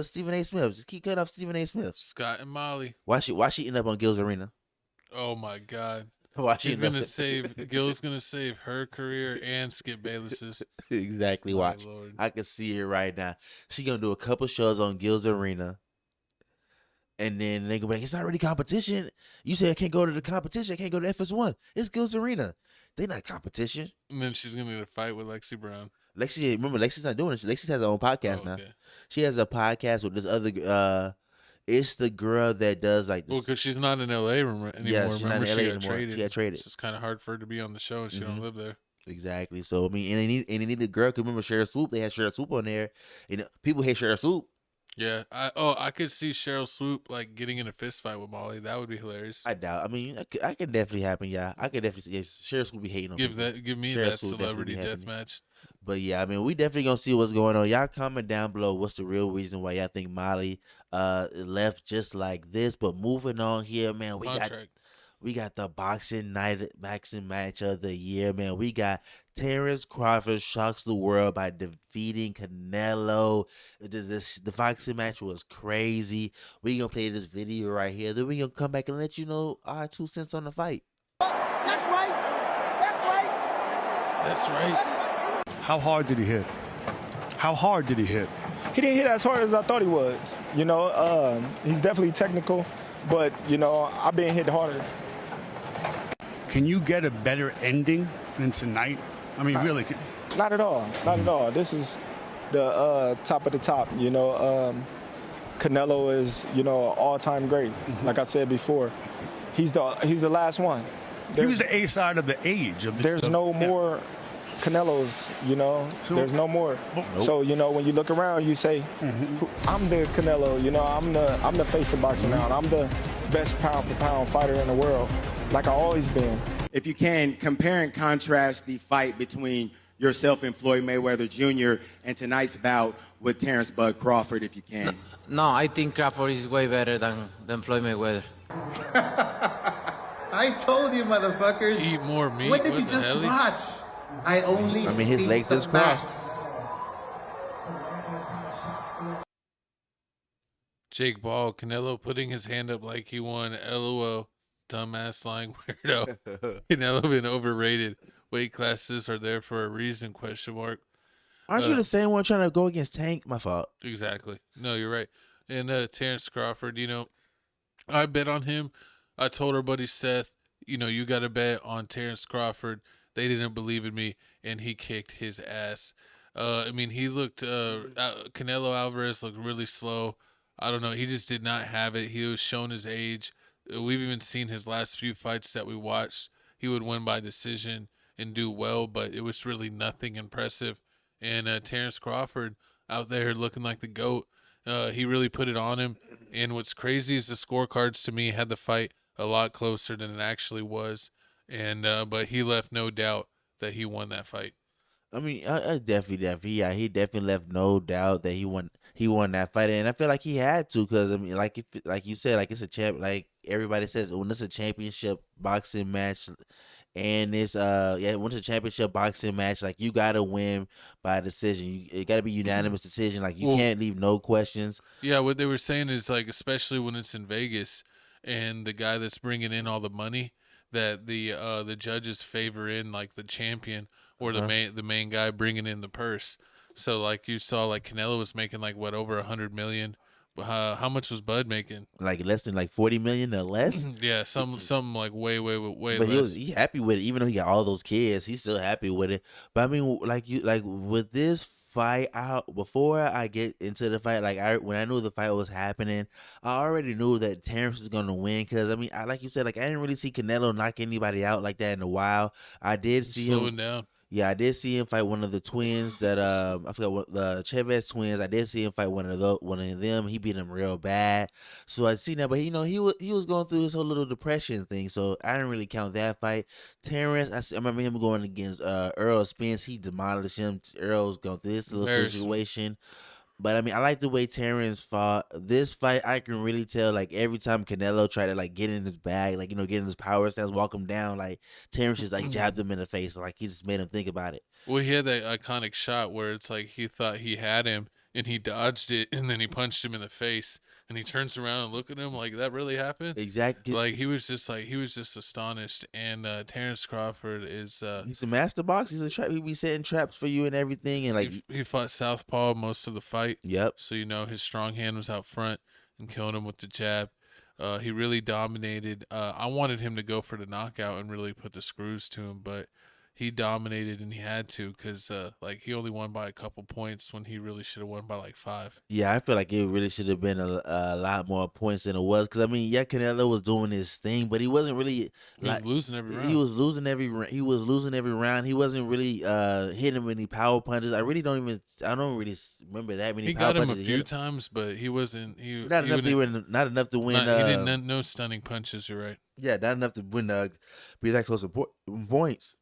[SPEAKER 1] Stephen A. Smith. Just keep cutting off Stephen A. Smith.
[SPEAKER 2] Scott and Molly.
[SPEAKER 1] Why she end up on Gil's Arena?
[SPEAKER 2] Oh my God.
[SPEAKER 1] Gil's
[SPEAKER 2] gonna save her career and Skip Bayless's.
[SPEAKER 1] Exactly. Watch.
[SPEAKER 2] Lord.
[SPEAKER 1] I can see it right now. She gonna do a couple shows on Gil's Arena. And then they go back, it's not really competition. You say I can't go to the competition. I can't go to FS1. It's Gil's Arena. They not competition.
[SPEAKER 2] And then she's going to get a fight with Lexi Brown.
[SPEAKER 1] Remember, Lexi's not doing it. Lexi has her own podcast now.
[SPEAKER 2] Okay.
[SPEAKER 1] She has a podcast with this other, it's the girl that does like this.
[SPEAKER 2] Well, because she's not in LA anymore.
[SPEAKER 1] Yeah, she's not in LA anymore.
[SPEAKER 2] Traded.
[SPEAKER 1] She got traded.
[SPEAKER 2] It's kind of hard for her to be on the show and she don't live there.
[SPEAKER 1] Exactly. So, I mean, and they need a girl. Because remember, Cheryl Swoop, they had Cheryl Swoop on there. And people hate Cheryl Swoop.
[SPEAKER 2] Yeah, I could see Cheryl Swoop like getting in a fist fight with Molly. That would be hilarious.
[SPEAKER 1] I doubt. I mean, I could definitely happen. Yeah, I could definitely see Cheryl Swoop be hating on people.
[SPEAKER 2] Give me
[SPEAKER 1] Cheryl
[SPEAKER 2] that
[SPEAKER 1] Swoop
[SPEAKER 2] celebrity
[SPEAKER 1] definitely
[SPEAKER 2] death match.
[SPEAKER 1] But yeah, I mean, we definitely gonna see what's going on. Y'all comment down below what's the real reason why y'all think Molly left just like this. But moving on here, man, we got the boxing match of the year, man. We got Terence Crawford shocks the world by defeating Canelo. The boxing match was crazy. We gonna play this video right here. Then we gonna come back and let you know our 2 cents on the fight.
[SPEAKER 8] That's right. That's right.
[SPEAKER 2] That's right.
[SPEAKER 9] How hard did he hit? How hard did he hit?
[SPEAKER 18] He didn't hit as hard as I thought he was. You know, he's definitely technical, but, you know, I've been hit harder.
[SPEAKER 9] Can you get a better ending than tonight? I mean, really?
[SPEAKER 18] Not at all. Not at all. This is the top of the top. You know, Canelo is, you know, all-time great. Like I said before, he's the last one.
[SPEAKER 9] He was the A side of the age.
[SPEAKER 18] There's no more Canelos. You know, there's no more.
[SPEAKER 9] Nope.
[SPEAKER 18] So you know, when you look around, you say, "I'm the Canelo." You know, I'm the face of boxing now. And I'm the best pound-for-pound fighter in the world, like I always been.
[SPEAKER 22] If you can, compare and contrast the fight between yourself and Floyd Mayweather Jr. and tonight's bout with Terence Bud Crawford, if you can.
[SPEAKER 10] No, I think Crawford is way better than Floyd Mayweather.
[SPEAKER 8] I told you, motherfuckers.
[SPEAKER 2] Eat more meat.
[SPEAKER 8] What did
[SPEAKER 2] What
[SPEAKER 8] you
[SPEAKER 2] the
[SPEAKER 8] just
[SPEAKER 2] hell?
[SPEAKER 8] watch? I mean,
[SPEAKER 1] his
[SPEAKER 8] speak
[SPEAKER 1] legs
[SPEAKER 8] the
[SPEAKER 1] is crossed.
[SPEAKER 8] facts.
[SPEAKER 2] Jake Paul, Canelo putting his hand up like he won. LOL. Dumbass lying weirdo. Canelo been overrated. Weight classes are there for a reason, question mark.
[SPEAKER 1] Aren't you the same one trying to go against Tank? My fault.
[SPEAKER 2] Exactly. No, you're right. And Terence Crawford, you know, I bet on him. I told our buddy Seth, you know, you got to bet on Terence Crawford. They didn't believe in me, and he kicked his ass. I mean, he looked, Canelo Alvarez looked really slow. I don't know. He just did not have it. He was showing his age. We've even seen his last few fights that we watched. He would win by decision and do well, but it was really nothing impressive. And Terence Crawford out there looking like the GOAT. He really put it on him. And what's crazy is the scorecards to me had the fight a lot closer than it actually was. And but he left no doubt that he won that fight.
[SPEAKER 1] I mean, I definitely, he definitely left no doubt that he won that fight, and I feel like he had to, because I mean, like you said, like it's a champ, like everybody says, when it's a championship boxing match, and it's when it's a championship boxing match, like you gotta win by decision. It gotta be unanimous decision. Like you can't leave no questions.
[SPEAKER 2] Yeah, what they were saying is like, especially when it's in Vegas, and the guy that's bringing in all the money, that the judges favor in like the champion. Or the main guy bringing in the purse. So like you saw, like Canelo was making like what, over $100 million, How much was Bud making?
[SPEAKER 1] Like less than like 40 million or less.
[SPEAKER 2] Yeah, some like way
[SPEAKER 1] But
[SPEAKER 2] less.
[SPEAKER 1] he happy with it, even though he got all those kids. He's still happy with it. But I mean, like with this fight out before I get into the fight, when I knew the fight was happening, I already knew that Terence was gonna win. Because I mean, like you said, like I didn't really see Canelo knock anybody out like that in a while. I did see him
[SPEAKER 2] slowing down.
[SPEAKER 1] Yeah, I did see him fight one of the twins that I forgot what the Chavez twins. I did see him fight one of them. He beat him real bad. So I seen that, but he was going through his whole little depression thing. So I didn't really count that fight. Terrence, I remember him going against Earl Spence. He demolished him. Earl was going through this little situation. But I mean, I like the way Terence fought. This fight, I can really tell, like, every time Canelo tried to, like, get in his bag, like, get in his power stance, walk him down, like, Terence just, like, jabbed him in the face. Like, he just made him think about it.
[SPEAKER 2] Well, he had that iconic shot where it's like he thought he had him, and he dodged it, and then he punched him in the face, and he turns around and look at him like, that really happened?
[SPEAKER 1] Exactly.
[SPEAKER 2] Like, he was just astonished. And Terence Crawford is
[SPEAKER 1] he's a master boxer. He's a trap. He be setting traps for you and everything. And like
[SPEAKER 2] he fought southpaw most of the fight.
[SPEAKER 1] Yep.
[SPEAKER 2] So his strong hand was out front and killing him with the jab. He really dominated. I wanted him to go for the knockout and really put the screws to him, but he dominated and he had to because he only won by a couple points when he really should have won by like 5.
[SPEAKER 1] Yeah, I feel like it really should have been a lot more points than it was. Because I mean, yeah, Canelo was doing his thing, but he wasn't really.
[SPEAKER 2] He was losing every round.
[SPEAKER 1] He was losing every round. He wasn't really hitting any power punches. I don't really remember that many.
[SPEAKER 2] He
[SPEAKER 1] power
[SPEAKER 2] got him a
[SPEAKER 1] punches
[SPEAKER 2] few times, but he wasn't.
[SPEAKER 1] Not enough to win.
[SPEAKER 2] He didn't. No stunning punches. You're right.
[SPEAKER 1] Yeah, not enough to win. Be that close in points.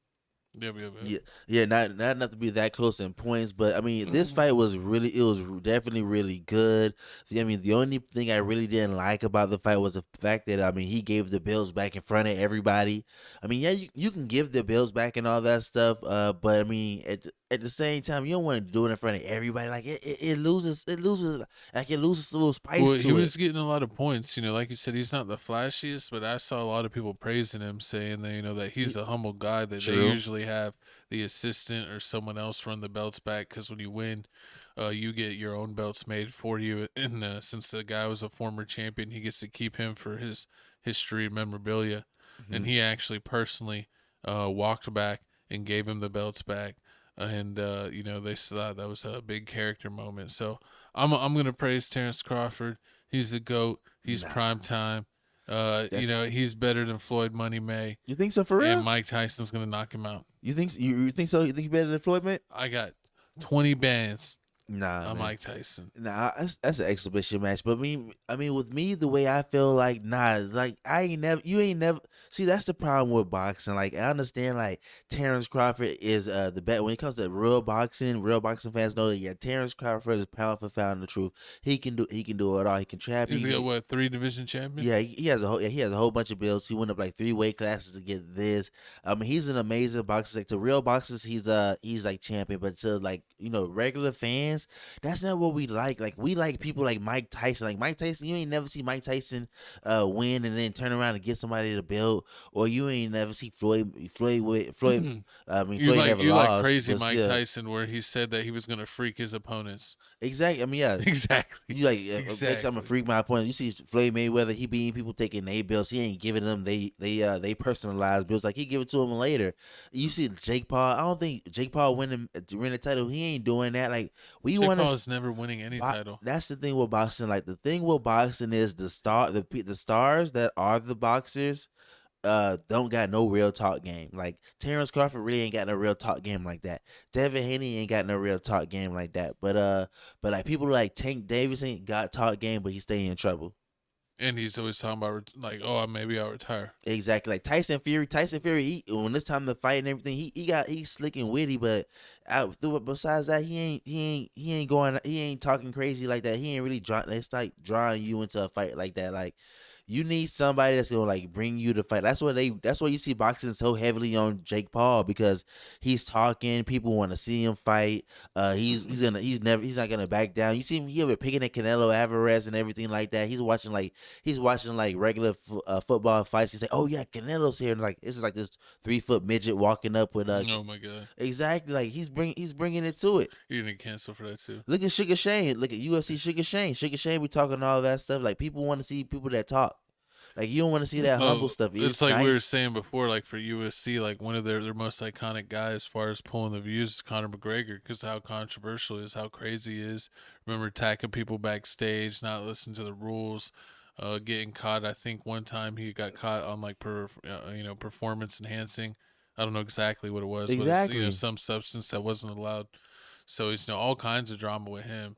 [SPEAKER 1] Yeah, not enough to be that close in points, but I mean, this fight was definitely really good. I mean, the only thing I really didn't like about the fight was the fact that, I mean, he gave the belts back in front of everybody. I mean, yeah, you can give the belts back and all that stuff, but I mean, at the same time, you don't want to do it in front of everybody. Like it loses a little spice.
[SPEAKER 2] Well,
[SPEAKER 1] to
[SPEAKER 2] he
[SPEAKER 1] it.
[SPEAKER 2] was getting a lot of points. Like you said, he's not the flashiest, but I saw a lot of people praising him, saying that that he's a humble guy. That
[SPEAKER 1] True.
[SPEAKER 2] They usually have the assistant or someone else run the belts back because when you win, you get your own belts made for you. And since the guy was a former champion, he gets to keep him for his history and memorabilia.
[SPEAKER 1] Mm-hmm.
[SPEAKER 2] And he actually personally walked back and gave him the belts back. And they thought that was a big character moment. So I'm gonna praise Terence Crawford. He's the GOAT. He's prime time. He's better than Floyd Money May.
[SPEAKER 1] You think so for real?
[SPEAKER 2] And Mike Tyson's gonna knock him out.
[SPEAKER 1] You think so? You think he's better than Floyd, man?
[SPEAKER 2] I got 20 bands.
[SPEAKER 1] Nah,
[SPEAKER 2] on
[SPEAKER 1] man.
[SPEAKER 2] Mike Tyson.
[SPEAKER 1] Nah, that's an exhibition match. But I mean, with me, the way I feel, like, you ain't never. See, that's the problem with boxing. Like, I understand, like, Terence Crawford is the best when it comes to real boxing fans know that, yeah, Terence Crawford is pound for pound the truth. He can do it all. He can trap.
[SPEAKER 2] He's got what, 3 division champions?
[SPEAKER 1] Yeah, he has a whole bunch of belts. He went up like 3 weight classes to get this. I mean, he's an amazing boxer. Like, to real boxers, he's like champion. But to, like, regular fans, that's not what we like. Like, we like people like Mike Tyson. Like, Mike Tyson, you ain't never see Mike Tyson win and then turn around and get somebody the belt, or you ain't never see Floyd.
[SPEAKER 2] Mm-hmm.
[SPEAKER 1] I mean,
[SPEAKER 2] you
[SPEAKER 1] Floyd
[SPEAKER 2] like,
[SPEAKER 1] never
[SPEAKER 2] you
[SPEAKER 1] lost.
[SPEAKER 2] like crazy
[SPEAKER 1] but
[SPEAKER 2] Mike
[SPEAKER 1] still.
[SPEAKER 2] Tyson, where he said that he was gonna freak his opponents.
[SPEAKER 1] Exactly. I mean, yeah.
[SPEAKER 2] Exactly.
[SPEAKER 1] You like,
[SPEAKER 2] Exactly.
[SPEAKER 1] I'm gonna freak my opponent. You see Floyd Mayweather, he beating people taking their belts. He ain't giving them they personalized belts. Like, he give it to them later. You see Jake Paul. I don't think Jake Paul win the title. He ain't doing that. Like, we
[SPEAKER 2] Jake
[SPEAKER 1] want to.
[SPEAKER 2] Paul's never winning any title.
[SPEAKER 1] That's the thing with boxing. Like, the thing with boxing is the stars that are the boxers don't got no real talk game. Like, Terence Crawford really ain't got no real talk game like that. Devin Haney ain't got no real talk game like that. But like, people like Tank Davis ain't got talk game, but he stay in trouble.
[SPEAKER 2] And he's always talking about, like, oh, maybe I'll retire.
[SPEAKER 1] Exactly. Like Tyson Fury, when it's time to fight and everything, he's slick and witty, but besides that, he ain't talking crazy like that. He ain't really drawing you into a fight like that. Like, You need somebody that's gonna like bring you to fight. That's why you see boxing so heavily on Jake Paul, because he's talking. People want to see him fight. He's not gonna back down. You see him here with picking at Canelo Alvarez and everything like that. He's watching like regular football fights. He's like, oh yeah, Canelo's here, and like this is like this 3-foot midget walking up with
[SPEAKER 2] oh my god,
[SPEAKER 1] exactly, like he's bringing it to it.
[SPEAKER 2] You're gonna cancel for that too.
[SPEAKER 1] Look at Sugar Shane. Look at UFC Sugar Shane. Sugar Shane be talking all that stuff. Like people want to see people that talk. Like you don't want to see that humble stuff.
[SPEAKER 2] It's like nice. We were saying before, like for UFC, like one of their most iconic guys as far as pulling the views is Conor McGregor, because how controversial he is, how crazy he is. Remember attacking people backstage, not listening to the rules, getting caught. I think one time he got caught on like performance enhancing. I don't know exactly what it was,
[SPEAKER 1] exactly.
[SPEAKER 2] But it's, some substance that wasn't allowed. So it's all kinds of drama with him.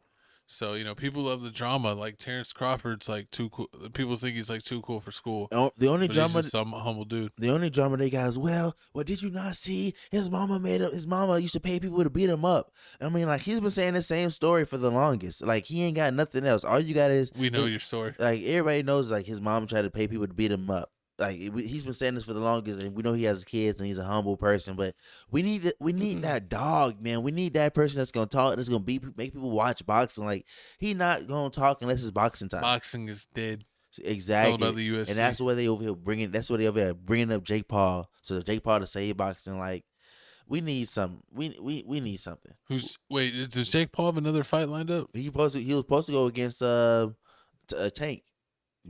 [SPEAKER 2] So people love the drama. Like Terence Crawford's like too cool. People think he's like too cool for school.
[SPEAKER 1] The only drama,
[SPEAKER 2] he's just some humble dude.
[SPEAKER 1] The only drama they got is, well, did you not see his mama his mama used to pay people to beat him up? I mean, like he's been saying the same story for the longest. Like he ain't got nothing else. All you got is
[SPEAKER 2] we know your story.
[SPEAKER 1] Like everybody knows, like his mom tried to pay people to beat him up. Like he's been saying this for the longest, and we know he has kids and he's a humble person. But we need that dog, man. We need that person that's gonna talk, that's gonna make people watch boxing. Like he not gonna talk unless it's boxing time.
[SPEAKER 2] Boxing is dead.
[SPEAKER 1] Exactly.
[SPEAKER 2] All about the UFC.
[SPEAKER 1] And that's where they over here bringing. That's where they over here bringing up Jake Paul. So Jake Paul to save boxing. Like we need some. We need something.
[SPEAKER 2] Wait? Does Jake Paul have another fight lined up?
[SPEAKER 1] He was supposed to go against Tank.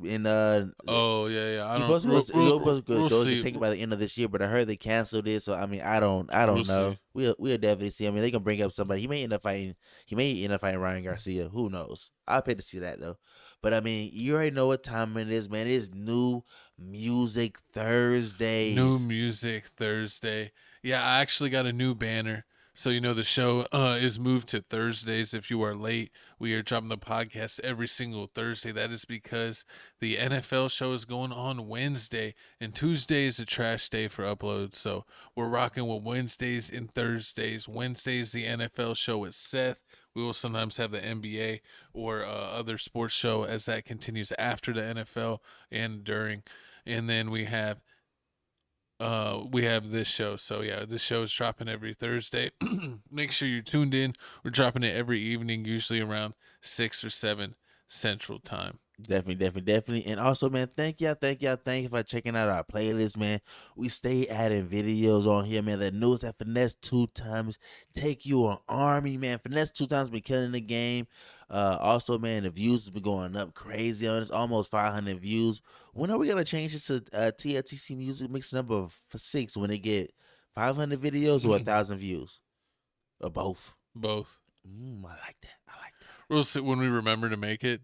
[SPEAKER 1] And
[SPEAKER 2] oh yeah,
[SPEAKER 1] I don't. He supposed to go against Tank by the end of this year, but I heard they canceled it. So I mean, I don't know. We'll definitely see. I mean, they can bring up somebody. He may end up fighting Ryan Garcia. Who knows? I'll pay to see that though. But I mean, you already know what time it is, man. It's New Music Thursday.
[SPEAKER 2] New Music Thursday. Yeah, I actually got a new banner. So, the show is moved to Thursdays. If you are late, we are dropping the podcast every single Thursday. That is because the NFL show is going on Wednesday, and Tuesday is a trash day for uploads. So we're rocking with Wednesdays and Thursdays. Wednesdays, the NFL show with Seth. We will sometimes have the NBA or other sports show as that continues after the NFL and during. And then we have this show. So yeah, this show is dropping every Thursday. Make sure you're tuned in. We're dropping it every evening, usually around 6 or 7 Central Time.
[SPEAKER 1] Definitely. And also, man, thank you for checking out our playlist, man. We stay adding videos on here, man. The newest at Finesse 2 times take you on Army, man. Finesse 2 times been killing the game. Also, man, the views have been going up crazy on it. It's almost 500 views. When are we gonna change it to TFTC Music Mix number 6 when they get 500 videos or 1,000 views, or both?
[SPEAKER 2] Both.
[SPEAKER 1] I like that.
[SPEAKER 2] We'll see when we remember to make it.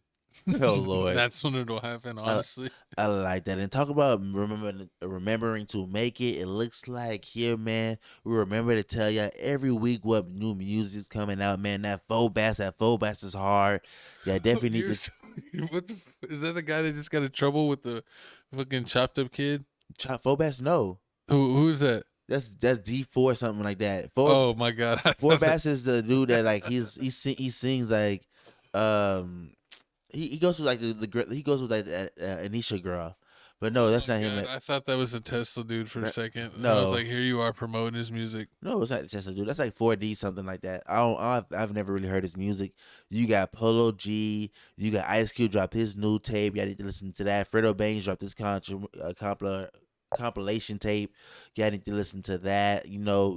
[SPEAKER 1] Oh Lord,
[SPEAKER 2] that's when it'll happen. Honestly,
[SPEAKER 1] I like that. And talk about remembering to make it. It looks like here, man, we remember to tell you every week what new music's coming out, man. That Phobas is hard. Yeah, definitely need to.
[SPEAKER 2] Is that the guy that just got in trouble with the fucking chopped up kid?
[SPEAKER 1] Phobas? No.
[SPEAKER 2] Who's that?
[SPEAKER 1] That's D4 something like that.
[SPEAKER 2] Oh my god.
[SPEAKER 1] Phobas is the dude that like he sings like He goes with like he goes with like Anisha girl, but no, that's not him.
[SPEAKER 2] I thought that was a Tesla dude for a second.
[SPEAKER 1] No,
[SPEAKER 2] I was like, here you are promoting his music.
[SPEAKER 1] No, it's not Tesla dude. That's like 4D something like that. I've never really heard his music. You got Polo G. You got Ice Cube drop his new tape. You need to listen to that. Fredo Bangs dropped his compilation tape. You need to listen to that.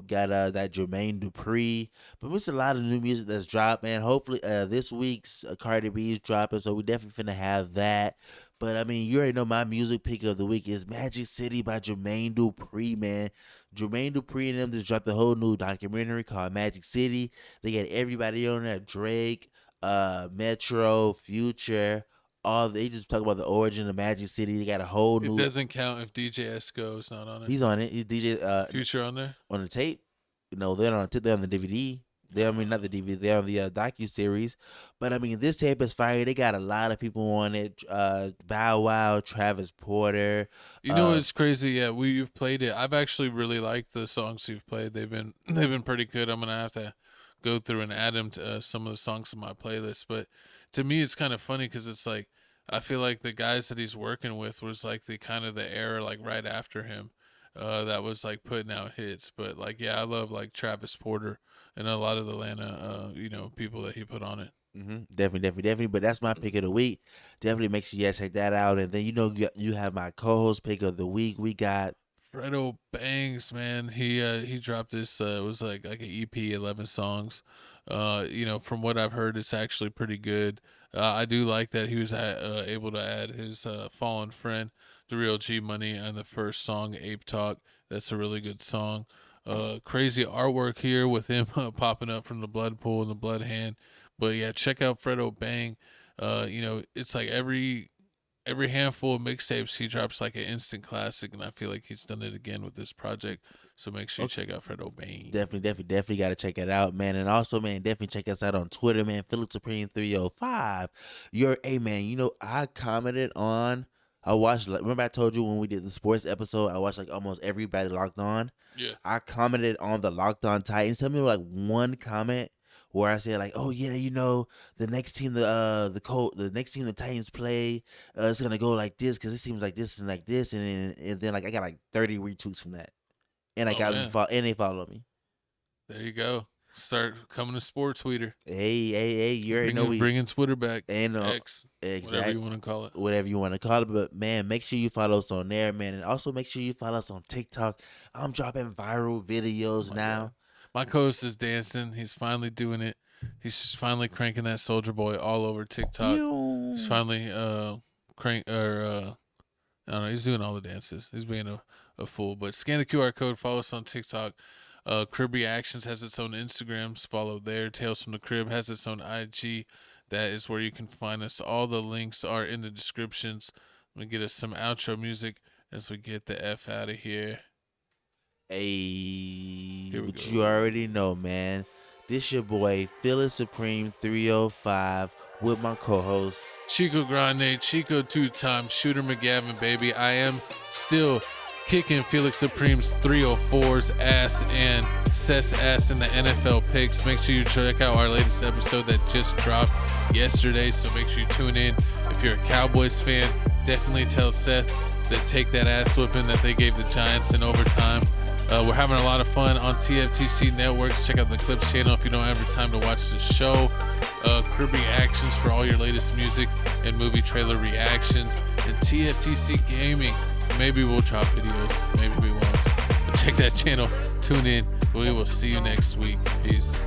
[SPEAKER 1] Got that Jermaine Dupri. But there's a lot of new music that's dropped, man. Hopefully this week's Cardi B is dropping, so we definitely finna have that. But I mean, you already know my music pick of the week is Magic City by Jermaine Dupri, man. Jermaine Dupri and them just dropped a whole new documentary called Magic City. They got everybody on there: Drake, Metro, Future. They just talk about the origin of Magic City. They got a whole new.
[SPEAKER 2] It doesn't count if DJ Esco is not on it.
[SPEAKER 1] He's on it. He's DJ.
[SPEAKER 2] Future on there
[SPEAKER 1] on the tape. No, they're on the DVD. Not the DVD. They're on the docu-series. But I mean, this tape is fire. They got a lot of people on it. Bow Wow, Travis Porter.
[SPEAKER 2] It's crazy. Yeah, you've played it. I've actually really liked the songs you've played. They've been pretty good. I'm gonna have to go through and add them to some of the songs in my playlist. But to me, it's kind of funny because it's like I feel like the guys that he's working with was like the kind of the era like right after him that was like putting out hits. But like, yeah, I love like Travis Porter and a lot of the Atlanta, people that he put on it.
[SPEAKER 1] Definitely. But that's my pick of the week. Definitely make sure you guys check that out. And then you have my co-host pick of the week. We got
[SPEAKER 2] Fredo Bangs, man. He dropped this. It was like an EP, 11 songs. From what I've heard, it's actually pretty good. I do like that he was able to add his fallen friend, the Real G Money, on the first song, Ape Talk. That's a really good song. Crazy artwork here with him popping up from the blood pool and the blood hand. But yeah, check out Fredo Bang. It's like every handful of mixtapes he drops like an instant classic, and I feel like he's done it again with this project. So make sure you check out Fredo Bang.
[SPEAKER 1] Definitely got to check it out, man. And also, man, definitely check us out on Twitter, man. Felix Supreme 305. I commented on. Remember I told you when we did the sports episode, I watched like almost everybody Locked On.
[SPEAKER 2] Yeah.
[SPEAKER 1] I commented on the Locked On Titans. Tell me like one comment where I said like, oh yeah, the next team the next team the Titans play, it's gonna go like this because it seems like this and like this, and then like I got like 30 retweets from that, and I got them and they followed me.
[SPEAKER 2] There you go. Start coming to Sports Tweeter.
[SPEAKER 1] Hey, you already know
[SPEAKER 2] bringing Twitter back.
[SPEAKER 1] And
[SPEAKER 2] X,
[SPEAKER 1] exactly,
[SPEAKER 2] whatever you want to call it.
[SPEAKER 1] But man, make sure you follow us on there, man, and also make sure you follow us on TikTok. I'm dropping viral videos now.
[SPEAKER 2] God. My co-host is dancing. He's finally doing it. He's finally cranking that Soldier Boy all over TikTok. He's finally I don't know. He's doing all the dances. He's being a fool. But scan the QR code. Follow us on TikTok. Crib Reactions has its own Instagrams. Follow there. Tales from the Crib has its own IG. That is where you can find us. All the links are in the descriptions. I'm going to get us some outro music as we get the F out of here.
[SPEAKER 1] Hey, but you already know, man. This your boy, Felix Supreme 305 with my co-host,
[SPEAKER 2] Chico Grande, Chico 2-time Shooter McGavin, baby. I am still kicking Felix Supreme's 304's ass and Seth's ass in the NFL picks. Make sure you check out our latest episode that just dropped yesterday, so make sure you tune in. If you're a Cowboys fan, definitely tell Seth that take that ass whipping that they gave the Giants in overtime. We're having a lot of fun on TFTC Networks. Check out the Clips channel if you don't have time to watch the show. Crib Reactions for all your latest music and movie trailer reactions. And TFTC Gaming. Maybe we'll drop videos. Maybe we won't. But check that channel. Tune in. We will see you next week. Peace.